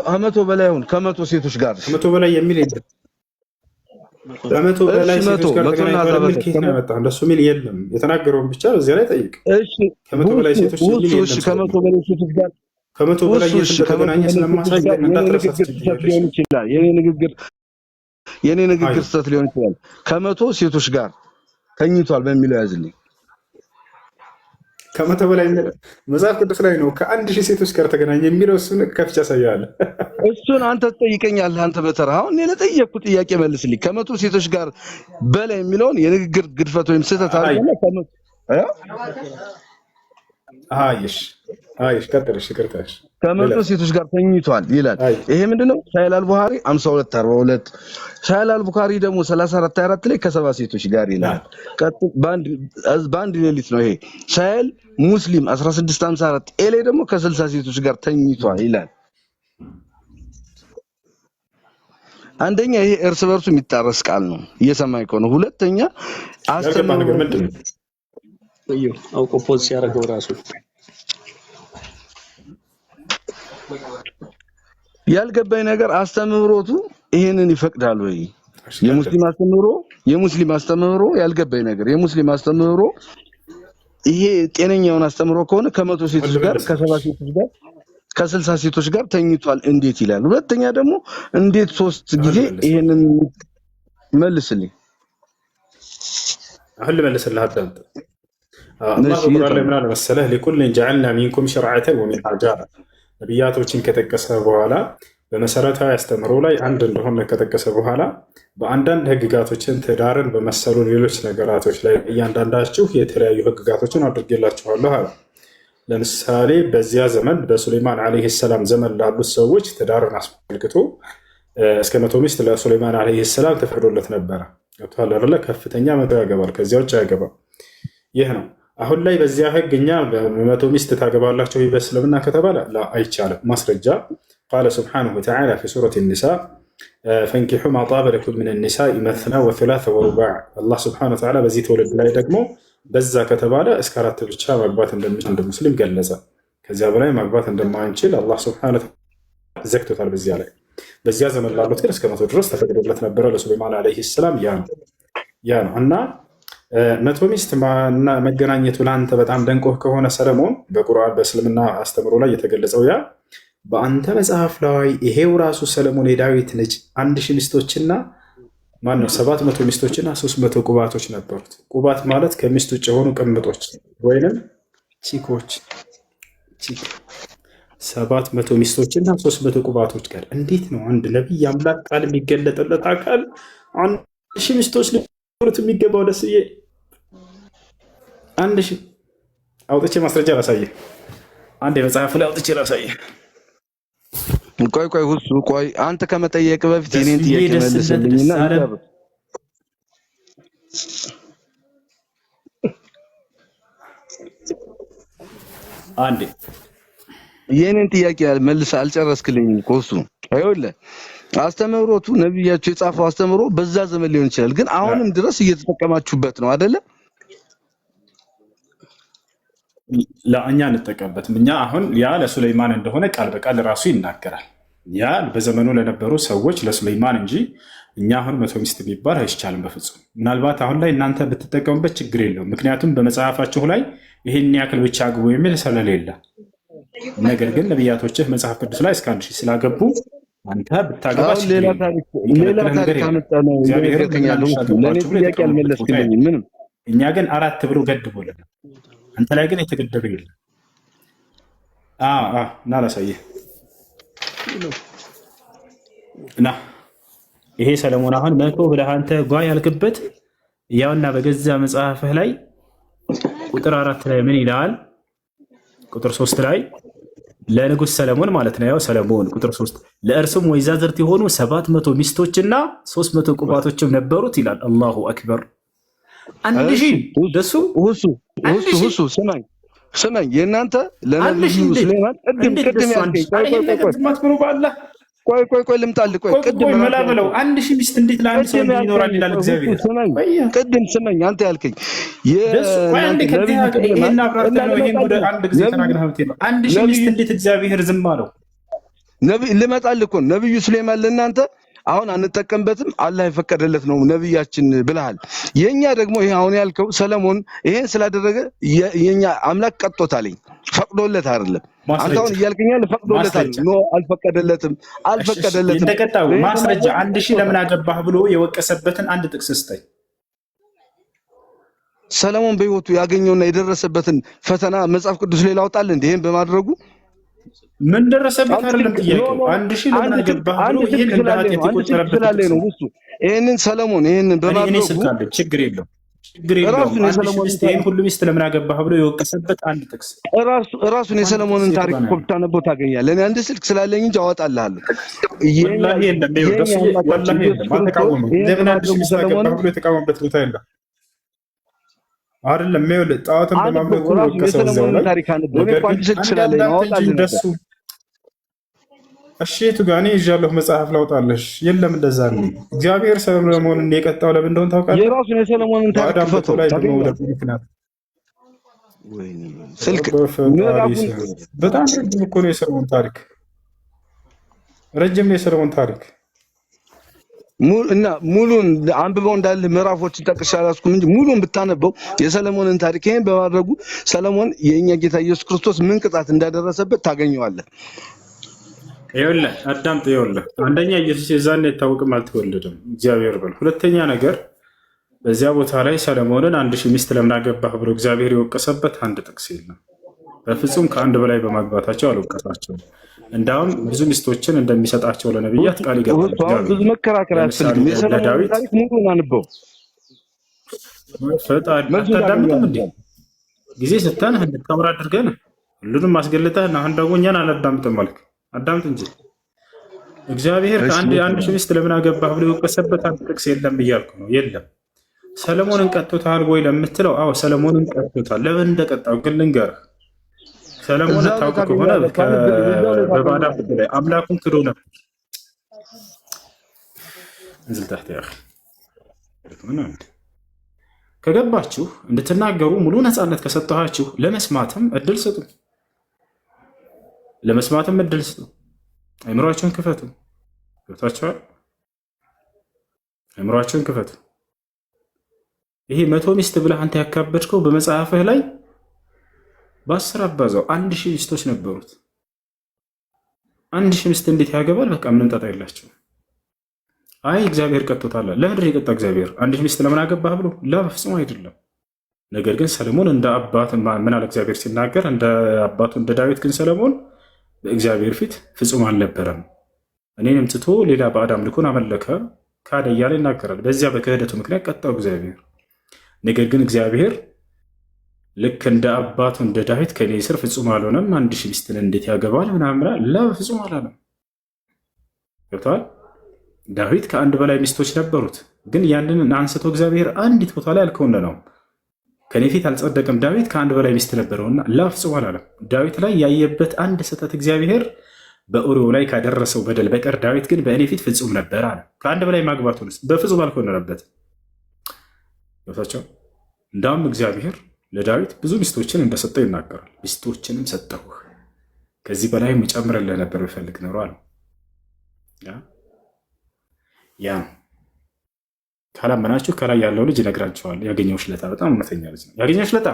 ከመቶ በላይ አሁን ከመቶ ሴቶች ጋር ከመቶ በላይ የሚል የለም። ከመቶ በላይ ሴቶች ጋር ተገናኝቷል የሚል ከየት ነው ያመጣው? እንደሱ የሚል የለም። የተናገረውን ብቻ በዚያ ላይ ጠይቅ። እሺ ከመቶ በላይ ሴቶች የሚል የለም። ከመቶ በላይ ሴቶች ጋር ከመቶ በላይ የተገናኘ ስለማሳይ እንዳትረሳት ሊሆን ይችላል። የኔ ንግግር ስህተት ሊሆን ይችላል። ከመቶ ሴቶች ጋር ተኝቷል በሚለው ያዝልኝ። ከመቶ በላይ መጽሐፍ ቅዱስ ላይ ነው። ከ1000 ሴቶች ጋር ተገናኘ የሚለው እሱን ከፍቻ ያሳያል። እሱን አንተ ትጠይቀኛለህ። አንተ በተራ አሁን እኔ ለጠየቅኩት ጥያቄ መልስልኝ። ከመቶ ሴቶች ጋር በላይ የሚለውን የንግግር ግድፈት ወይም ስህተት አለ። አይሽ ቀጥልሽ ይቅርታሽ። ከመቶ ሴቶች ጋር ተኝቷል ይላል። ይሄ ምንድነው? ሳሂህ አልቡኻሪ 5242 ሳሂህ አልቡኻሪ ደግሞ 3424 ላይ ከሰባ ሴቶች ጋር ይላል። በአንድ ሌሊት ነው። ይሄ ሳሂህ ሙስሊም 1654 ኤ ላይ ደግሞ ከ60 ሴቶች ጋር ተኝቷል ይላል። አንደኛ ይሄ እርስ በርሱ የሚጣረስ ቃል ነው፣ እየሰማኝ ከሆነ። ሁለተኛ አስተምሮ ምንድነው? አውቆ ፖዝ ሲያደርገው ራሱ ያልገባኝ ነገር አስተምሮቱ ይሄንን ይፈቅዳል ወይ? የሙስሊም አስተምሮ ያልገባኝ ነገር የሙስሊም አስተምሮ ይሄ ጤነኛውን አስተምሮ ከሆነ ከመቶ ሴቶች ጋር ከሰባ ሴቶች ጋር ከ60 ሴቶች ጋር ተኝቷል እንዴት ይላል? ሁለተኛ ደግሞ እንዴት 3 ጊዜ ይሄንን መልስልኝ። አሁን ልመልስልህ አዳምጥ። አላህ በቁርአን ላይ ምን አለ መሰለህ? ሊኩልን ጀዐልና ሚንኩም ሸርዐተን ወሚንሃጃ ነቢያቶችን ከጠቀሰ በኋላ በመሰረታዊ አስተምሮ ላይ አንድ እንደሆነ ከጠቀሰ በኋላ በአንዳንድ ህግጋቶችን ትዳርን በመሰሉ ሌሎች ነገራቶች ላይ እያንዳንዳችሁ የተለያዩ ህግጋቶችን አድርጌላችኋለሁ አለ። ለምሳሌ በዚያ ዘመን በሱሌማን ዓለይሂ ሰላም ዘመን ላሉት ሰዎች ትዳርን አስመልክቶ እስከ 100 ሚስት ለሱሌማን ዓለይሂ ሰላም ተፈቅዶለት ነበረ። ገብቶሃል አይደለ? ከፍተኛ መቶ ያገባል፣ ከዚያ ውጭ አያገባም። ይህ ነው። አሁን ላይ በዚያ ህግ እኛ በ100 ሚስት ታገባላችሁ በእስልምና ከተባለ አይቻልም። ማስረጃ ቃለ ሱብሓነሁ ወተዓላ ፊ ሱረት ኒሳ ፈንኪሑ ማ ጣበ ለኩም ሚነ ኒሳኢ መስና ወሱላሰ ወሩባዕ። አላህ ሱብሓነሁ ወተዓላ በዚህ ትውልድ ላይ ደግሞ በዛ ከተባለ እስከ 4 ብቻ ማግባት እንደሚችል እንደ ሙስሊም ገለጸ። ከዚያ በላይ ማግባት እንደማንችል አላህ ሱብሓነሁ ወተዓላ ዘግቶታል። በዚያ ዘመን ላሉት ግን እስከ 100 ድረስ ተፈቅዶለት ነበረ ለሱሌማን ዓለይሂ ሰላም። ያ ነው እና 100 ሚስት መገናኘቱ ለአንተ በጣም ደንቆህ ከሆነ ሰለሞን በቁርአን በእስልምና አስተምሮ ላይ የተገለጸው ያ በአንተ መጽሐፍ ላይ ይሄው ራሱ ሰለሞን የዳዊት ልጅ 1000 ሚስቶችና 700 ሚስቶችና 300 ቁባቶች ነበሩት። ቁባት ማለት ከሚስት ውጭ የሆኑ ቅምጦች ወይንም ቺኮች። 700 ሚስቶችና 300 ቁባቶች ጋር እንዴት ነው አንድ ነቢይ አምላክ ቃል የሚገለጥለት አካል 1000 ሚስቶች ሊኖሩት የሚገባው? ደስዬ 1000 አውጥቼ ማስረጃ ላሳየህ። አንድ የመጽሐፍ ላይ አውጥቼ ላሳየህ። ቆይ ሁሱ ቆይ፣ አንተ ከመጠየቅ በፊት የኔን ጥያቄ መልስልኝና አንዴ የኔን ጥያቄ መልስ አልጨረስክልኝም እኮ ሁሱ። አይወለ አስተምሮቱ ነብያቸው የጻፈው አስተምሮ በዛ ዘመን ሊሆን ይችላል፣ ግን አሁንም ድረስ እየተጠቀማችሁበት ነው አይደለ? ለእኛ እንጠቀምበትም። እኛ አሁን ያ ለሱለይማን እንደሆነ ቃል በቃል ራሱ ይናገራል። ያ በዘመኑ ለነበሩ ሰዎች ለሱለይማን እንጂ እኛ አሁን 100 ሚስት ቢባል አይቻልም በፍጹም። ምናልባት አሁን ላይ እናንተ ብትጠቀሙበት ችግር የለውም፣ ምክንያቱም በመጽሐፋችሁ ላይ ይሄን ያክል ብቻ አግቡ የሚል ስለሌለ። ነገር ግን ነቢያቶችህ መጽሐፍ ቅዱስ ላይ እስከ 1000 ስላገቡ አንተ ብታገባ ሌላ ታሪክ አመጣ ነው። ጥያቄ አልመለስክልኝም ምንም። እኛ ግን 4 ብሎ ገድቦልናል። አንተ ላይ ግን የተገደበ የለም። እና ላሳየህ እና ይሄ ሰለሞን አሁን 100 ብለህ አንተ ጓ ያልክበት ያውና በገዛ መጽሐፍህ ላይ ቁጥር 4 ላይ ምን ይላል? ቁጥር 3 ላይ ለንጉሥ ሰለሞን ማለት ነው። ያው ሰለሞን ቁጥር 3 ለእርሱም ወይዛዝርት የሆኑ 700 ሚስቶችና 300 ቁባቶችም ነበሩት ይላል። አላሁ አክበር። 1000 ደሱ ሁሱ ስማኝ የእናንተ ለነብዩ ሱለይማን ቅድም ያልከኝ ቆይ ልምጣልህ። ቆይ ቅድም መላ በለው 1000 ሚስት እንዴት ለአንድ ሰው ይኖራል ይላል እግዚአብሔር። ቅድም ስመኝ አንተ ያልከኝ ይሄን አብራርተህ ነው ይሄን ወደ አንድ ጊዜ ተናግረህ ነው 1000 ሚስት እንዴት እግዚአብሔር ዝም አለው? ልመጣልህ እኮ ነብዩ ሱሌማን ለእናንተ አሁን አንጠቀምበትም አላህ የፈቀደለት ነው ነብያችን ብለሃል። የኛ ደግሞ ይሄ አሁን ያልከው ሰለሞን ይሄን ስላደረገ የኛ አምላክ ቀጥቶታልኝ ፈቅዶለት አይደለም። አንተ አሁን እያልከኛል ፈቅዶለታል። ኖ አልፈቀደለትም። እንደቀጣው ማስረጃ 1000 ለምን አገባህ ብሎ የወቀሰበትን አንድ ጥቅስ ስጠኝ። ሰለሞን በህይወቱ ያገኘውና የደረሰበትን ፈተና መጽሐፍ ቅዱስ ላይ ላውጣል እንዴ? ይሄን በማድረጉ ምን ደረሰበት አይደለም ጥያቄው። 1000 ለምን አገባህ ብሎ ይሄን እንዳት የተቆጠረበት ነው እሱ። ይሄንን ሰለሞን ይሄንን በማድረጉ ችግር የለውም። ይሄን ሁሉ ሚስት ለምን አገባህ ብሎ የወቀሰበት አንድ ጥቅስ ራሱን የሰለሞንን ታሪክ እኮ ብታነበው ታገኛለህ። እኔ አንድ ስልክ ስላለኝ እንጂ አወጣልሃለሁ። ወላሂ የለም ወላሂ የለም። አልተቃወመም። ለምን 1000 ሚስት አገባህ ብሎ የተቃወመበት ቦታ የለም። አይደለም ይኸውልህ ጣዖትን በማምለኩ ወቀሰው ዘው ላይ ታሪክ አንብበው እኔ ቋንቋ ስልክ ስላለኝ አወጣልሃለሁ። እሺ ቱጋኔ ይዣለሁ መጽሐፍ ላውጣለሽ። የለም እንደዛ ነው። እግዚአብሔር ሰለሞንን የቀጣው ለምን እንደሆነ ታውቃለህ? የራሱን የሰለሞንን ታሪክ ፈተው ላይ በመውደቁ ምክንያት ስልክ በጣም ረጅም እኮ ነው የሰለሞን ታሪክ፣ ረጅም ነው የሰለሞን ታሪክ እና ሙሉን አንብበው እንዳለ ምዕራፎችን ጠቅሼ አላስኩም እንጂ ሙሉን ብታነበው የሰለሞንን ታሪክ ይሄን በማድረጉ ሰለሞን የኛ ጌታ ኢየሱስ ክርስቶስ ምን ቅጣት እንዳደረሰበት ታገኘዋለህ። ይኸውልህ አዳምጥ። ይኸውልህ አንደኛ ኢየሱስ የዛኔ አይታወቅም አልተወለደም እግዚአብሔር በል። ሁለተኛ ነገር በዚያ ቦታ ላይ ሰለሞንን 1000 ሚስት ለምን አገባህ ብሎ እግዚአብሔር የወቀሰበት አንድ ጥቅስ የለም። በፍጹም ከአንድ በላይ በማግባታቸው አልወቀሳቸውም። እንዳውም ብዙ ሚስቶችን እንደሚሰጣቸው ለነብያት ቃል ይገባል። ብዙ መከራከር አያስፈልግም። የሰለሞንን ታሪክ ሙሉን አንብበው። አታዳምጥም እንዴ? ጊዜ ስተን እንድታምር አድርገን ሁሉንም አስገልጠህ አሁን ደግሞ እኛን አላዳምጥም አልክ። አዳምጥ እንጂ እግዚአብሔር ከ1000 ሚስት ለምን አገባህ ብሎ የወቀሰበት አንድ ጥቅስ የለም እያልኩ ነው። የለም። ሰለሞንን ቀጥቶታል ወይ ለምትለው፣ አዎ ሰለሞንን ቀጥቶታል። ለምን እንደቀጣው ግን ልንገርህ። ሰለሞን ታውቅ ከሆነ በባዳ ላይ አምላኩን ክዶ ነበር። እንዝል ታህት ያኺ ከገባችሁ እንድትናገሩ ሙሉ ነፃነት ከሰጠኋችሁ ለመስማትም እድል ስጡ። ለመስማትም እድል ስጡ። አይምሯችሁን ክፈቱ። ገብታችኋል? አይምሯችሁን ክፈቱ። ይሄ 100 ሚስት ብለህ አንተ ያካበድከው በመጽሐፍህ ላይ በ10 አባዛው 1000 ሚስቶች ነበሩት። 1000 ሚስት እንዴት ያገባል? በቃ ምንም ጣጣ የላቸው። አይ እግዚአብሔር ቀጥቶታል። ለምንድን የቀጣ እግዚአብሔር 1000 ሚስት ለምን አገባህ ብሎ? ለፍጹም አይደለም። ነገር ግን ሰለሞን እንደ አባት ምን አለ እግዚአብሔር ሲናገር፣ እንደ አባቱ እንደ ዳዊት ግን ሰለሞን በእግዚአብሔር ፊት ፍጹም አልነበረም። እኔንም ትቶ ሌላ ባዕድ አምልኮን አመለከ፣ ካደ እያለ ይናገራል። በዚያ በክህደቱ ምክንያት ቀጣው እግዚአብሔር። ነገር ግን እግዚአብሔር ልክ እንደ አባቱ እንደ ዳዊት ከኔ ስር ፍጹም አልሆነም፣ 1000 ሚስትን እንዴት ያገባል ምናምን ለፍጹም አላለም። ገብተዋል? ዳዊት ከአንድ በላይ ሚስቶች ነበሩት። ግን ያንን አንስቶ እግዚአብሔር አንዲት ቦታ ላይ አልከውነ ነው ከኔ ፊት አልጸደቅም ዳዊት ከአንድ በላይ ሚስት ነበረውና ለፍጹም አላለም። ዳዊት ላይ ያየበት አንድ ስህተት እግዚአብሔር በኦሪዮ ላይ ካደረሰው በደል በቀር ዳዊት ግን በእኔ ፊት ፍጹም ነበር አለ። ከአንድ በላይ ማግባቱንስ በፍጹም አልኮነነበት። ገብታቸው? እንዳውም እግዚአብሔር ለዳዊት ብዙ ሚስቶችን እንደሰጠው ይናገራል። ሚስቶችንም ሰጠሁህ ከዚህ በላይ መጨምርልህ ነበር ብፈልግ ኖሮ አለ። ያ ካላመናችሁ ከላይ ያለው ልጅ ይነግራችኋል። ያገኘው ሽለታ በጣም እውነተኛ ልጅ ነው። ያገኘው ሽለታ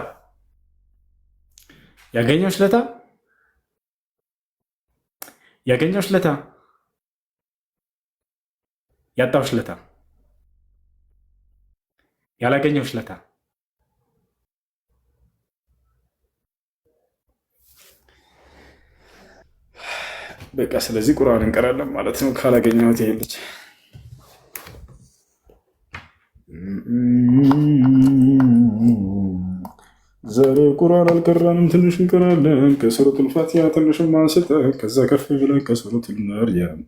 ያገኘው ሽለታ ያገኘው ሽለታ ያጣው ሽለታ ያላገኘው ሽለታ በቃ ስለዚህ ቁርአን እንቀራለን ማለት ነው። ካላገኘሁት ይሄ ልጅ ዛሬ ቁርአን አልቀራንም፣ ትንሽ እንቀራለን። ከሱረቱል ፋቲሃ ትንሽም አንስተን ከዛ ከፍ ብለን ከሱረቱል መርየም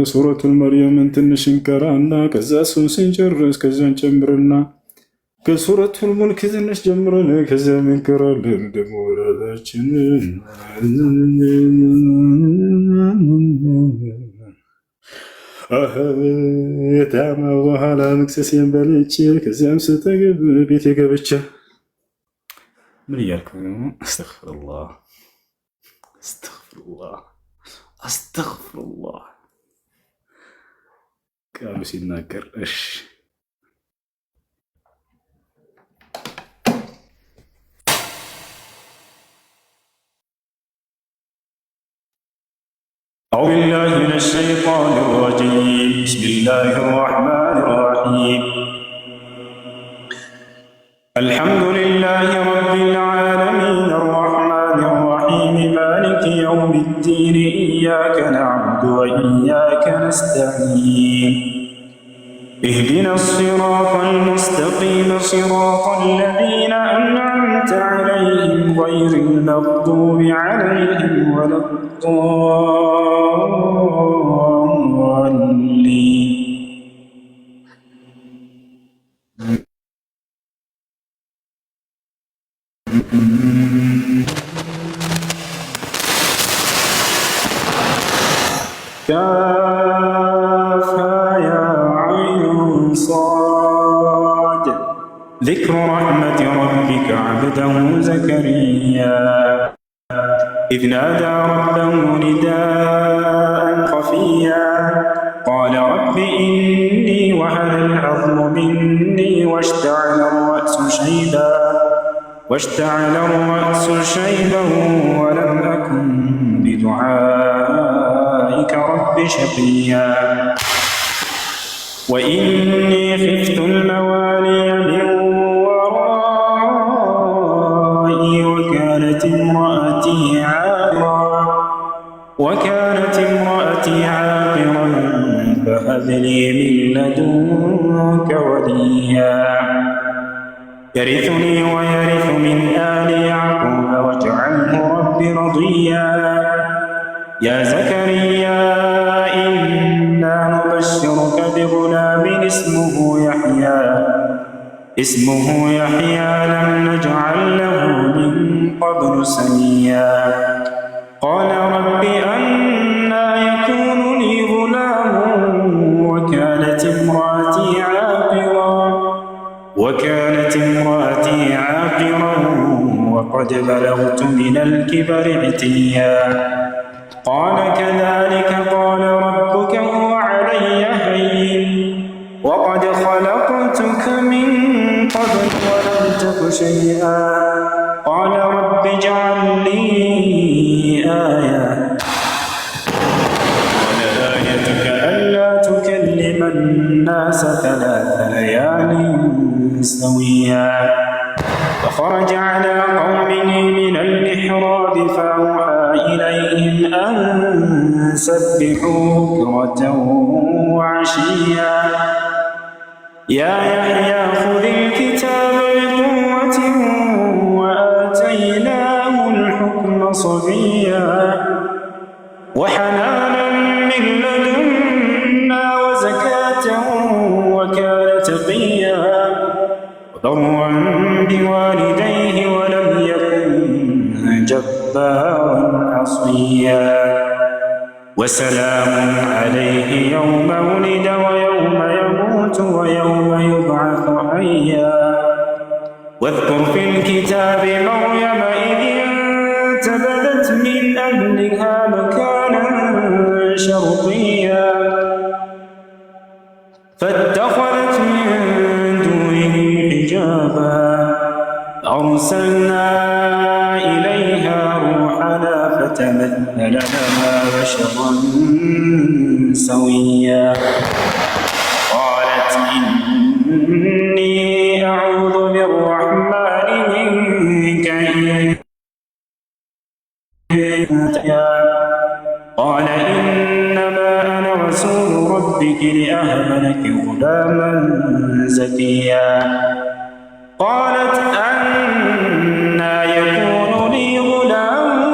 ሱረቱል መርየምን ትንሽ እንቀራና ከዛ እሱን ስንጨርስ ከዚያን ጨምርና ከሱረቱል ሙልክ ትንሽ ጀምረን ከዚያ እንቀራለን ደግሞ ወራታችንን ታማ በኋላ መክሰሴን በልቼ ከዚያም ስተግብ ቤት የገብቼ ምን እያልኩ ነው? አስተግፍሩላህ አስተግፍሩላህ አስተግፍሩላህ ቃሉ ሲናገር እሺ أعوذ بالله من الشيطان الرجيم بسم الله الرحمن الرحيم الحمد لله رب العالمين الرحمن الرحيم مالك يوم الدين إياك نعبد وإياك نستعين اهدنا الصراط المستقيم صراط الذين أنعمت عليهم غير المغضوب عليهم ولا الضالين كافها يا عين صاد ذكر رحمة ربك عبده زكريا إذ نادى ربه نداء خفيا قال رب إني وهن العظم مني واشتعل الرأس شيبا ولم أكن بدعائك رب شقيا وإني خفت الموالي من ورائي وكانت امرأتي عاقرا فهب لي من لدنك وليا يرثني ويرث من آل يعقوب واجعله رب رضيا يا زكريا إنا نبشرك بغلام اسمه يحيى لم نجعل له من قبل سميا قال رب أنى يكون لي غلام وكانت امرأتي عاقرا وقد بلغت من الكبر عتيا قال كذلك قال ربك هو علي هين وقد خلقتك من قبل ولم تك شيئا قال رب اجعل لي آية قال آيتك ألا تكلم الناس 3 ليال سويا فخرج على قومه من المحراب فأوحى إليهم أن سبحوا بكرة وعشيا يا يحيى خذ الكتاب بقوة وآتيناه الحكم صبيا وحنانا من لدنا وزكاة وكان تقيا وبرا بوالديه ولم يكن جبارا عصيا وسلام عليه يوم ولد ويوم يموت ويوم يبعث حيا واذكر في الكتاب مريم إذ انتبذت من أهلها مكانا شرقيا فاتخذت من دونهم حجابا أرسلنا إليها روحنا فتمثل لها بشرا سويا قالت إني أعوذ بالرحمن منك قال إنما أنا رسول ربك لأهب لك غلاما زكيا قالت أنى يكون لي غلام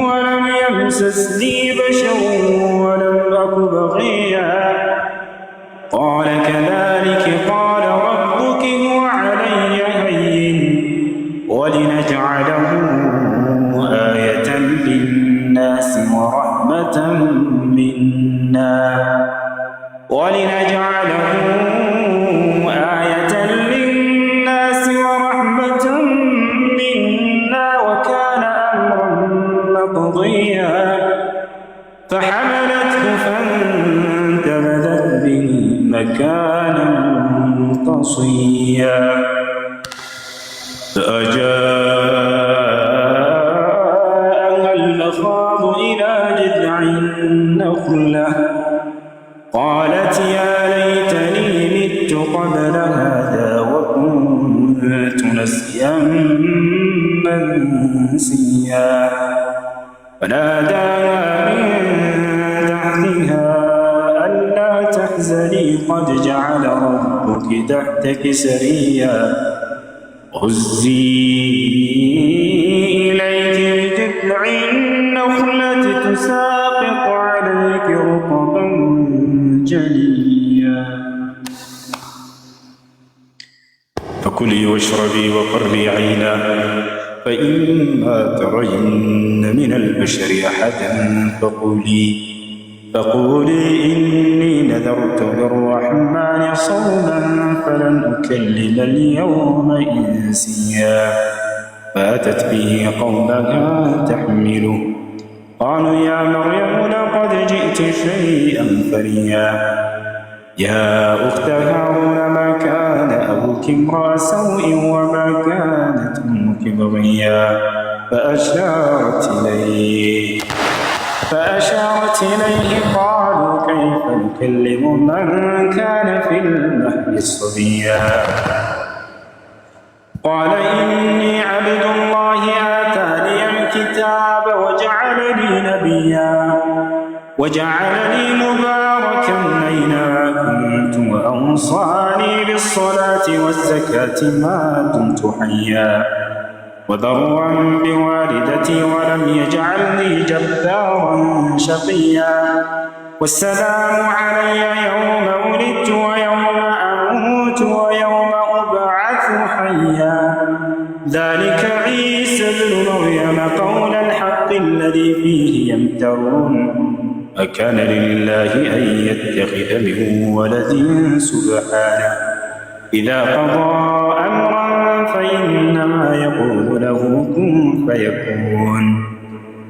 ولم يمسسني بشر ولم أك بغيا قال كذلك قال ربك هو علي هين ولنجعله آية للناس ورحمة منا مكانا قصيا فأجاءها المخاض إلى جذع النخلة قالت يا ليتني مت قبل هذا وكنت نسيا منسيا فناداها من تحتها ألا تحزني قد جعل ربك تحتك سريا هزي إليك بجذع النخلة تساقط عليك رطبا جنيا فكلي واشربي وقري عينا فإما ترين من البشر أحدا فقولي إني نذرت للرحمن صوما فلن أكلم اليوم إنسيا فأتت به قومها تحمله قالوا يا مريم لقد جئت شيئا فريا يا أخت هارون ما كان أبوك امرأ سوء وما كانت أمك بغيا فأشارت إليه قالوا كيف نكلم من كان في المهد صبيا قال إني عبد الله آتاني الكتاب وجعلني مباركا أينما كنت وأوصاني بالصلاة والزكاة ما دمت حيا وبرا بوالدتي ولم يجعلني جبارا شقيا والسلام علي يوم ولدت ويوم أموت ويوم أبعث حيا ذلك عيسى ابن مريم قول الحق الذي فيه يمترون أكان لله أن يتخذ من ولد سبحانه إذا قضى أمرا فإنما يقول له كن فيكون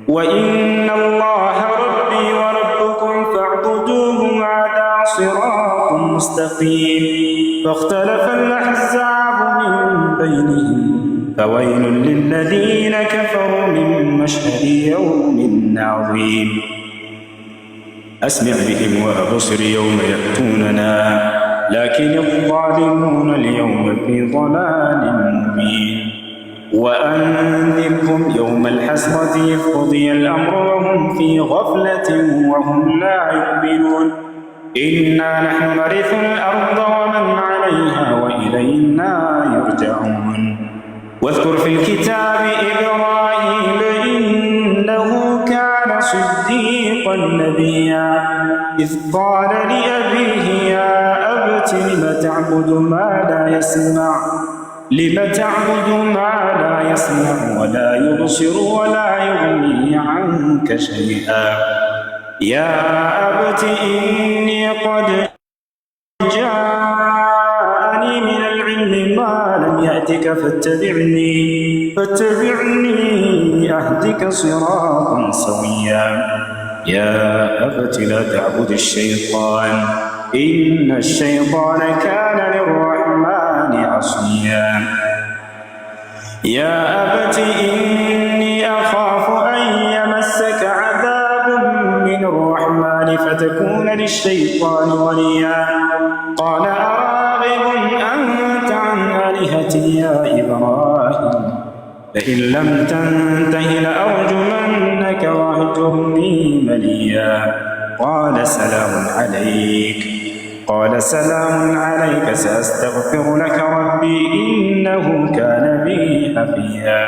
وإن الله ربي وربكم فاعبدوه هذا صراط مستقيم فاختلف الأحزاب من بينهم فويل للذين كفروا من مشهد يوم عظيم أسمع بهم وأبصر يوم يأتوننا لكن الظالمون اليوم في ضلال مبين وأنذرهم يوم الحسرة إذ قضي الأمر وهم في غفلة وهم لا يؤمنون إنا نحن نرث الأرض ومن عليها وإلينا يرجعون واذكر في الكتاب إبراهيم إنه كان صديقا نبيا إذ قال لأبيه يا أبت لم تعبد ما لا يسمع ولا يبصر ولا يغني عنك شيئا يا أبت إني قد جاءني من العلم ما لم يأتك فاتبعني أهدك صراطا سويا يا أبت لا تعبد الشيطان إن الشيطان كان للرحمن عصيا يا أبت إني أخاف أن يمسك عذاب من الرحمن فتكون للشيطان وليا قال أراغب أنت عن آلهتي يا إبراهيم لئن لم تنته لأرجمنك واهجرني مليا قال سلام عليك سأستغفر لك ربي إنه كان بي حفيا